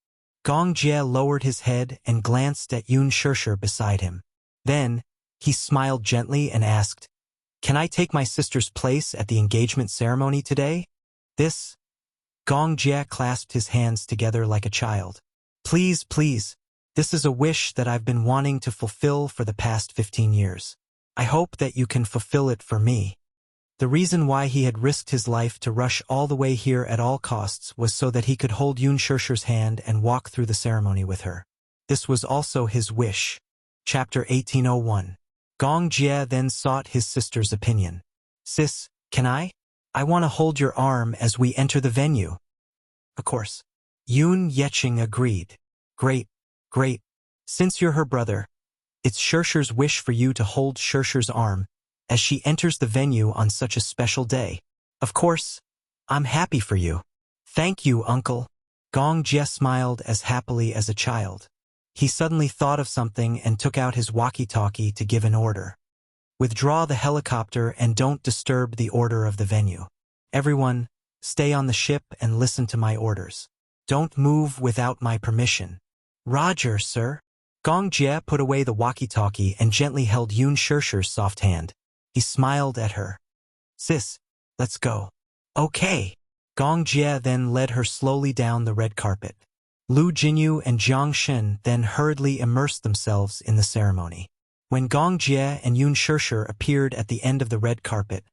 [SPEAKER 1] Gong Jie lowered his head and glanced at Yun Shirshir beside him. Then, he smiled gently and asked, can I take my sister's place at the engagement ceremony today? This? Gong Jie clasped his hands together like a child. Please, please. This is a wish that I've been wanting to fulfill for the past 15 years. I hope that you can fulfill it for me. The reason why he had risked his life to rush all the way here at all costs was so that he could hold Yun Shirshir's hand and walk through the ceremony with her. This was also his wish. Chapter 1801. Gong Jie then sought his sister's opinion. Sis, can I? I want to hold your arm as we enter the venue. Of course. Yun Yeqing agreed. Great, great. Since you're her brother, it's Shirshir's wish for you to hold Shirshir's arm as she enters the venue on such a special day. Of course, I'm happy for you. Thank you, uncle. Gong Jie smiled as happily as a child. He suddenly thought of something and took out his walkie-talkie to give an order. Withdraw the helicopter and don't disturb the order of the venue. Everyone, stay on the ship and listen to my orders. Don't move without my permission. Roger, sir. Gong Jie put away the walkie-talkie and gently held Yun Shishir's soft hand. He smiled at her. Sis, let's go. Okay. Gong Jie then led her slowly down the red carpet. Lu Jinyu and Jiang Shen then hurriedly immersed themselves in the ceremony. When Gong Jie and Yun Shishir appeared at the end of the red carpet,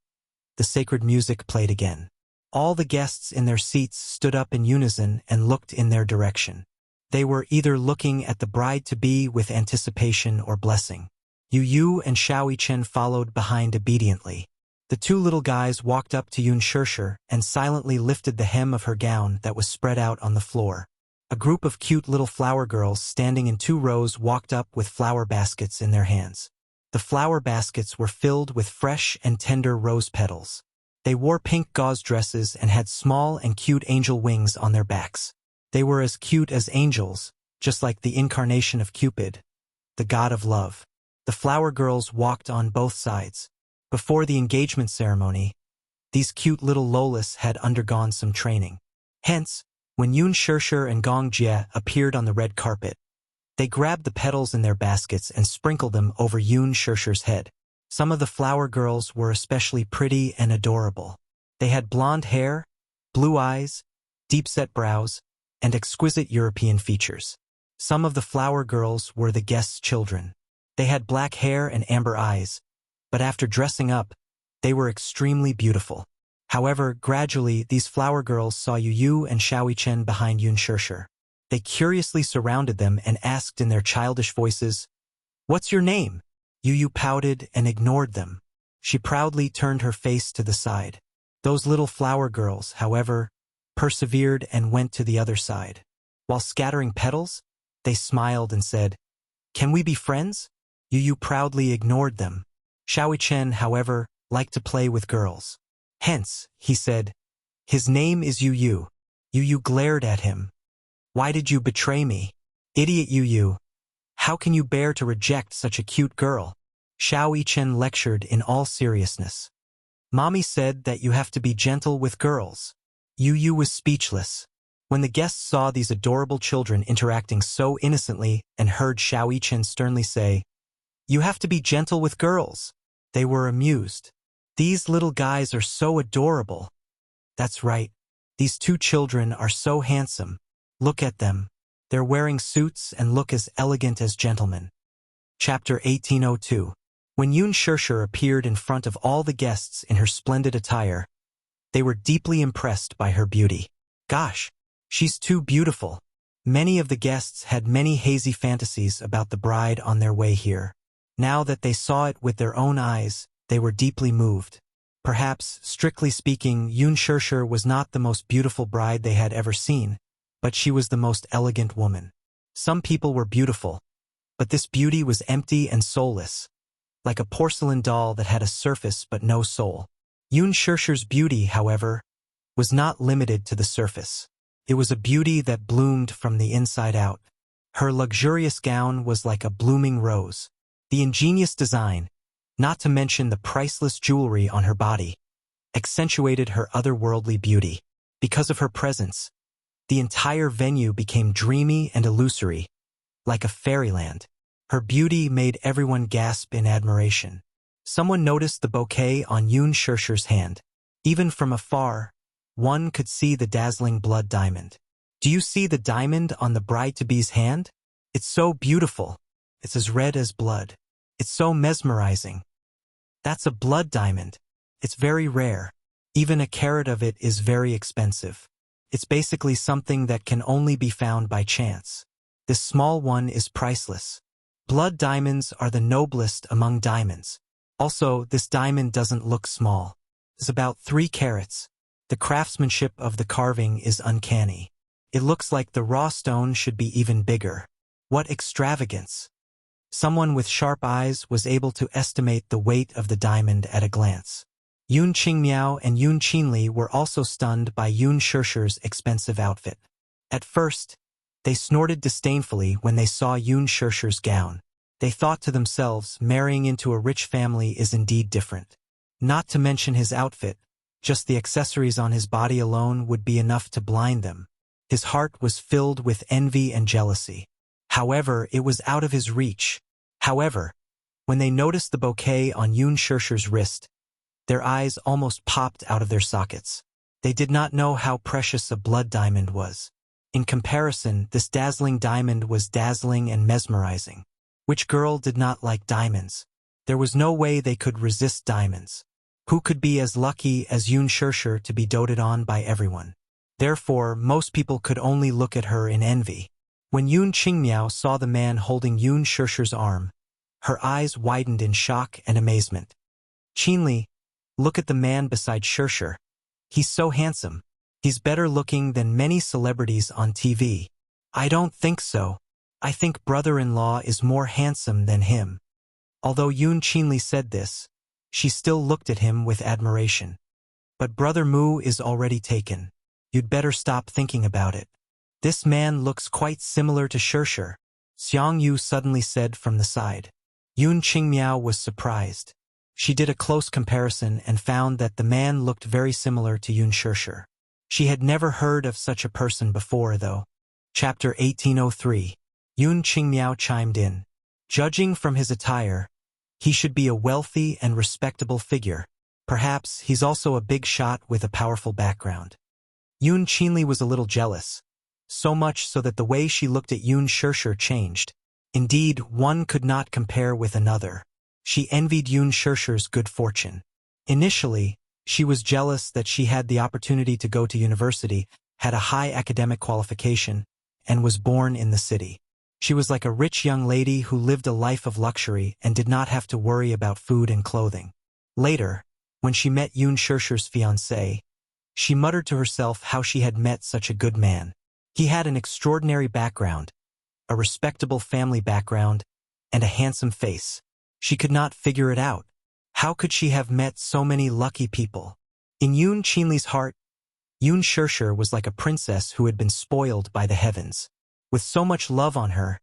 [SPEAKER 1] the sacred music played again. All the guests in their seats stood up in unison and looked in their direction. They were either looking at the bride-to-be with anticipation or blessing. Yu Yu and Xiao Chen followed behind obediently. The two little guys walked up to Yun Shishir and silently lifted the hem of her gown that was spread out on the floor. A group of cute little flower girls standing in 2 rows walked up with flower baskets in their hands. The flower baskets were filled with fresh and tender rose petals. They wore pink gauze dresses and had small and cute angel wings on their backs. They were as cute as angels, just like the incarnation of Cupid, the god of love. The flower girls walked on both sides. Before the engagement ceremony, these cute little Lolas had undergone some training. Hence, when Yun Shishir and Gong Jie appeared on the red carpet, they grabbed the petals in their baskets and sprinkled them over Yun Shishir's head. Some of the flower girls were especially pretty and adorable. They had blonde hair, blue eyes, deep-set brows, and exquisite European features. Some of the flower girls were the guests' children. They had black hair and amber eyes, but after dressing up, they were extremely beautiful. However, gradually, these flower girls saw Yu Yu and Xiao Chen behind Yun Shishir. They curiously surrounded them and asked in their childish voices, "What's your name?" Yu Yu pouted and ignored them. She proudly turned her face to the side. Those little flower girls, however, persevered and went to the other side. While scattering petals, they smiled and said, "Can we be friends?" Yu Yu proudly ignored them. Xiao Chen, however, liked to play with girls. Hence, he said, "His name is Yu Yu." Yu Yu glared at him. "Why did you betray me? Idiot Yu Yu. How can you bear to reject such a cute girl?" Xiao Chen lectured in all seriousness. "Mommy said that you have to be gentle with girls." Yu Yu was speechless. When the guests saw these adorable children interacting so innocently and heard Xiao Chen sternly say, "You have to be gentle with girls," they were amused. "These little guys are so adorable." That's right. These 2 children are so handsome. Look at them. They're wearing suits and look as elegant as gentlemen. Chapter 1802. When Yun Shishir appeared in front of all the guests in her splendid attire, they were deeply impressed by her beauty. Gosh, she's too beautiful. Many of the guests had many hazy fantasies about the bride on their way here. Now that they saw it with their own eyes, they were deeply moved. Perhaps, strictly speaking, Yun Shishir was not the most beautiful bride they had ever seen, but she was the most elegant woman. Some people were beautiful, but this beauty was empty and soulless, like a porcelain doll that had a surface but no soul. Yun Shishir's beauty, however, was not limited to the surface. It was a beauty that bloomed from the inside out. Her luxurious gown was like a blooming rose. The ingenious design, not to mention the priceless jewelry on her body, accentuated her otherworldly beauty. Because of her presence, the entire venue became dreamy and illusory, like a fairyland. Her beauty made everyone gasp in admiration. Someone noticed the bouquet on Yun Shishir's hand. Even from afar, one could see the dazzling blood diamond. Do you see the diamond on the bride-to-be's hand? It's so beautiful. It's as red as blood. It's so mesmerizing. That's a blood diamond. It's very rare. Even a carat of it is very expensive. It's basically something that can only be found by chance. This small one is priceless. Blood diamonds are the noblest among diamonds. Also, this diamond doesn't look small. It's about 3 carats. The craftsmanship of the carving is uncanny. It looks like the raw stone should be even bigger. What extravagance! Someone with sharp eyes was able to estimate the weight of the diamond at a glance. Yun Qingmiao and Yun Qinli were also stunned by Yun Shishir's expensive outfit. At first, they snorted disdainfully when they saw Yun Shishir's gown. They thought to themselves, marrying into a rich family is indeed different. Not to mention his outfit, just the accessories on his body alone would be enough to blind them. His heart was filled with envy and jealousy. However, it was out of his reach. However, when they noticed the bouquet on Yun Shishir's wrist, their eyes almost popped out of their sockets. They did not know how precious a blood diamond was. In comparison, this dazzling diamond was dazzling and mesmerizing. Which girl did not like diamonds? There was no way they could resist diamonds. Who could be as lucky as Yun Shishir to be doted on by everyone? Therefore, most people could only look at her in envy. When Yun Qingmiao saw the man holding Yun Shishir's arm, her eyes widened in shock and amazement. Qinli, look at the man beside Shishir. He's so handsome. He's better looking than many celebrities on TV. I don't think so. I think brother-in-law is more handsome than him. Although Yun Qinli said this, she still looked at him with admiration. But brother Mu is already taken. You'd better stop thinking about it. This man looks quite similar to Shishir, Xiang Yu suddenly said from the side. Yun Qingmiao was surprised. She did a close comparison and found that the man looked very similar to Yun Shishir. She had never heard of such a person before, though. Chapter 1803. Yun Qingmiao chimed in. Judging from his attire, he should be a wealthy and respectable figure. Perhaps he's also a big shot with a powerful background. Yun Qinli was a little jealous, so much so that the way she looked at Yun Shishir changed. Indeed, one could not compare with another. She envied Yun Shishir's good fortune. Initially, she was jealous that she had the opportunity to go to university, had a high academic qualification, and was born in the city. She was like a rich young lady who lived a life of luxury and did not have to worry about food and clothing. Later, when she met Yun Shishir's fiancé, she muttered to herself how she had met such a good man. He had an extraordinary background, a respectable family background, and a handsome face. She could not figure it out. How could she have met so many lucky people? In Yun Qinli's heart, Yun Shishir was like a princess who had been spoiled by the heavens. With so much love on her,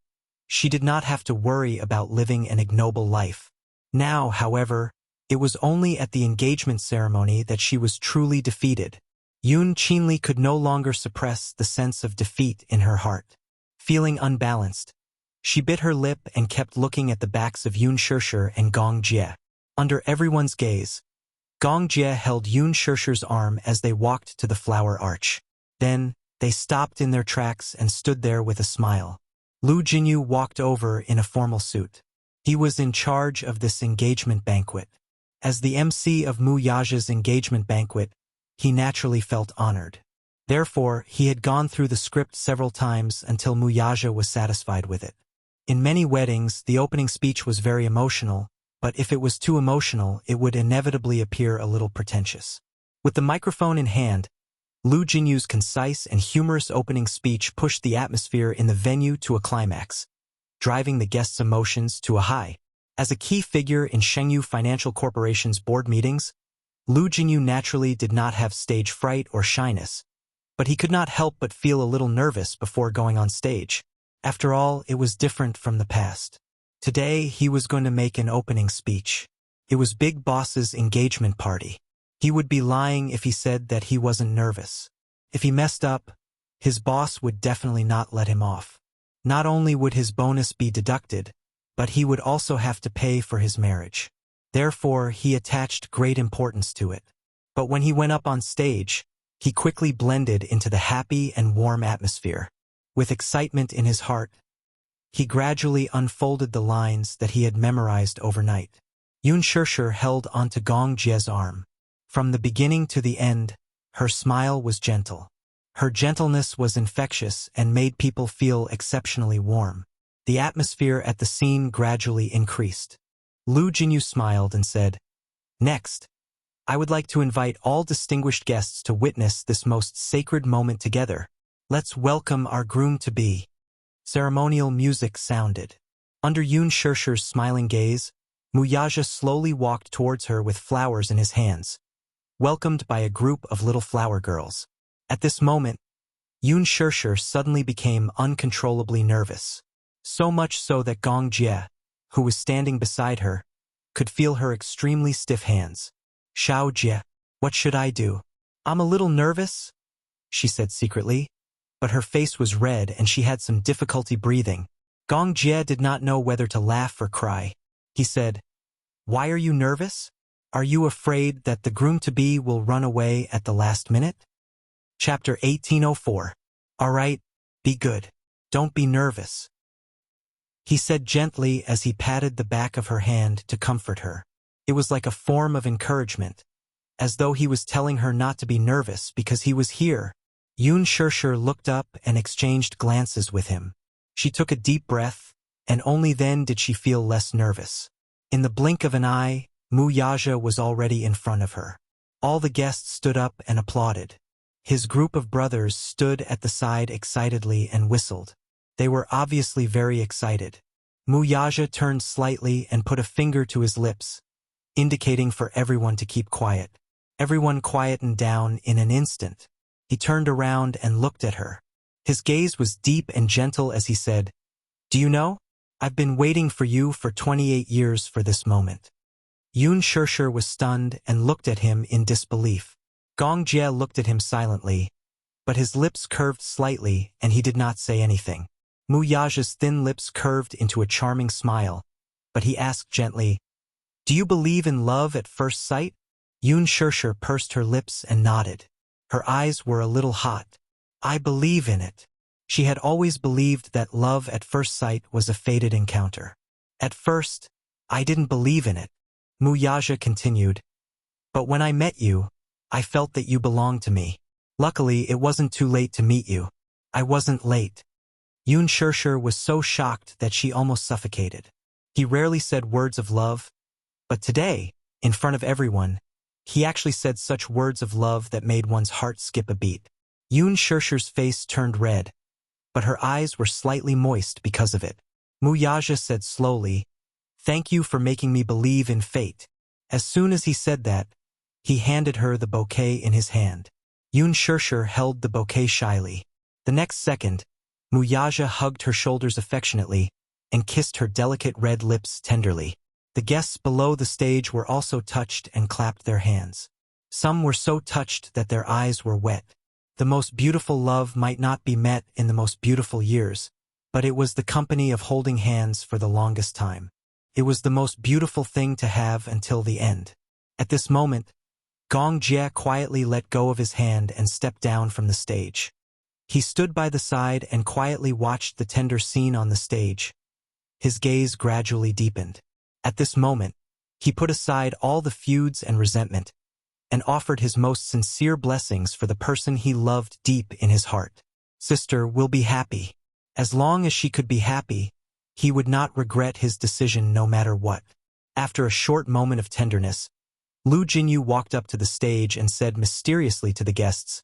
[SPEAKER 1] she did not have to worry about living an ignoble life. Now, however, it was only at the engagement ceremony that she was truly defeated. Yun Qinli could no longer suppress the sense of defeat in her heart. Feeling unbalanced, she bit her lip and kept looking at the backs of Yun Shishir and Gong Jie. Under everyone's gaze, Gong Jie held Yun Shishir's arm as they walked to the flower arch. Then, they stopped in their tracks and stood there with a smile. Lu Jinyu walked over in a formal suit. He was in charge of this engagement banquet. As the MC of Mu Yaja's engagement banquet, he naturally felt honored. Therefore, he had gone through the script several times until Mu Yaja was satisfied with it. In many weddings, the opening speech was very emotional, but if it was too emotional, it would inevitably appear a little pretentious. With the microphone in hand, Lu Jinyu's concise and humorous opening speech pushed the atmosphere in the venue to a climax, driving the guests' emotions to a high. As a key figure in Shengyu Financial Corporation's board meetings, Lu Jinyu naturally did not have stage fright or shyness, but he could not help but feel a little nervous before going on stage. After all, it was different from the past. Today, he was going to make an opening speech. It was Big Boss's engagement party. He would be lying if he said that he wasn't nervous. If he messed up, his boss would definitely not let him off. Not only would his bonus be deducted, but he would also have to pay for his marriage. Therefore, he attached great importance to it. But when he went up on stage, he quickly blended into the happy and warm atmosphere. With excitement in his heart, he gradually unfolded the lines that he had memorized overnight. Yun Shishir held onto Gong Jie's arm. From the beginning to the end, her smile was gentle. Her gentleness was infectious and made people feel exceptionally warm. The atmosphere at the scene gradually increased. Lu Jinyu smiled and said, "Next, I would like to invite all distinguished guests to witness this most sacred moment together. Let's welcome our groom-to-be." Ceremonial music sounded. Under Yun Shishir's smiling gaze, Mu Yaja slowly walked towards her with flowers in his hands, welcomed by a group of little flower girls. At this moment, Yun Shishir suddenly became uncontrollably nervous, so much so that Gong Jie, who was standing beside her, could feel her extremely stiff hands. "Xiao Jie, what should I do? I'm a little nervous," she said secretly. but her face was red and she had some difficulty breathing. Gong Jie did not know whether to laugh or cry. He said, "Why are you nervous? Are you afraid that the groom-to-be will run away at the last minute?" Chapter 1804. All right, be good. Don't be nervous, he said gently as he patted the back of her hand to comfort her. It was like a form of encouragement, as though he was telling her not to be nervous because he was here. Yun Shirshir looked up and exchanged glances with him. She took a deep breath, and only then did she feel less nervous. In the blink of an eye, Mu Yaja was already in front of her. All the guests stood up and applauded. His group of brothers stood at the side excitedly and whistled. They were obviously very excited. Mu Yaja turned slightly and put a finger to his lips, indicating for everyone to keep quiet. Everyone quietened down in an instant. He turned around and looked at her. His gaze was deep and gentle as he said, "Do you know? I've been waiting for you for 28 years for this moment." Yun Shirshir was stunned and looked at him in disbelief. Gong Jie looked at him silently, but his lips curved slightly and he did not say anything. Mu Yaja's thin lips curved into a charming smile, but he asked gently, "Do you believe in love at first sight?" Yun Shirshir pursed her lips and nodded. Her eyes were a little hot. "I believe in it." She had always believed that love at first sight was a fated encounter. "At first, I didn't believe in it," Mu Yaja continued. "But when I met you, I felt that you belonged to me. Luckily, it wasn't too late to meet you." "I wasn't late." Yun Shirshir was so shocked that she almost suffocated. He rarely said words of love, but today, in front of everyone, he actually said such words of love that made one's heart skip a beat. Yun Shirshir's face turned red, but her eyes were slightly moist because of it. Mu Yaja said slowly, "Thank you for making me believe in fate." As soon as he said that, he handed her the bouquet in his hand. Yun Shirshir held the bouquet shyly. The next second, Mu Yaja hugged her shoulders affectionately and kissed her delicate red lips tenderly. The guests below the stage were also touched and clapped their hands. Some were so touched that their eyes were wet. The most beautiful love might not be met in the most beautiful years, but it was the company of holding hands for the longest time. It was the most beautiful thing to have until the end. At this moment, Gong Jie quietly let go of his hand and stepped down from the stage. He stood by the side and quietly watched the tender scene on the stage. His gaze gradually deepened. At this moment, he put aside all the feuds and resentment, and offered his most sincere blessings for the person he loved deep in his heart. Sister will be happy. As long as she could be happy, he would not regret his decision no matter what. After a short moment of tenderness, Lu Jinyu walked up to the stage and said mysteriously to the guests,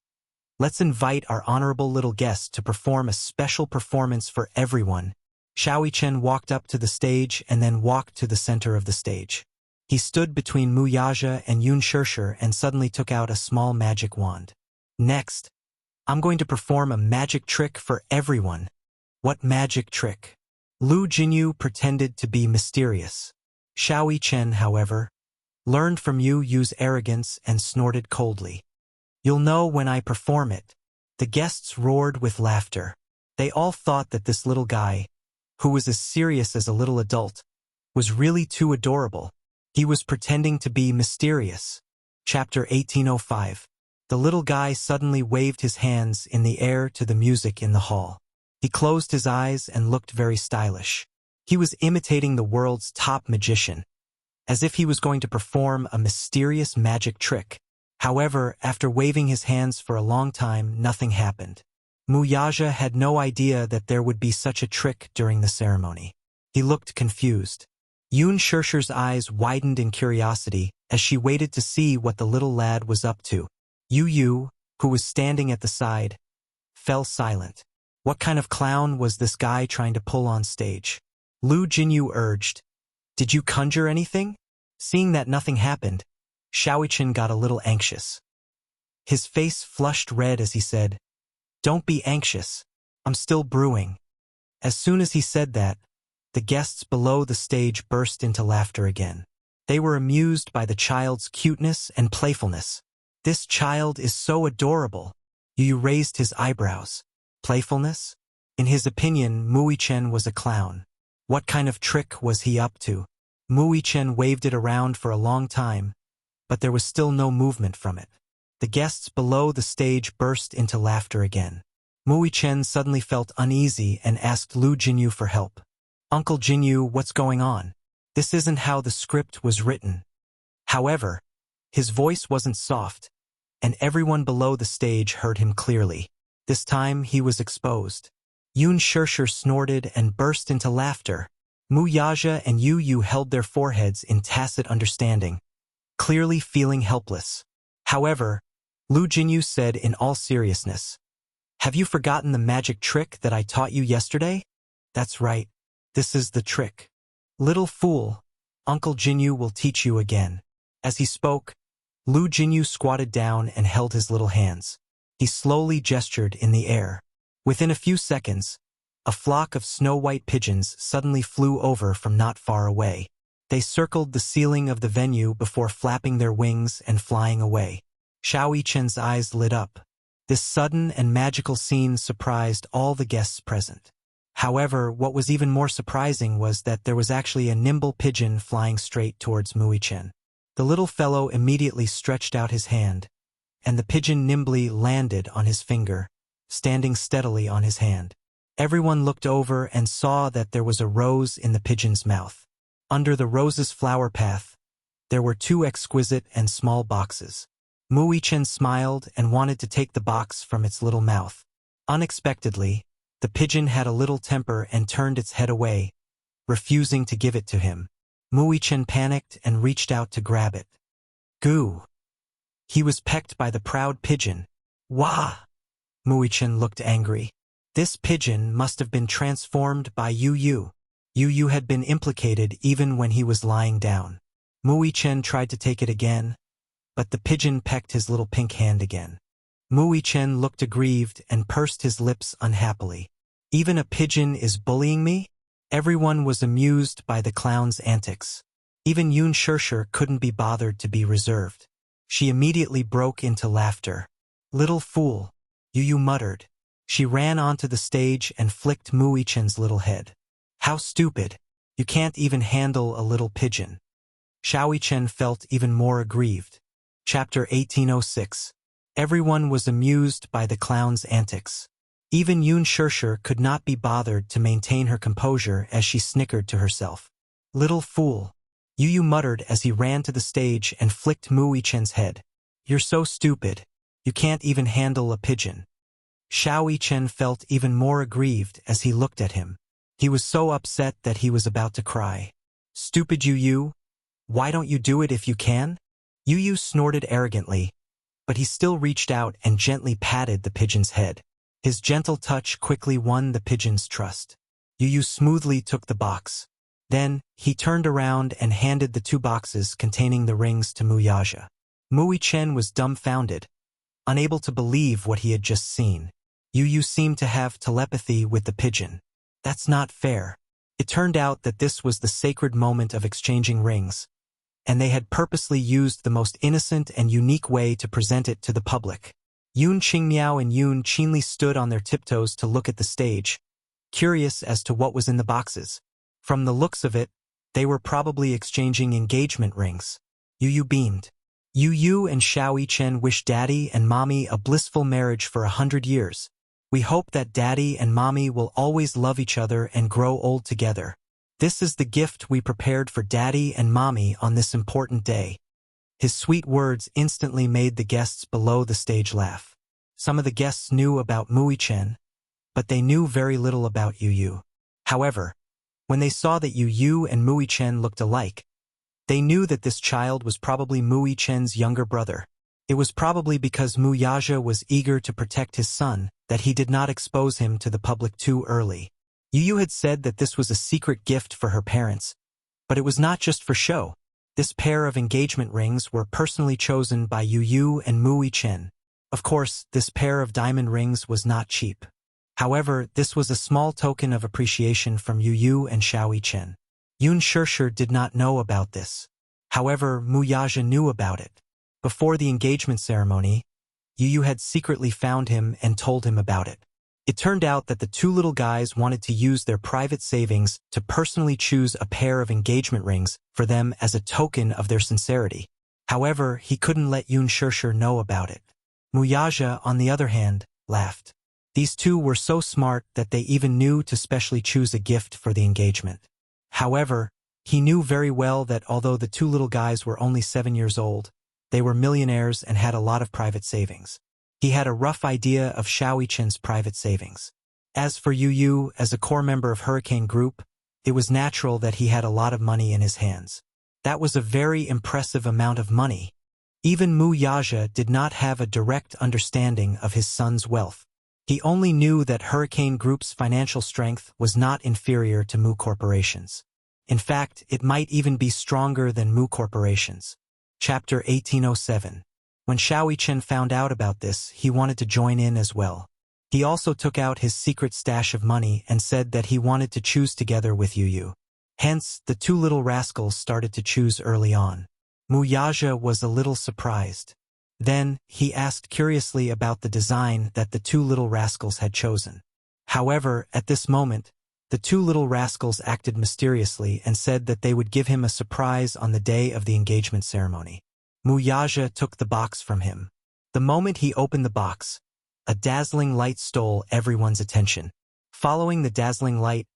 [SPEAKER 1] "Let's invite our honorable little guest to perform a special performance for everyone." Xiao Chen walked up to the stage and then walked to the center of the stage. He stood between Mu Yaja and Yun Shirshir and suddenly took out a small magic wand. "Next, I'm going to perform a magic trick for everyone." "What magic trick?" Lu Jinyu pretended to be mysterious. Xiao Chen, however, learned from you use arrogance and snorted coldly. "You'll know when I perform it." The guests roared with laughter. They all thought that this little guy, who was as serious as a little adult, was really too adorable. He was pretending to be mysterious. Chapter 1805. The little guy suddenly waved his hands in the air to the music in the hall. He closed his eyes and looked very stylish. He was imitating the world's top magician, as if he was going to perform a mysterious magic trick. However, after waving his hands for a long time, nothing happened. Mu Yaja had no idea that there would be such a trick during the ceremony. He looked confused. Yun Shirshir's eyes widened in curiosity as she waited to see what the little lad was up to. Yu, who was standing at the side, fell silent. What kind of clown was this guy trying to pull on stage? Lu Jinyu urged, "Did you conjure anything?" Seeing that nothing happened, Xiao Chen got a little anxious. His face flushed red as he said, "Don't be anxious. I'm still brewing." As soon as he said that, the guests below the stage burst into laughter again. They were amused by the child's cuteness and playfulness. "This child is so adorable." Yu raised his eyebrows. Playfulness? In his opinion, Mui Chen was a clown. What kind of trick was he up to? Mui Chen waved it around for a long time, but there was still no movement from it. The guests below the stage burst into laughter again. Mui Chen suddenly felt uneasy and asked Lu Jinyu for help. Uncle Jinyu, what's going on? This isn't how the script was written. However, his voice wasn't soft, and everyone below the stage heard him clearly. This time he was exposed. Yun Shirshir snorted and burst into laughter. Mu Yaja and Yu Yu held their foreheads in tacit understanding, clearly feeling helpless. However, Lu Jinyu said in all seriousness, "Have you forgotten the magic trick that I taught you yesterday?" "That's right. This is the trick." "Little fool, Uncle Jinyu will teach you again." As he spoke, Lu Jinyu squatted down and held his little hands. He slowly gestured in the air. Within a few seconds, a flock of snow-white pigeons suddenly flew over from not far away. They circled the ceiling of the venue before flapping their wings and flying away. Xiao Yichen's eyes lit up. This sudden and magical scene surprised all the guests present. However, what was even more surprising was that there was actually a nimble pigeon flying straight towards Mui Chen. The little fellow immediately stretched out his hand, and the pigeon nimbly landed on his finger, standing steadily on his hand. Everyone looked over and saw that there was a rose in the pigeon's mouth. Under the rose's flower path, there were 2 exquisite and small boxes. Mui Chen smiled and wanted to take the box from its little mouth. Unexpectedly, the pigeon had a little temper and turned its head away, refusing to give it to him. Mui Chen panicked and reached out to grab it. Goo! He was pecked by the proud pigeon. Wah! Mui Chen looked angry. This pigeon must have been transformed by Yu Yu. Yu Yu had been implicated even when he was lying down. Mui Chen tried to take it again, but the pigeon pecked his little pink hand again. Mui Chen looked aggrieved and pursed his lips unhappily. Even a pigeon is bullying me? Everyone was amused by the clown's antics. Even Yun Shirshir couldn't be bothered to be reserved. She immediately broke into laughter. Little fool, Yu Yu muttered. She ran onto the stage and flicked Mui Chen's little head. How stupid. You can't even handle a little pigeon. Xiao Chen felt even more aggrieved. Chapter 1806. Everyone was amused by the clown's antics. Even Yun Shirshir could not be bothered to maintain her composure as she snickered to herself. Little fool, Yu Yu muttered as he ran to the stage and flicked Mui Chen's head. You're so stupid. You can't even handle a pigeon. Xiao Chen felt even more aggrieved as he looked at him. He was so upset that he was about to cry. Stupid Yu Yu, why don't you do it if you can? Yu Yu snorted arrogantly, but he still reached out and gently patted the pigeon's head. His gentle touch quickly won the pigeon's trust. Yu Yu smoothly took the box. Then, he turned around and handed the 2 boxes containing the rings to Mu Yaja. Mui Chen was dumbfounded, unable to believe what he had just seen. Yu Yu seemed to have telepathy with the pigeon. That's not fair. It turned out that this was the sacred moment of exchanging rings, and they had purposely used the most innocent and unique way to present it to the public. Yun Qingmiao and Yun Qinli stood on their tiptoes to look at the stage, curious as to what was in the boxes. From the looks of it, they were probably exchanging engagement rings. Yu Yu beamed. Yu Yu and Xiao Chen wish Daddy and Mommy a blissful marriage for 100 years. We hope that Daddy and Mommy will always love each other and grow old together. This is the gift we prepared for Daddy and Mommy on this important day. His sweet words instantly made the guests below the stage laugh. Some of the guests knew about Mui Chen, but they knew very little about Yu Yu. However, when they saw that Yu Yu and Mui Chen looked alike, they knew that this child was probably Mui Chen's younger brother. It was probably because Mu Yaja was eager to protect his son that he did not expose him to the public too early. Yu Yu had said that this was a secret gift for her parents, but it was not just for show. This pair of engagement rings were personally chosen by Yu Yu and Mui Chen. Of course, this pair of diamond rings was not cheap. However, this was a small token of appreciation from Yu Yu and Xiao Chen. Yun Shirshir did not know about this. However, Mu Yaja knew about it. Before the engagement ceremony, Yu Yu had secretly found him and told him about it. It turned out that the two little guys wanted to use their private savings to personally choose a pair of engagement rings for them as a token of their sincerity. However, he couldn't let Yun Shirshir know about it. Muyaja, on the other hand, laughed. These two were so smart that they even knew to specially choose a gift for the engagement. However, he knew very well that although the two little guys were only 7 years old, they were millionaires and had a lot of private savings. He had a rough idea of Xiao Chen's private savings. As for Yu Yu, as a core member of Hurricane Group, it was natural that he had a lot of money in his hands. That was a very impressive amount of money. Even Mu Yaja did not have a direct understanding of his son's wealth. He only knew that Hurricane Group's financial strength was not inferior to Mu Corporation's. In fact, it might even be stronger than Mu Corporation's. Chapter 1807. When Xiao Chen found out about this, he wanted to join in as well. He also took out his secret stash of money and said that he wanted to choose together with Yu Yu. Hence, the two little rascals started to choose early on. Mu Yaja was a little surprised. Then, he asked curiously about the design that the two little rascals had chosen. However, at this moment, the two little rascals acted mysteriously and said that they would give him a surprise on the day of the engagement ceremony. Mu Yaja took the box from him. The moment he opened the box, a dazzling light stole everyone's attention. Following the dazzling light,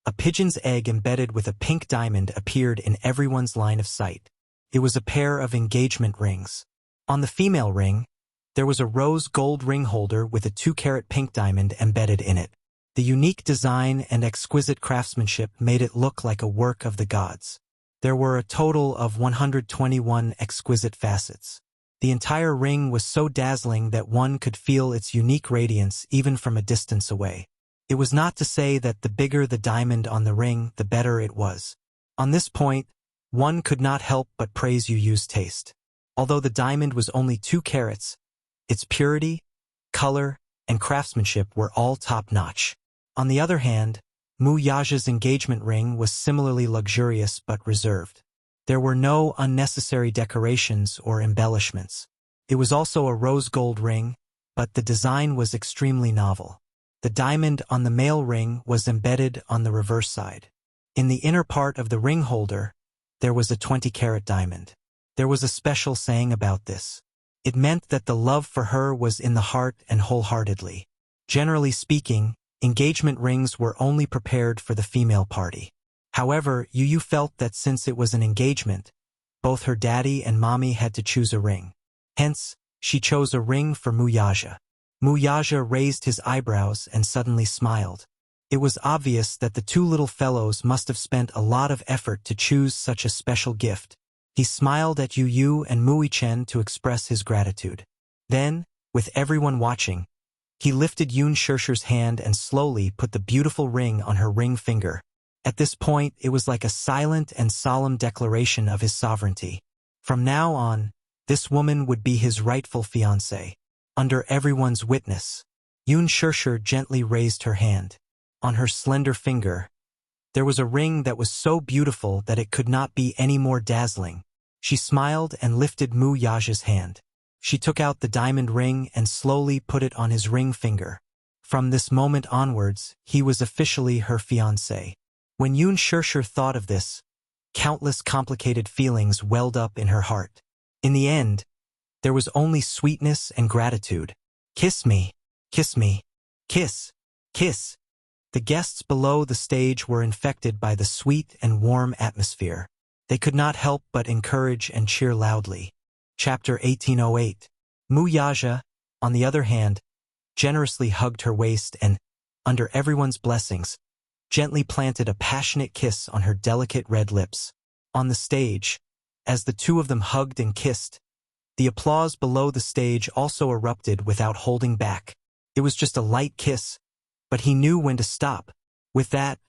[SPEAKER 1] a pigeon's egg embedded with a pink diamond appeared in everyone's line of sight. It was a pair of engagement rings. On the female ring, there was a rose gold ring holder with a 2-carat pink diamond embedded in it. The unique design and exquisite craftsmanship made it look like a work of the gods. There were a total of 121 exquisite facets. The entire ring was so dazzling that one could feel its unique radiance even from a distance away. It was not to say that the bigger the diamond on the ring, the better it was. On this point, one could not help but praise Yu Yu's taste. Although the diamond was only 2 carats, its purity, color, and craftsmanship were all top-notch. On the other hand, Mu Yaja's engagement ring was similarly luxurious but reserved. There were no unnecessary decorations or embellishments. It was also a rose gold ring, but the design was extremely novel. The diamond on the male ring was embedded on the reverse side. In the inner part of the ring holder, there was a 20-carat diamond. There was a special saying about this. It meant that the love for her was in the heart and wholeheartedly. Generally speaking, engagement rings were only prepared for the female party. However, Yu Yu felt that since it was an engagement, both her daddy and mommy had to choose a ring. Hence, she chose a ring for Mu Yaja. Mu Yaja raised his eyebrows and suddenly smiled. It was obvious that the two little fellows must have spent a lot of effort to choose such a special gift. He smiled at Yu Yu and Mu Chen to express his gratitude. Then, with everyone watching, he lifted Yun Shirshir's hand and slowly put the beautiful ring on her ring finger. At this point, it was like a silent and solemn declaration of his sovereignty. From now on, this woman would be his rightful fiancée. Under everyone's witness, Yun Shirshir gently raised her hand. On her slender finger, there was a ring that was so beautiful that it could not be any more dazzling. She smiled and lifted Mu Yaja's hand. She took out the diamond ring and slowly put it on his ring finger. From this moment onwards, he was officially her fiancé. When Yun Shirshir thought of this, countless complicated feelings welled up in her heart. In the end, there was only sweetness and gratitude. Kiss me, kiss me, kiss, kiss. The guests below the stage were infected by the sweet and warm atmosphere. They could not help but encourage and cheer loudly. Chapter 1808. Mu Yaja, on the other hand, generously hugged her waist and, under everyone's blessings, gently planted a passionate kiss on her delicate red lips. On the stage, as the two of them hugged and kissed, the applause below the stage also erupted without holding back. It was just a light kiss, but he knew when to stop. With that,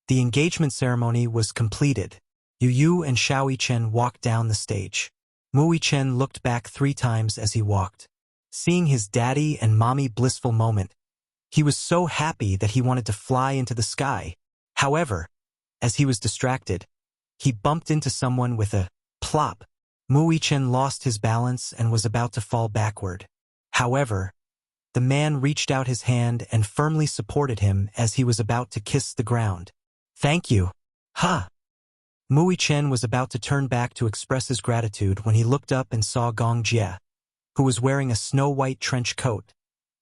[SPEAKER 1] the engagement ceremony was completed. Yu Yu and Xiao Chen walked down the stage. Mu Chen looked back 3 times as he walked. Seeing his daddy and mommy blissful moment, he was so happy that he wanted to fly into the sky. However, as he was distracted, he bumped into someone with a plop. Mu Chen lost his balance and was about to fall backward. However, The man reached out his hand and firmly supported him as he was about to kiss the ground. "Thank you." "Ha!" Mui Chen was about to turn back to express his gratitude when he looked up and saw Gong Jie, who was wearing a snow-white trench coat,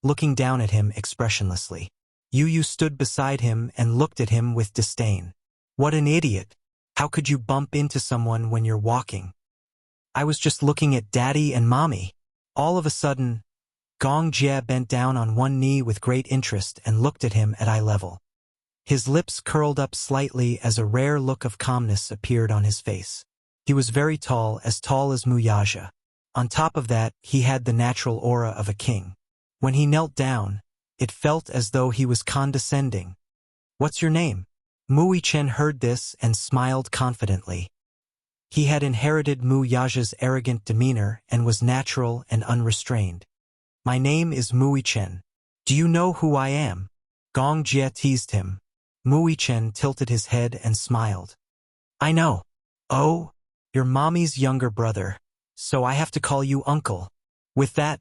[SPEAKER 1] looking down at him expressionlessly. Yu stood beside him and looked at him with disdain. "What an idiot! How could you bump into someone when you're walking?" "I was just looking at Daddy and Mommy." All of a sudden, Gong Jie bent down on one knee with great interest and looked at him at eye level. His lips curled up slightly as a rare look of calmness appeared on his face. He was very tall as Wuxia. On top of that, he had the natural aura of a king. When he knelt down, it felt as though he was condescending. "What's your name?" Mui Chen heard this and smiled confidently. He had inherited Wuxia's arrogant demeanor and was natural and unrestrained. "My name is Mui Chen. Do you know who I am?" Gong Jie teased him. Mui Chen tilted his head and smiled. "I know. Oh, you're Mommy's younger brother, so I have to call you Uncle." With that,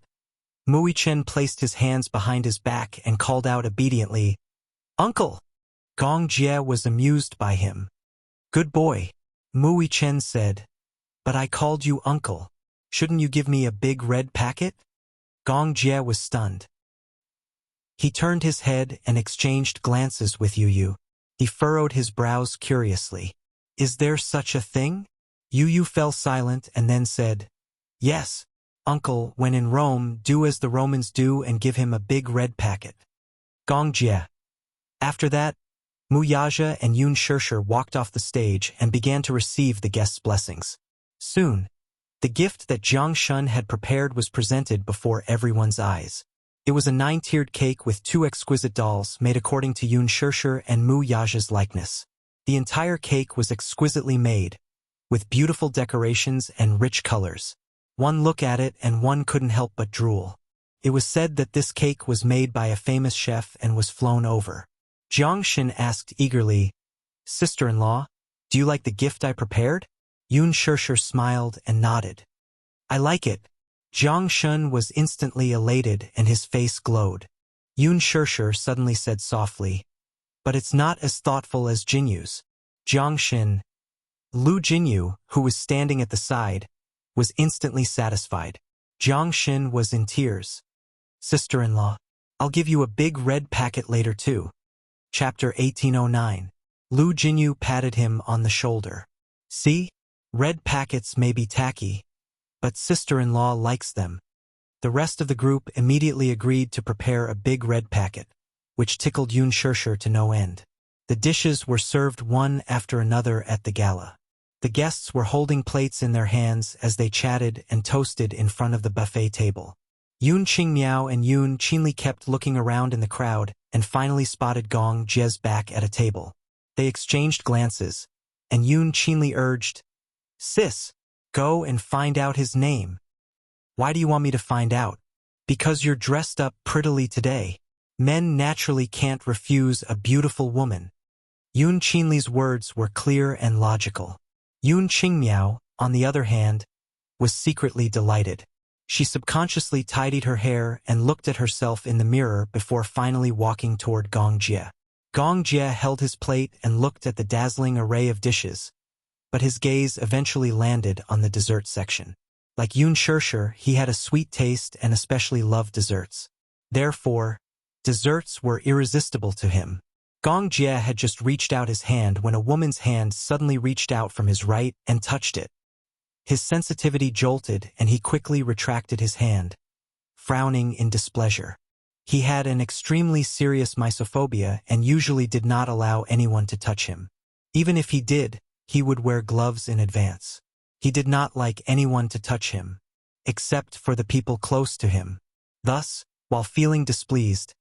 [SPEAKER 1] Mui Chen placed his hands behind his back and called out obediently, "Uncle!" Gong Jie was amused by him. "Good boy," Mui Chen said, "but I called you Uncle. Shouldn't you give me a big red packet?" Gong Jie was stunned. He turned his head and exchanged glances with Yu. He furrowed his brows curiously. "Is there such a thing?" Yu fell silent and then said, "Yes, Uncle, when in Rome, do as the Romans do and give him a big red packet." Gong Jie. After that, Wuxia and Yun Shishir walked off the stage and began to receive the guests' blessings. Soon, the gift that Jiang Shun had prepared was presented before everyone's eyes. It was a 9-tiered cake with 2 exquisite dolls made according to Yun Shishir and Wuxia's likeness. The entire cake was exquisitely made, with beautiful decorations and rich colors. One look at it and one couldn't help but drool. It was said that this cake was made by a famous chef and was flown over. Jiang Shun asked eagerly, "Sister-in-law, do you like the gift I prepared?" Yun Shishir smiled and nodded. "I like it." Jiang Shun was instantly elated and his face glowed. Yun Shishir suddenly said softly, "But it's not as thoughtful as Jinyu's." Jiang Shun, Lu Jinyu, who was standing at the side, was instantly satisfied. Jiang Shun was in tears. "Sister-in-law, I'll give you a big red packet later too." Chapter 1809. Lu Jinyu patted him on the shoulder. "See? Red packets may be tacky, but sister-in-law likes them." The rest of the group immediately agreed to prepare a big red packet, which tickled Yun Shishir to no end. The dishes were served one after another at the gala. The guests were holding plates in their hands as they chatted and toasted in front of the buffet table. Yun Qingmiao and Yun Qinli kept looking around in the crowd and finally spotted Gong Jie's back at a table. They exchanged glances, and Yun Qinli urged, "Sis, go and find out his name." "Why do you want me to find out?" "Because you're dressed up prettily today. Men naturally can't refuse a beautiful woman." Yun Qinli's words were clear and logical. Yun Qingmiao, on the other hand, was secretly delighted. She subconsciously tidied her hair and looked at herself in the mirror before finally walking toward Gong Jie. Gong Jie held his plate and looked at the dazzling array of dishes, but his gaze eventually landed on the dessert section. Like Yun Shishir, he had a sweet taste and especially loved desserts. Therefore, desserts were irresistible to him. Gong Jie had just reached out his hand when a woman's hand suddenly reached out from his right and touched it. His sensitivity jolted and he quickly retracted his hand, frowning in displeasure. He had an extremely serious misophobia and usually did not allow anyone to touch him. Even if he did, he would wear gloves in advance. He did not like anyone to touch him, except for the people close to him. Thus, while feeling displeased,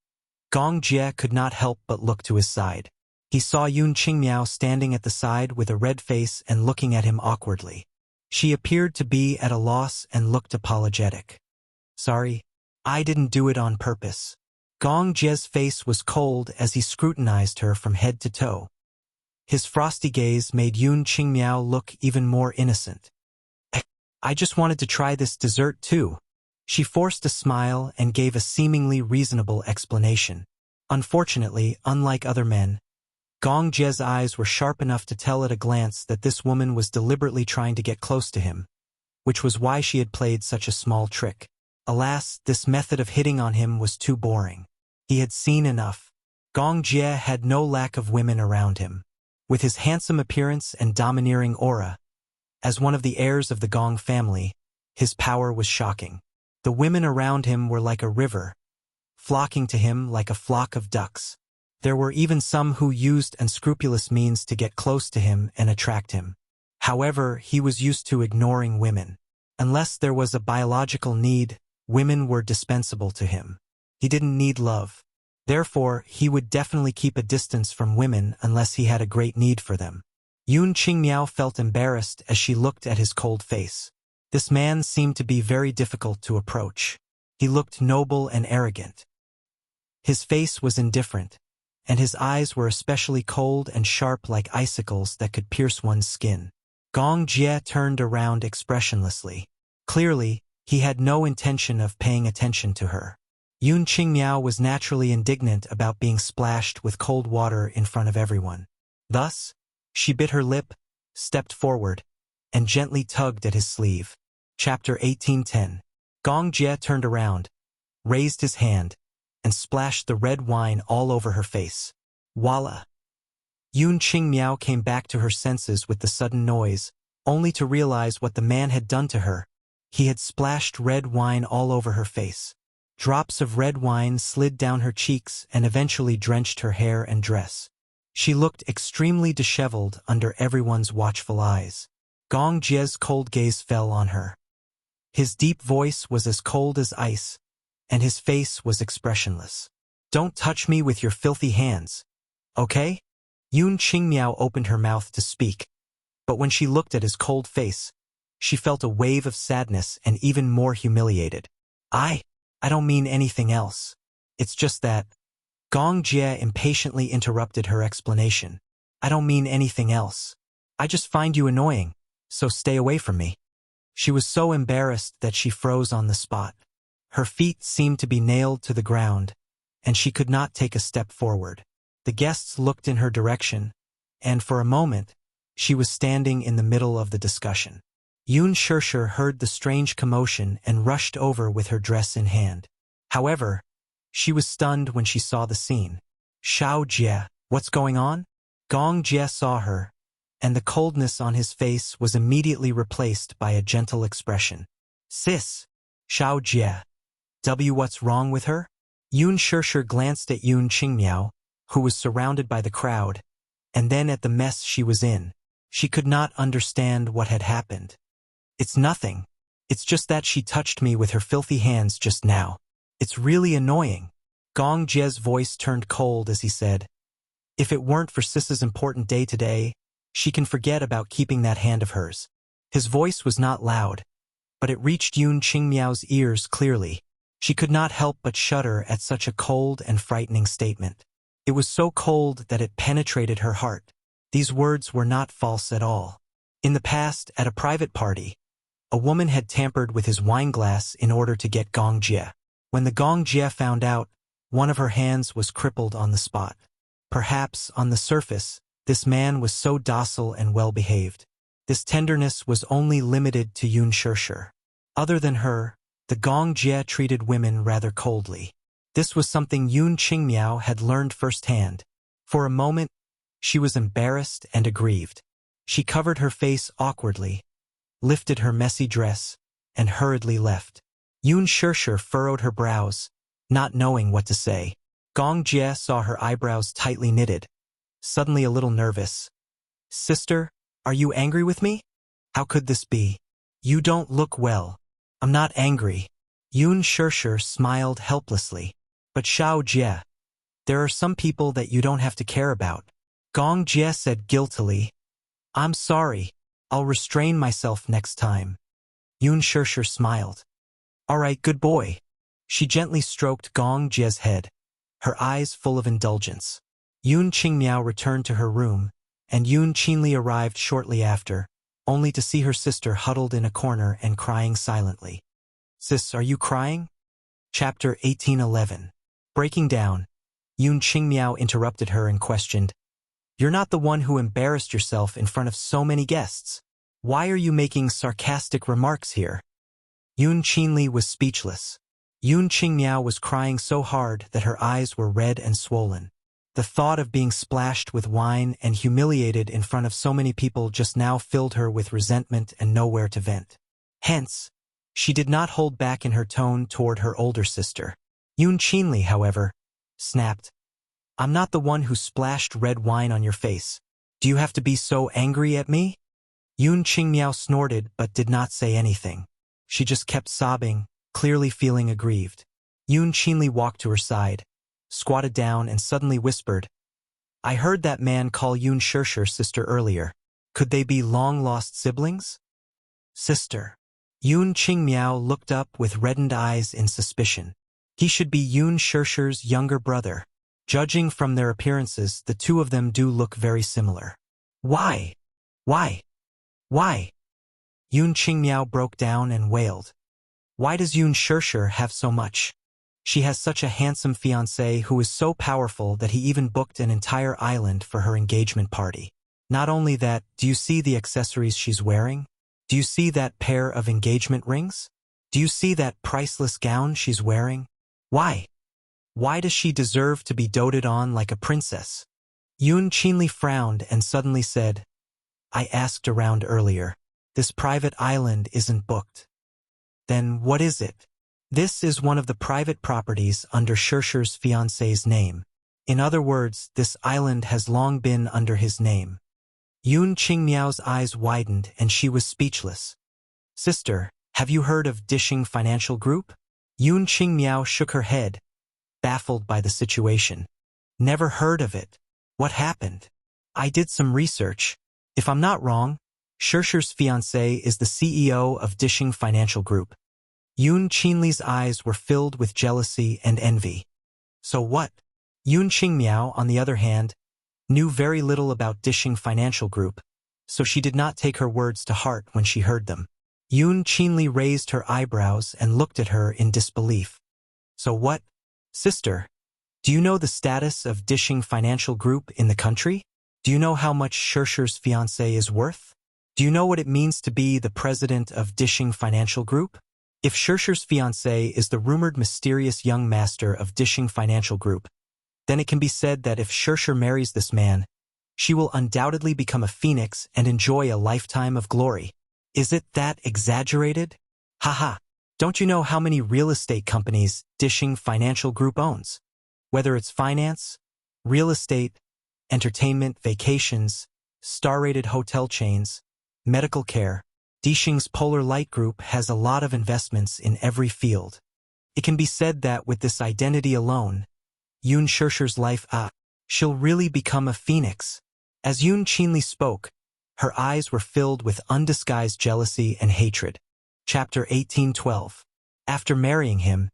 [SPEAKER 1] Gong Jie could not help but look to his side. He saw Yun Qingmiao standing at the side with a red face and looking at him awkwardly. She appeared to be at a loss and looked apologetic. "Sorry, I didn't do it on purpose." Gong Jie's face was cold as he scrutinized her from head to toe. His frosty gaze made Yun Qingmiao look even more innocent. "I just wanted to try this dessert too," She forced a smile and gave a seemingly reasonable explanation. Unfortunately, unlike other men, Gong Jie's eyes were sharp enough to tell at a glance that this woman was deliberately trying to get close to him, which was why she had played such a small trick. Alas, this method of hitting on him was too boring. He had seen enough. Gong Jie had no lack of women around him. With his handsome appearance and domineering aura, as one of the heirs of the Gong family, his power was shocking. The women around him were like a river, flocking to him like a flock of ducks. There were even some who used unscrupulous means to get close to him and attract him. However, he was used to ignoring women. Unless there was a biological need, women were dispensable to him. He didn't need love. Therefore, he would definitely keep a distance from women unless he had a great need for them. Yun Qingmiao felt embarrassed as she looked at his cold face. This man seemed to be very difficult to approach. He looked noble and arrogant. His face was indifferent, and his eyes were especially cold and sharp like icicles that could pierce one's skin. Gong Jie turned around expressionlessly. Clearly, he had no intention of paying attention to her. Yun Qingmiao was naturally indignant about being splashed with cold water in front of everyone. Thus, she bit her lip, stepped forward, and gently tugged at his sleeve. Chapter 18:10. Gong Jie turned around, raised his hand, and splashed the red wine all over her face. Voila! Yun Qingmiao came back to her senses with the sudden noise, only to realize what the man had done to her. He had splashed red wine all over her face. Drops of red wine slid down her cheeks and eventually drenched her hair and dress. She looked extremely disheveled under everyone's watchful eyes. Gong Jie's cold gaze fell on her. His deep voice was as cold as ice, and his face was expressionless. "Don't touch me with your filthy hands, okay?" Yun Qingmiao opened her mouth to speak, but when she looked at his cold face, she felt a wave of sadness and even more humiliated. I don't mean anything else. It's just that." Gong Jie impatiently interrupted her explanation. "I don't mean anything else. I just find you annoying, so stay away from me." She was so embarrassed that she froze on the spot. Her feet seemed to be nailed to the ground, and she could not take a step forward. The guests looked in her direction, and for a moment, she was standing in the middle of the discussion. Yun Shishir heard the strange commotion and rushed over with her dress in hand. However, she was stunned when she saw the scene. "Xiao Jie, what's going on?" Gong Jie saw her, and the coldness on his face was immediately replaced by a gentle expression. "Sis, Xiao Jie. What's wrong with her?" Yun Shishir glanced at Yun Qingmiao, who was surrounded by the crowd, and then at the mess she was in. She could not understand what had happened. "It's nothing. It's just that she touched me with her filthy hands just now. It's really annoying." Gong Jie's voice turned cold as he said, "If it weren't for Sis's important day today, she can forget about keeping that hand of hers." His voice was not loud, but it reached Yun Qingmiao's ears clearly. She could not help but shudder at such a cold and frightening statement. It was so cold that it penetrated her heart. These words were not false at all. In the past, at a private party, a woman had tampered with his wine glass in order to get Gong Jie. When the Gong Jie found out, one of her hands was crippled on the spot. Perhaps, on the surface, this man was so docile and well-behaved. This tenderness was only limited to Yun Shishir. Other than her, the Gong Jie treated women rather coldly. This was something Yun Qingmiao had learned firsthand. For a moment, she was embarrassed and aggrieved. She covered her face awkwardly, lifted her messy dress, and hurriedly left. Yun Shishir furrowed her brows, not knowing what to say. Gong Jie saw her eyebrows tightly knitted, suddenly a little nervous. "Sister, are you angry with me? How could this be? You don't look well." "I'm not angry." Yun Shishir smiled helplessly. "But Xiao Jie, there are some people that you don't have to care about." Gong Jie said guiltily, "I'm sorry. I'll restrain myself next time." Yun Shishir smiled. "All right, good boy." She gently stroked Gong Jie's head, her eyes full of indulgence. Yun Qingmiao returned to her room, and Yun Qinli arrived shortly after, only to see her sister huddled in a corner and crying silently. Sis, are you crying? Chapter 1811. Breaking down. Yun Qingmiao interrupted her and questioned, You're not the one who embarrassed yourself in front of so many guests. Why are you making sarcastic remarks here? Yun Qinli was speechless. Yun Qingmiao was crying so hard that her eyes were red and swollen. The thought of being splashed with wine and humiliated in front of so many people just now filled her with resentment and nowhere to vent. Hence, she did not hold back in her tone toward her older sister. Yun Qinli, however, snapped, I'm not the one who splashed red wine on your face. Do you have to be so angry at me? Yun Qingmiao snorted but did not say anything. She just kept sobbing, clearly feeling aggrieved. Yun Qinli walked to her side, squatted down and suddenly whispered, I heard that man call Yun Shishir's sister earlier. Could they be long-lost siblings? Sister. Yun Qingmiao looked up with reddened eyes in suspicion. He should be Yun Shishir's younger brother. Judging from their appearances, the two of them do look very similar. Why? Why? Why? Yun Qingmiao broke down and wailed. Why does Yun Shishir have so much? She has such a handsome fiancé who is so powerful that he even booked an entire island for her engagement party. Not only that, do you see the accessories she's wearing? Do you see that pair of engagement rings? Do you see that priceless gown she's wearing? Why? Why does she deserve to be doted on like a princess? Yun Qinli frowned and suddenly said, I asked around earlier. This private island isn't booked. Then what is it? This is one of the private properties under Shishir's fiancé's name. In other words, this island has long been under his name. Yun Qingmiao's eyes widened and she was speechless. Sister, have you heard of Dishing Financial Group? Yun Qingmiao shook her head, baffled by the situation. Never heard of it. What happened? I did some research. If I'm not wrong, Shishir's fiancé is the CEO of Dishing Financial Group. Yun Qinli's eyes were filled with jealousy and envy. So what? Yun Qingmiao, on the other hand, knew very little about Dishing Financial Group, so she did not take her words to heart when she heard them. Yun Qinli raised her eyebrows and looked at her in disbelief. So what? Sister, do you know the status of Dishing Financial Group in the country? Do you know how much Shishir's fiancé is worth? Do you know what it means to be the president of Dishing Financial Group? If Shishir's fiancé is the rumored mysterious young master of Dishing Financial Group, then it can be said that if Shishir marries this man, she will undoubtedly become a phoenix and enjoy a lifetime of glory. Is it that exaggerated? Haha. Don't you know how many real estate companies Dishing Financial Group owns? Whether it's finance, real estate, entertainment, vacations, star-rated hotel chains, medical care, Dishing's Polar Light Group has a lot of investments in every field. It can be said that with this identity alone, Yun Shishir's life, she'll really become a phoenix. As Yun Qinli spoke, her eyes were filled with undisguised jealousy and hatred. Chapter 1812. After marrying him,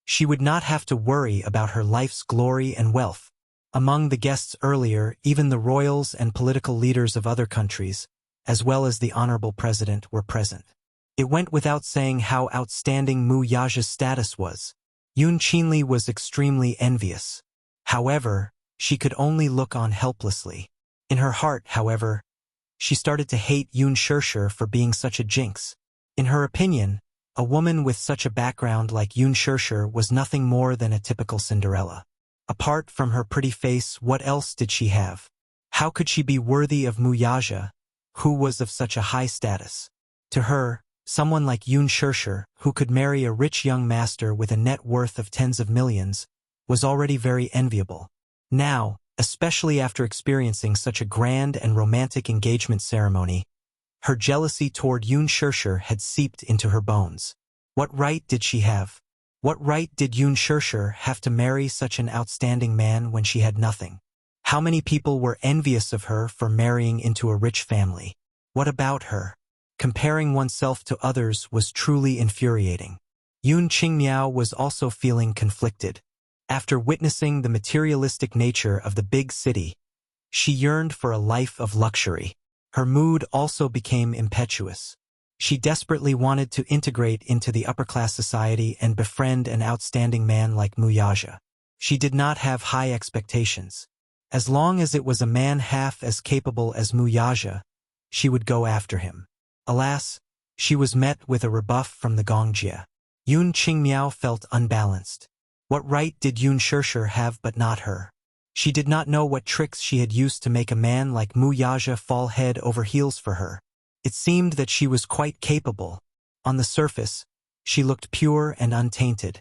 [SPEAKER 1] she would not have to worry about her life's glory and wealth. Among the guests earlier, even the royals and political leaders of other countries, as well as the honorable president, were present. It went without saying how outstanding Mu Yaja's status was. Yun Qinli was extremely envious. However, she could only look on helplessly. In her heart, however, she started to hate Yun Shishir for being such a jinx. In her opinion, a woman with such a background like Yun Shishir was nothing more than a typical Cinderella. Apart from her pretty face, what else did she have? How could she be worthy of Mu Yaja, who was of such a high status? To her, someone like Yun Shishir, who could marry a rich young master with a net worth of tens of millions, was already very enviable. Now, especially after experiencing such a grand and romantic engagement ceremony, her jealousy toward Yun Shishir had seeped into her bones. What right did she have? What right did Yun Shishir have to marry such an outstanding man when she had nothing? How many people were envious of her for marrying into a rich family? What about her? Comparing oneself to others was truly infuriating. Yun Qingmiao was also feeling conflicted. After witnessing the materialistic nature of the big city, she yearned for a life of luxury. Her mood also became impetuous. She desperately wanted to integrate into the upper-class society and befriend an outstanding man like Wuxia. She did not have high expectations. As long as it was a man half as capable as Wuxia, she would go after him. Alas, she was met with a rebuff from the Gongjia. Yun Qingmiao felt unbalanced. What right did Yun Shishir have but not her? She did not know what tricks she had used to make a man like Wuxia fall head over heels for her. It seemed that she was quite capable. On the surface, she looked pure and untainted,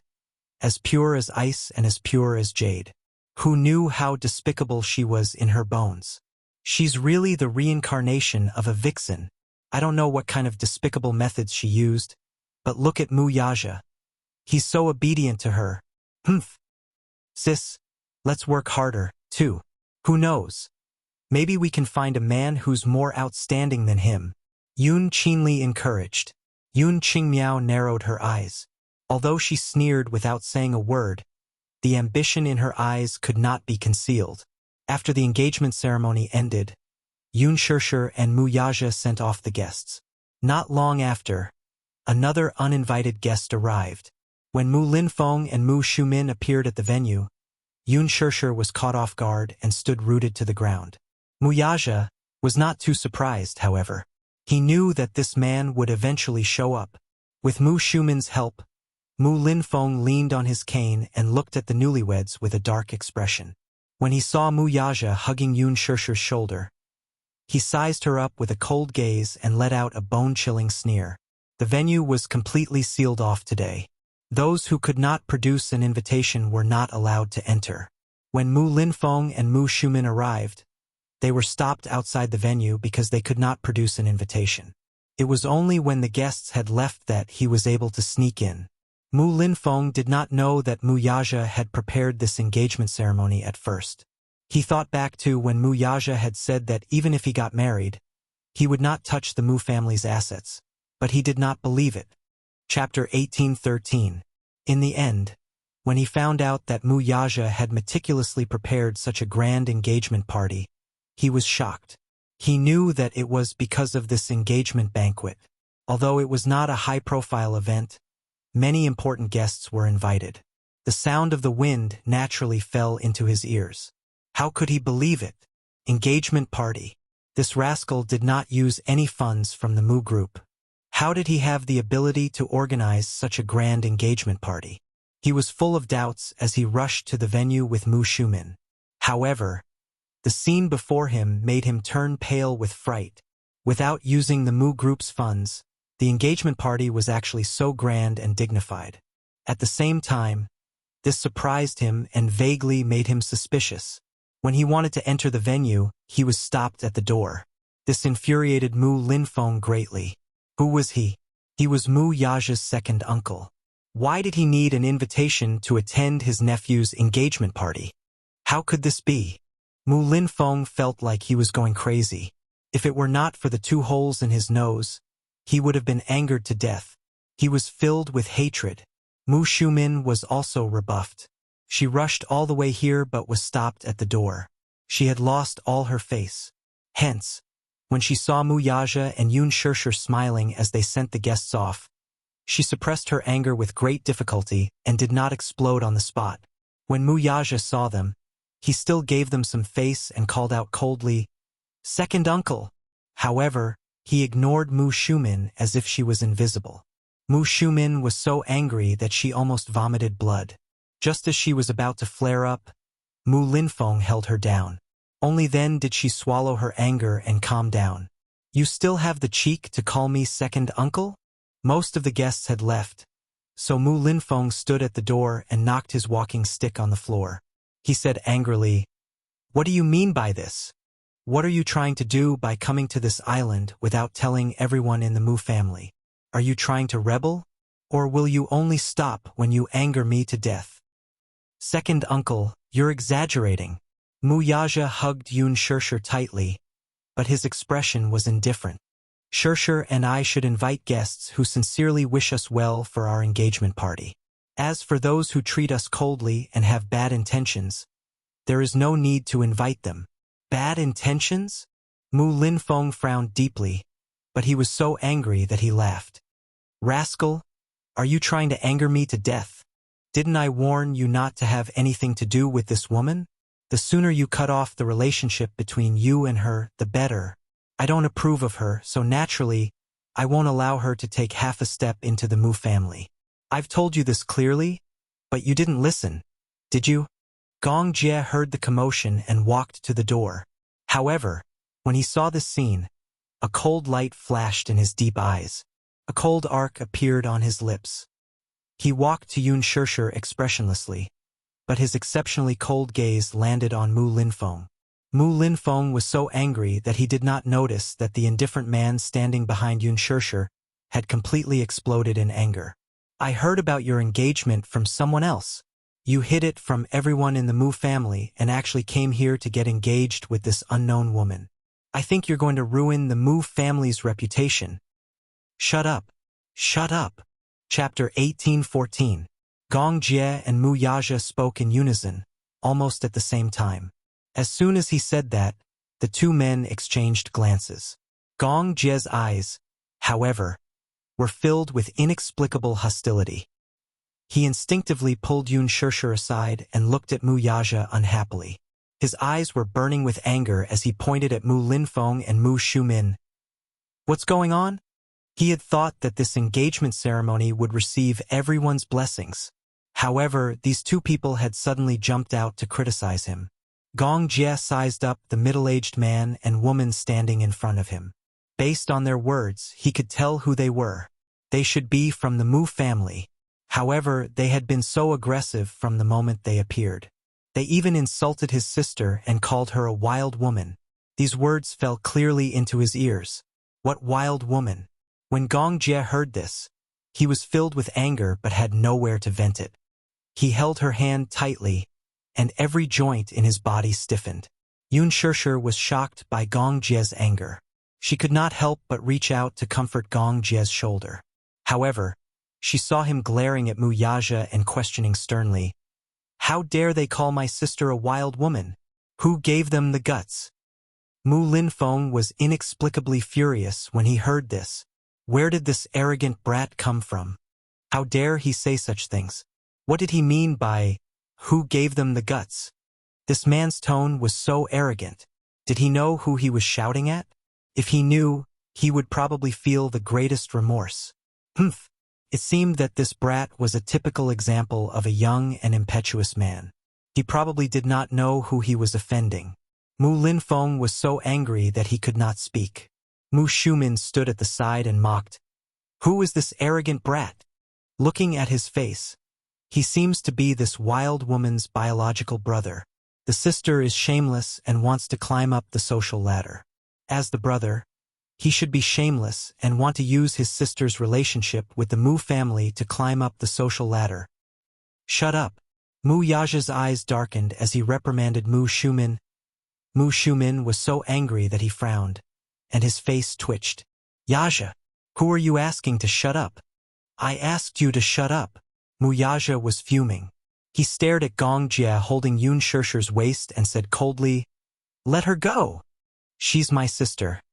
[SPEAKER 1] as pure as ice and as pure as jade. Who knew how despicable she was in her bones? She's really the reincarnation of a vixen. I don't know what kind of despicable methods she used, but look at Wuxia. He's so obedient to her. Humph. Sis, let's work harder, too. Who knows? Maybe we can find a man who's more outstanding than him. Yun Qinli encouraged. Yun Qingmiao narrowed her eyes. Although she sneered without saying a word, the ambition in her eyes could not be concealed. After the engagement ceremony ended, Yun Shishir and Wuxia sent off the guests. Not long after, another uninvited guest arrived. When Mu Linfeng and Mu Shumin appeared at the venue, Yun Shishir was caught off guard and stood rooted to the ground. Wuxia was not too surprised, however. He knew that this man would eventually show up. With Mu Shumin's help, Mu Linfeng leaned on his cane and looked at the newlyweds with a dark expression. When he saw Wuxia hugging Yun Shishir's shoulder, he sized her up with a cold gaze and let out a bone-chilling sneer. The venue was completely sealed off today. Those who could not produce an invitation were not allowed to enter. When Mu Linfeng and Mu Shumin arrived, they were stopped outside the venue because they could not produce an invitation. It was only when the guests had left that he was able to sneak in. Mu Linfeng did not know that Wuxia had prepared this engagement ceremony at first. He thought back to when Wuxia had said that even if he got married, he would not touch the Mu family's assets, but he did not believe it. Chapter 1813. In the end, when he found out that Wuxia had meticulously prepared such a grand engagement party, he was shocked. He knew that it was because of this engagement banquet. Although it was not a high-profile event, many important guests were invited. The sound of the wind naturally fell into his ears. How could he believe it? Engagement party. This rascal did not use any funds from the Mu group. How did he have the ability to organize such a grand engagement party? He was full of doubts as he rushed to the venue with Mu Shumin. However, the scene before him made him turn pale with fright. Without using the Mu group's funds, the engagement party was actually so grand and dignified. At the same time, this surprised him and vaguely made him suspicious. When he wanted to enter the venue, he was stopped at the door. This infuriated Mu Linfeng greatly. Who was he? He was Wuxia's second uncle. Why did he need an invitation to attend his nephew's engagement party? How could this be? Mu Linfeng felt like he was going crazy. If it were not for the 2 holes in his nose, he would have been angered to death. He was filled with hatred. Mu Shumin was also rebuffed. She rushed all the way here but was stopped at the door. She had lost all her face. Hence, when she saw Wuxia and Yun Shishir smiling as they sent the guests off, she suppressed her anger with great difficulty and did not explode on the spot. When Wuxia saw them, he still gave them some face and called out coldly, "Second uncle." However, he ignored Mu Shumin as if she was invisible. Mu Shumin was so angry that she almost vomited blood. Just as she was about to flare up, Mu Linfeng held her down. Only then did she swallow her anger and calm down. "You still have the cheek to call me second uncle?" Most of the guests had left, so Mu Linfeng stood at the door and knocked his walking stick on the floor. He said angrily, "What do you mean by this? What are you trying to do by coming to this island without telling everyone in the Mu family? Are you trying to rebel? Or will you only stop when you anger me to death?" "Second uncle, you're exaggerating." Wuxia hugged Yun Shishir tightly, but his expression was indifferent. "Shishir and I should invite guests who sincerely wish us well for our engagement party. As for those who treat us coldly and have bad intentions, there is no need to invite them." "Bad intentions?" Mu Linfeng frowned deeply. but he was so angry that he laughed. "Rascal, are you trying to anger me to death? Didn't I warn you not to have anything to do with this woman? The sooner you cut off the relationship between you and her, the better. I don't approve of her, so naturally, I won't allow her to take half a step into the Mu family. I've told you this clearly, but you didn't listen, did you?" Gong Jie heard the commotion and walked to the door. However, when he saw this scene, a cold light flashed in his deep eyes. A cold arc appeared on his lips. He walked to Yun Shirshir expressionlessly, but his exceptionally cold gaze landed on Mu Linfeng. Mu Linfeng was so angry that he did not notice that the indifferent man standing behind Yun Shirshir had completely exploded in anger. "I heard about your engagement from someone else. You hid it from everyone in the Mu family and actually came here to get engaged with this unknown woman. I think you're going to ruin the Mu family's reputation. Shut up. Shut up." Chapter 1814. Gong Jie and Mu Yaja spoke in unison, almost at the same time. As soon as he said that, the two men exchanged glances. Gong Jie's eyes, however, were filled with inexplicable hostility. He instinctively pulled Yun Shirshir aside and looked at Mu Yaja unhappily. His eyes were burning with anger as he pointed at Mu Linfeng and Mu Shumin. What's going on? He had thought that this engagement ceremony would receive everyone's blessings. However, these two people had suddenly jumped out to criticize him. Gong Jie sized up the middle-aged man and woman standing in front of him. Based on their words, he could tell who they were. They should be from the Mu family. However, they had been so aggressive from the moment they appeared. They even insulted his sister and called her a wild woman. These words fell clearly into his ears. What wild woman? When Gong Jie heard this, he was filled with anger but had nowhere to vent it. He held her hand tightly, and every joint in his body stiffened. Yun Shirshir was shocked by Gong Jie's anger. She could not help but reach out to comfort Gong Jie's shoulder. However, she saw him glaring at Mu Yaja and questioning sternly, "How dare they call my sister a wild woman? Who gave them the guts?" Mu Linfeng was inexplicably furious when he heard this. Where did this arrogant brat come from? How dare he say such things? What did he mean by, "Who gave them the guts"? This man's tone was so arrogant. Did he know who he was shouting at? If he knew, he would probably feel the greatest remorse. Humph! It seemed that this brat was a typical example of a young and impetuous man. He probably did not know who he was offending. Mu Linfeng was so angry that he could not speak. Mu Shumin stood at the side and mocked. "Who is this arrogant brat?" Looking at his face, he seems to be this wild woman's biological brother. The sister is shameless and wants to climb up the social ladder. As the brother, he should be shameless and want to use his sister's relationship with the Mu family to climb up the social ladder. "Shut up." Mu Yaja's eyes darkened as he reprimanded Mu Shumin. Mu Shumin was so angry that he frowned, and his face twitched. "Yaja, who are you asking to shut up?" "I asked you to shut up." Mu Yaja was fuming. He stared at Gong Jie holding Yun Shirshir's waist and said coldly, "Let her go. She's my sister.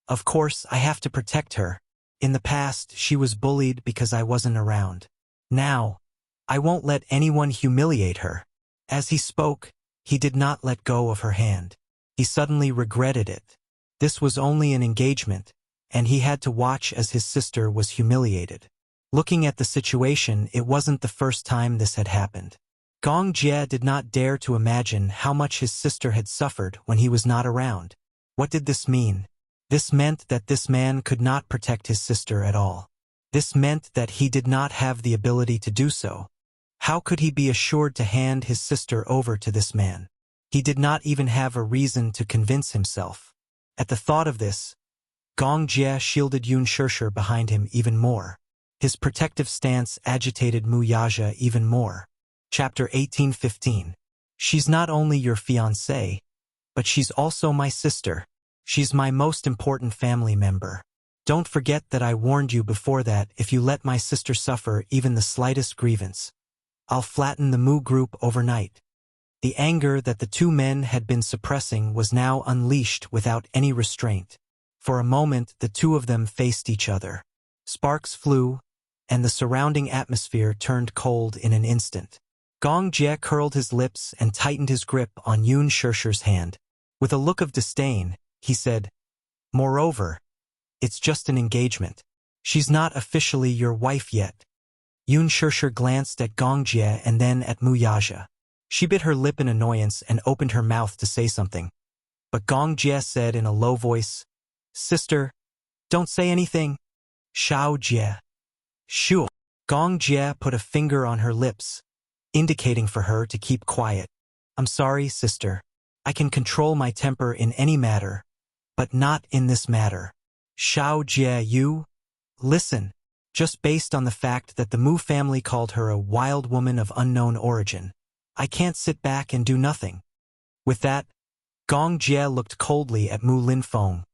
[SPEAKER 1] Of course, I have to protect her. In the past, she was bullied because I wasn't around. Now, I won't let anyone humiliate her." As he spoke, he did not let go of her hand. He suddenly regretted it. This was only an engagement, and he had to watch as his sister was humiliated. Looking at the situation, it wasn't the first time this had happened. Gong Jie did not dare to imagine how much his sister had suffered when he was not around. What did this mean? This meant that this man could not protect his sister at all. This meant that he did not have the ability to do so. How could he be assured to hand his sister over to this man? He did not even have a reason to convince himself. At the thought of this, Gong Jie shielded Yun Shirshir behind him even more. His protective stance agitated Mu Yaja even more. Chapter 1815. She's not only your fiancée, but she's also my sister. She's my most important family member. Don't forget that I warned you before that if you let my sister suffer even the slightest grievance, I'll flatten the Mu group overnight. The anger that the two men had been suppressing was now unleashed without any restraint. For a moment, the two of them faced each other. Sparks flew, and the surrounding atmosphere turned cold in an instant. Gong Jie curled his lips and tightened his grip on Yun Shishir's hand. With a look of disdain, he said, "Moreover, it's just an engagement. She's not officially your wife yet." Yun Shishir glanced at Gong Jie and then at Mu Yaja. She bit her lip in annoyance and opened her mouth to say something. But Gong Jie said in a low voice, "Sister, don't say anything." Shao Jie. Shoo. Gong Jie put a finger on her lips, indicating for her to keep quiet. "I'm sorry, sister. I can control my temper in any matter, but not in this matter." Shao Jie, you? Listen. Just based on the fact that the Mu family called her a wild woman of unknown origin, I can't sit back and do nothing. With that, Gong Jie looked coldly at Mu Linfeng,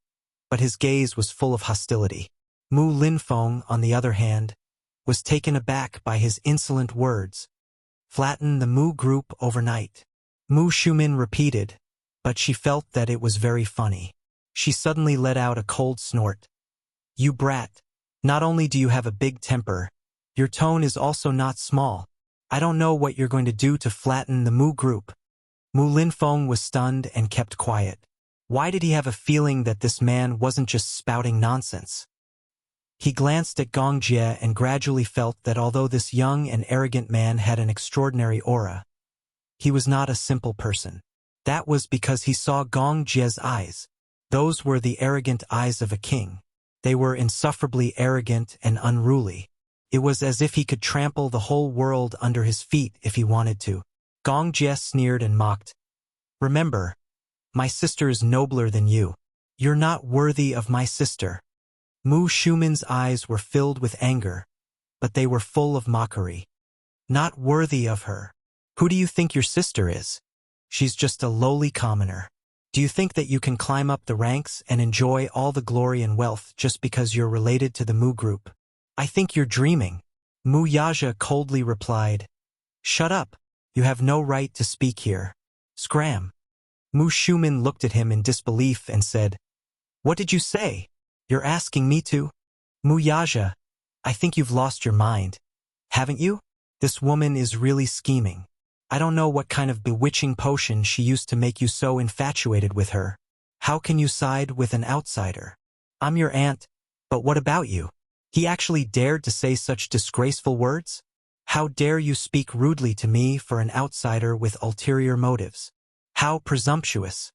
[SPEAKER 1] but his gaze was full of hostility. Mu Linfeng, on the other hand, was taken aback by his insolent words. "Flatten the Mu group overnight." Mu Shumin repeated, but she felt that it was very funny. She suddenly let out a cold snort. "You brat. Not only do you have a big temper, your tone is also not small. I don't know what you're going to do to flatten the Mu group." Mu Linfeng was stunned and kept quiet. Why did he have a feeling that this man wasn't just spouting nonsense? He glanced at Gong Jie and gradually felt that although this young and arrogant man had an extraordinary aura, he was not a simple person. That was because he saw Gong Jie's eyes. Those were the arrogant eyes of a king. They were insufferably arrogant and unruly. It was as if he could trample the whole world under his feet if he wanted to. Gong Jie sneered and mocked. "Remember, my sister is nobler than you. You're not worthy of my sister." Mu Shumin's eyes were filled with anger, but they were full of mockery. "Not worthy of her? Who do you think your sister is? She's just a lowly commoner. Do you think that you can climb up the ranks and enjoy all the glory and wealth just because you're related to the Mu group? I think you're dreaming." Mu Yaja coldly replied, "Shut up. You have no right to speak here." Scram. Mu Shumin looked at him in disbelief and said, "What did you say? You're asking me to?" "Mu Yaja, I think you've lost your mind. Haven't you? This woman is really scheming. I don't know what kind of bewitching potion she used to make you so infatuated with her. How can you side with an outsider? I'm your aunt, but what about you?" He actually dared to say such disgraceful words? "How dare you speak rudely to me for an outsider with ulterior motives? How presumptuous."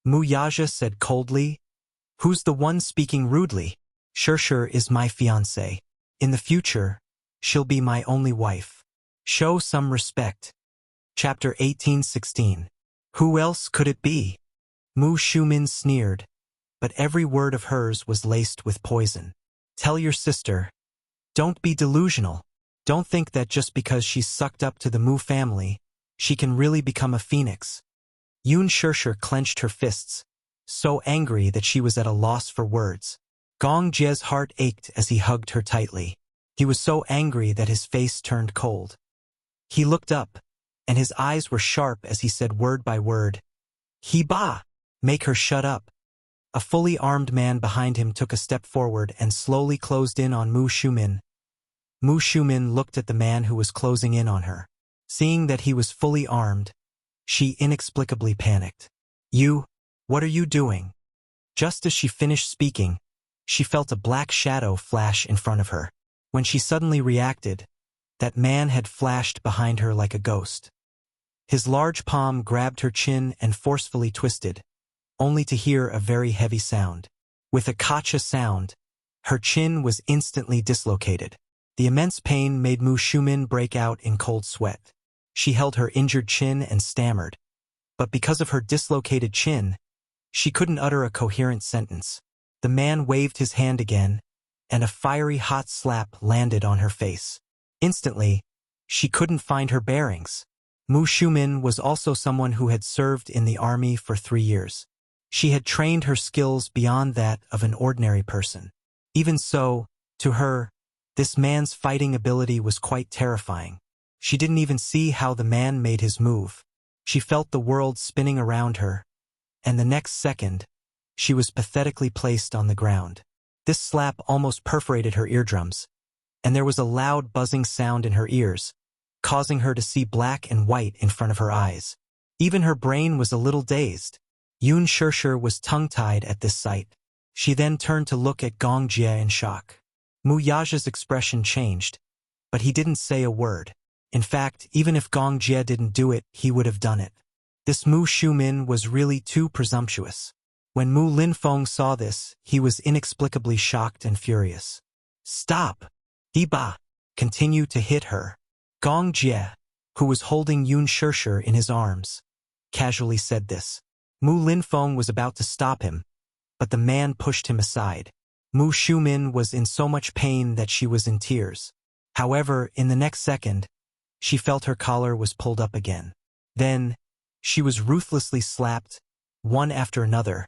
[SPEAKER 1] Mu Yaja said coldly, "Who's the one speaking rudely? Shishir is my fiancée. In the future, she'll be my only wife. Show some respect." Chapter 18:16. Who else could it be? Mu Shumin sneered, but every word of hers was laced with poison. "Tell your sister. Don't be delusional. Don't think that just because she's sucked up to the Mu family, she can really become a phoenix." Yun Shishir clenched her fists, so angry that she was at a loss for words. Gong Jie's heart ached as he hugged her tightly. He was so angry that his face turned cold. He looked up, and his eyes were sharp as he said word by word, "He ba! Make her shut up." A fully armed man behind him took a step forward and slowly closed in on Mu Shumin. Mu Shumin looked at the man who was closing in on her. Seeing that he was fully armed, she inexplicably panicked. "You, what are you doing?" Just as she finished speaking, she felt a black shadow flash in front of her. When she suddenly reacted, that man had flashed behind her like a ghost. His large palm grabbed her chin and forcefully twisted, only to hear a very heavy sound. With a kacha sound, her chin was instantly dislocated. The immense pain made Mu Shumin break out in cold sweat. She held her injured chin and stammered, but because of her dislocated chin, she couldn't utter a coherent sentence. The man waved his hand again, and a fiery hot slap landed on her face. Instantly, she couldn't find her bearings. Mu Shumin was also someone who had served in the army for 3 years. She had trained her skills beyond that of an ordinary person. Even so, to her, this man's fighting ability was quite terrifying. She didn't even see how the man made his move. She felt the world spinning around her, and the next second, she was pathetically placed on the ground. This slap almost perforated her eardrums, and there was a loud buzzing sound in her ears, causing her to see black and white in front of her eyes. Even her brain was a little dazed. Yun Shirshir was tongue-tied at this sight. She then turned to look at Gong Jie in shock. Mu Yaja's expression changed, but he didn't say a word. In fact, even if Gong Jie didn't do it, he would have done it. This Mu Shumin was really too presumptuous. When Mu Linfeng saw this, he was inexplicably shocked and furious. "Stop! Diba!" Continue to hit her. Gong Jie, who was holding Yun Shirshir in his arms, casually said this. Mu Linfeng was about to stop him, but the man pushed him aside. Mu Shumin was in so much pain that she was in tears. However, in the next second, she felt her collar was pulled up again. Then, she was ruthlessly slapped, one after another,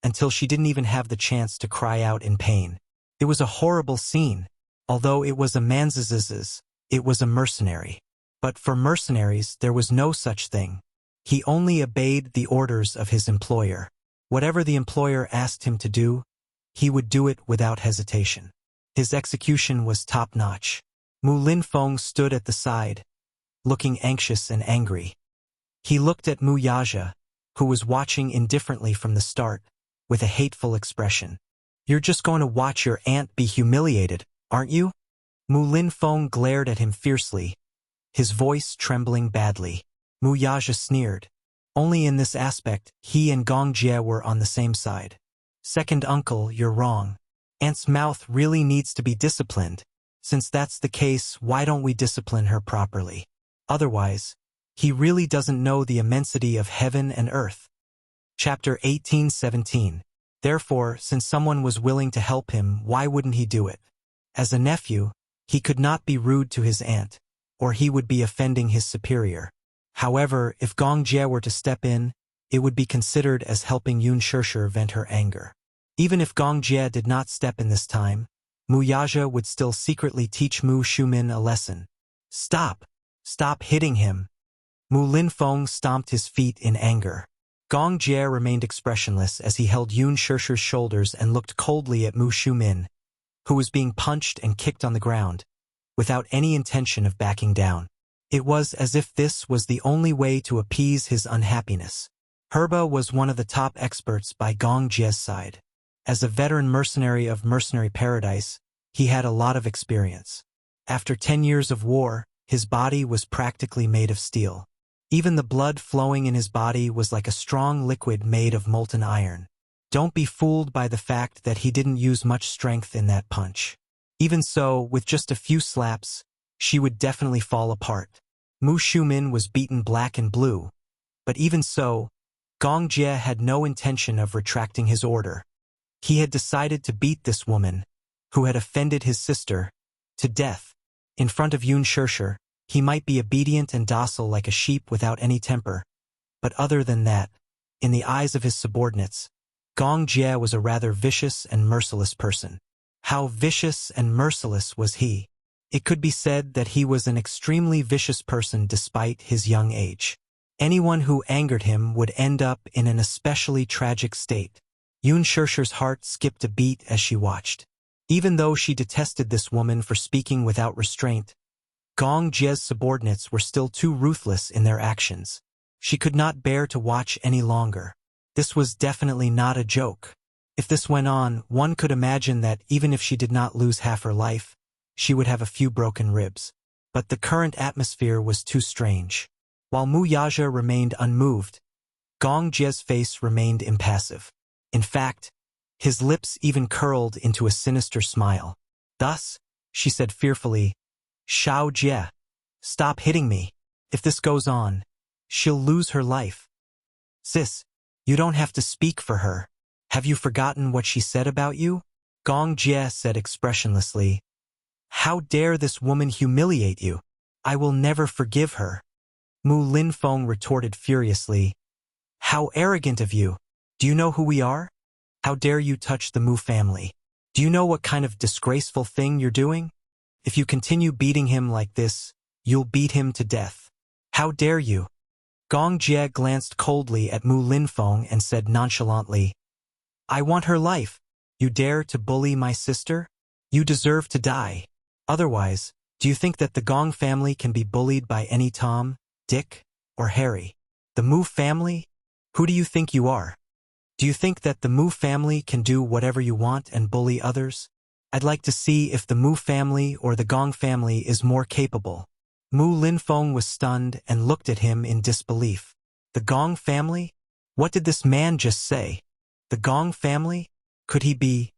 [SPEAKER 1] until she didn't even have the chance to cry out in pain. It was a horrible scene. Although it was a manzazazaz, it was a mercenary. But for mercenaries, there was no such thing. He only obeyed the orders of his employer. Whatever the employer asked him to do, he would do it without hesitation. His execution was top-notch. Mu Linfeng stood at the side, looking anxious and angry. He looked at Mu Yaja, who was watching indifferently from the start, with a hateful expression. "You're just going to watch your aunt be humiliated, aren't you?" Mu Linfeng glared at him fiercely, his voice trembling badly. Mu Yaja sneered. Only in this aspect, he and Gong Jie were on the same side. "Second uncle, you're wrong. Aunt's mouth really needs to be disciplined. Since that's the case, why don't we discipline her properly? Otherwise, he really doesn't know the immensity of heaven and earth." Chapter 18:17. Therefore, since someone was willing to help him, why wouldn't he do it? As a nephew, he could not be rude to his aunt, or he would be offending his superior. However, if Gong Jie were to step in, it would be considered as helping Yun Shirshir vent her anger. Even if Gong Jie did not step in this time, Mu Yaja would still secretly teach Mu Shumin a lesson. "Stop! Stop hitting him!" Mu Linfeng stomped his feet in anger. Gong Jie remained expressionless as he held Yun Shirshir's shoulders and looked coldly at Mu Shumin, who was being punched and kicked on the ground, without any intention of backing down. It was as if this was the only way to appease his unhappiness. Herba was one of the top experts by Gong Jie's side. As a veteran mercenary of Mercenary Paradise, he had a lot of experience. After 10 years of war, his body was practically made of steel. Even the blood flowing in his body was like a strong liquid made of molten iron. Don't be fooled by the fact that he didn't use much strength in that punch. Even so, with just a few slaps, she would definitely fall apart. Mu Shumin was beaten black and blue, but even so, Gong Jie had no intention of retracting his order. He had decided to beat this woman, who had offended his sister, to death. In front of Yun Shirshir, he might be obedient and docile like a sheep without any temper, but other than that, in the eyes of his subordinates, Gong Jie was a rather vicious and merciless person. How vicious and merciless was he? It could be said that he was an extremely vicious person despite his young age. Anyone who angered him would end up in an especially tragic state. Yun Shirshir's heart skipped a beat as she watched. Even though she detested this woman for speaking without restraint, Gong Jie's subordinates were still too ruthless in their actions. She could not bear to watch any longer. This was definitely not a joke. If this went on, one could imagine that even if she did not lose half her life, she would have a few broken ribs. But the current atmosphere was too strange. While Mu Yaja remained unmoved, Gong Jie's face remained impassive. In fact, his lips even curled into a sinister smile. Thus, she said fearfully, "Xiao Jie, stop hitting me. If this goes on, she'll lose her life." "Sis, you don't have to speak for her. Have you forgotten what she said about you?" Gong Jie said expressionlessly. "How dare this woman humiliate you? I will never forgive her." Mu Linfeng retorted furiously. "How arrogant of you! Do you know who we are? How dare you touch the Mu family? Do you know what kind of disgraceful thing you're doing? If you continue beating him like this, you'll beat him to death. How dare you?" Gong Jie glanced coldly at Mu Linfeng and said nonchalantly, I want her life. You dare to bully my sister? You deserve to die. Otherwise, do you think that the Gong family can be bullied by any Tom, Dick, or Harry? The Mu family? Who do you think you are? Do you think that the Mu family can do whatever you want and bully others? I'd like to see if the Mu family or the Gong family is more capable. Mu Linfeng was stunned and looked at him in disbelief. The Gong family? What did this man just say? The Gong family? Could he be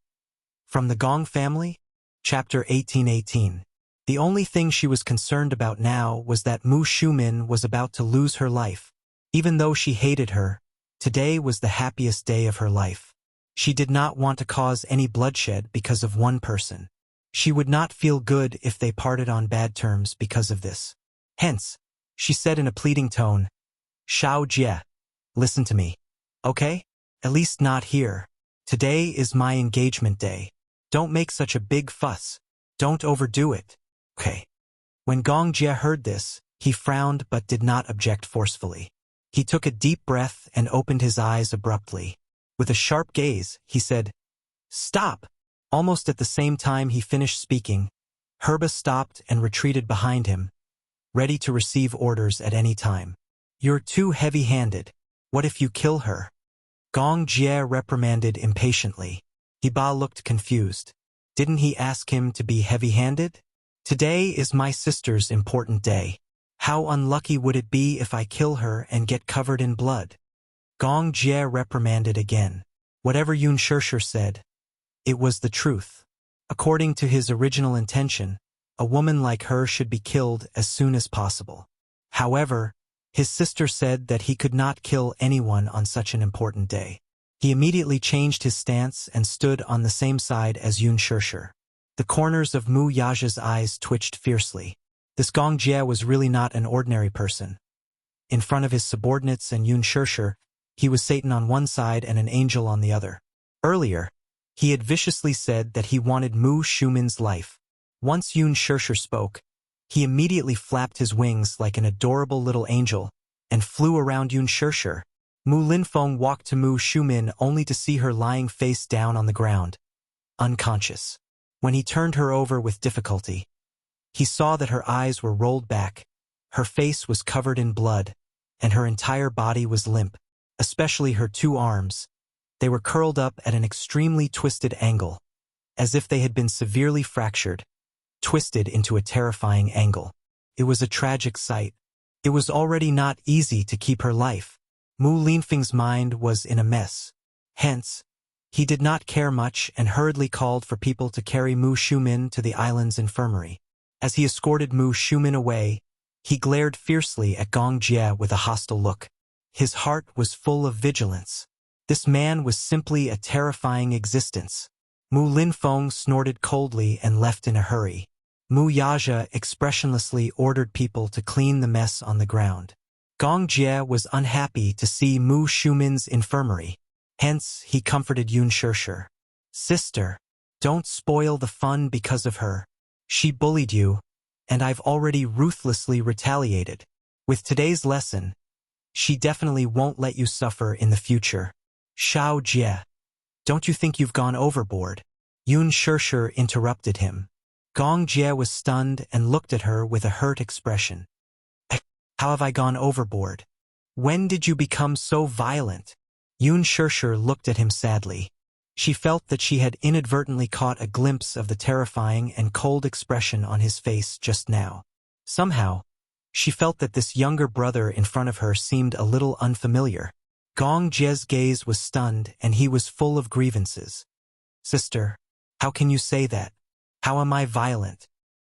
[SPEAKER 1] from the Gong family? Chapter 1818. The only thing she was concerned about now was that Mu Shumin was about to lose her life. Even though she hated her, today was the happiest day of her life. She did not want to cause any bloodshed because of one person. She would not feel good if they parted on bad terms because of this. Hence, she said in a pleading tone, Xiao Jie, listen to me. Okay? At least not here. Today is my engagement day. Don't make such a big fuss. Don't overdo it. Okay. When Gong Jie heard this, he frowned but did not object forcefully. He took a deep breath and opened his eyes abruptly. With a sharp gaze, he said, Stop! Almost at the same time he finished speaking, Herba stopped and retreated behind him, ready to receive orders at any time. You're too heavy-handed. What if you kill her? Gong Jie reprimanded impatiently. Hiba looked confused. Didn't he ask him to be heavy-handed? Today is my sister's important day. How unlucky would it be if I kill her and get covered in blood? Gong Jie reprimanded again. Whatever Yun Shishir said, it was the truth. According to his original intention, a woman like her should be killed as soon as possible. However, his sister said that he could not kill anyone on such an important day. He immediately changed his stance and stood on the same side as Yun Shishir. The corners of Mu Yaja's eyes twitched fiercely. This Gong Jie was really not an ordinary person. In front of his subordinates and Yun Shishir, he was Satan on one side and an angel on the other. Earlier, he had viciously said that he wanted Mu Shumin's life. Once Yun Shishir spoke, he immediately flapped his wings like an adorable little angel and flew around Yun Shishir. Mu Linfeng walked to Mu Shumin only to see her lying face down on the ground, unconscious. When he turned her over with difficulty, he saw that her eyes were rolled back, her face was covered in blood, and her entire body was limp, especially her two arms. They were curled up at an extremely twisted angle, as if they had been severely fractured, twisted into a terrifying angle. It was a tragic sight. It was already not easy to keep her life. Mu Linfeng's mind was in a mess. Hence, he did not care much and hurriedly called for people to carry Mu Shumin to the island's infirmary. As he escorted Mu Shumin away, he glared fiercely at Gong Jie with a hostile look. His heart was full of vigilance. This man was simply a terrifying existence. Mu Linfeng snorted coldly and left in a hurry. Mu Yaja expressionlessly ordered people to clean the mess on the ground. Gong Jie was unhappy to see Mu Shumin's infirmary. Hence, he comforted Yun Shishir. Sister, don't spoil the fun because of her. She bullied you, and I've already ruthlessly retaliated. With today's lesson, she definitely won't let you suffer in the future. Xiao Jie, don't you think you've gone overboard? Yun Shishir interrupted him. Gong Jie was stunned and looked at her with a hurt expression. How have I gone overboard? When did you become so violent? Yun Shishir looked at him sadly. She felt that she had inadvertently caught a glimpse of the terrifying and cold expression on his face just now. Somehow, she felt that this younger brother in front of her seemed a little unfamiliar. Gong Jie's gaze was stunned and he was full of grievances. Sister, how can you say that? How am I violent?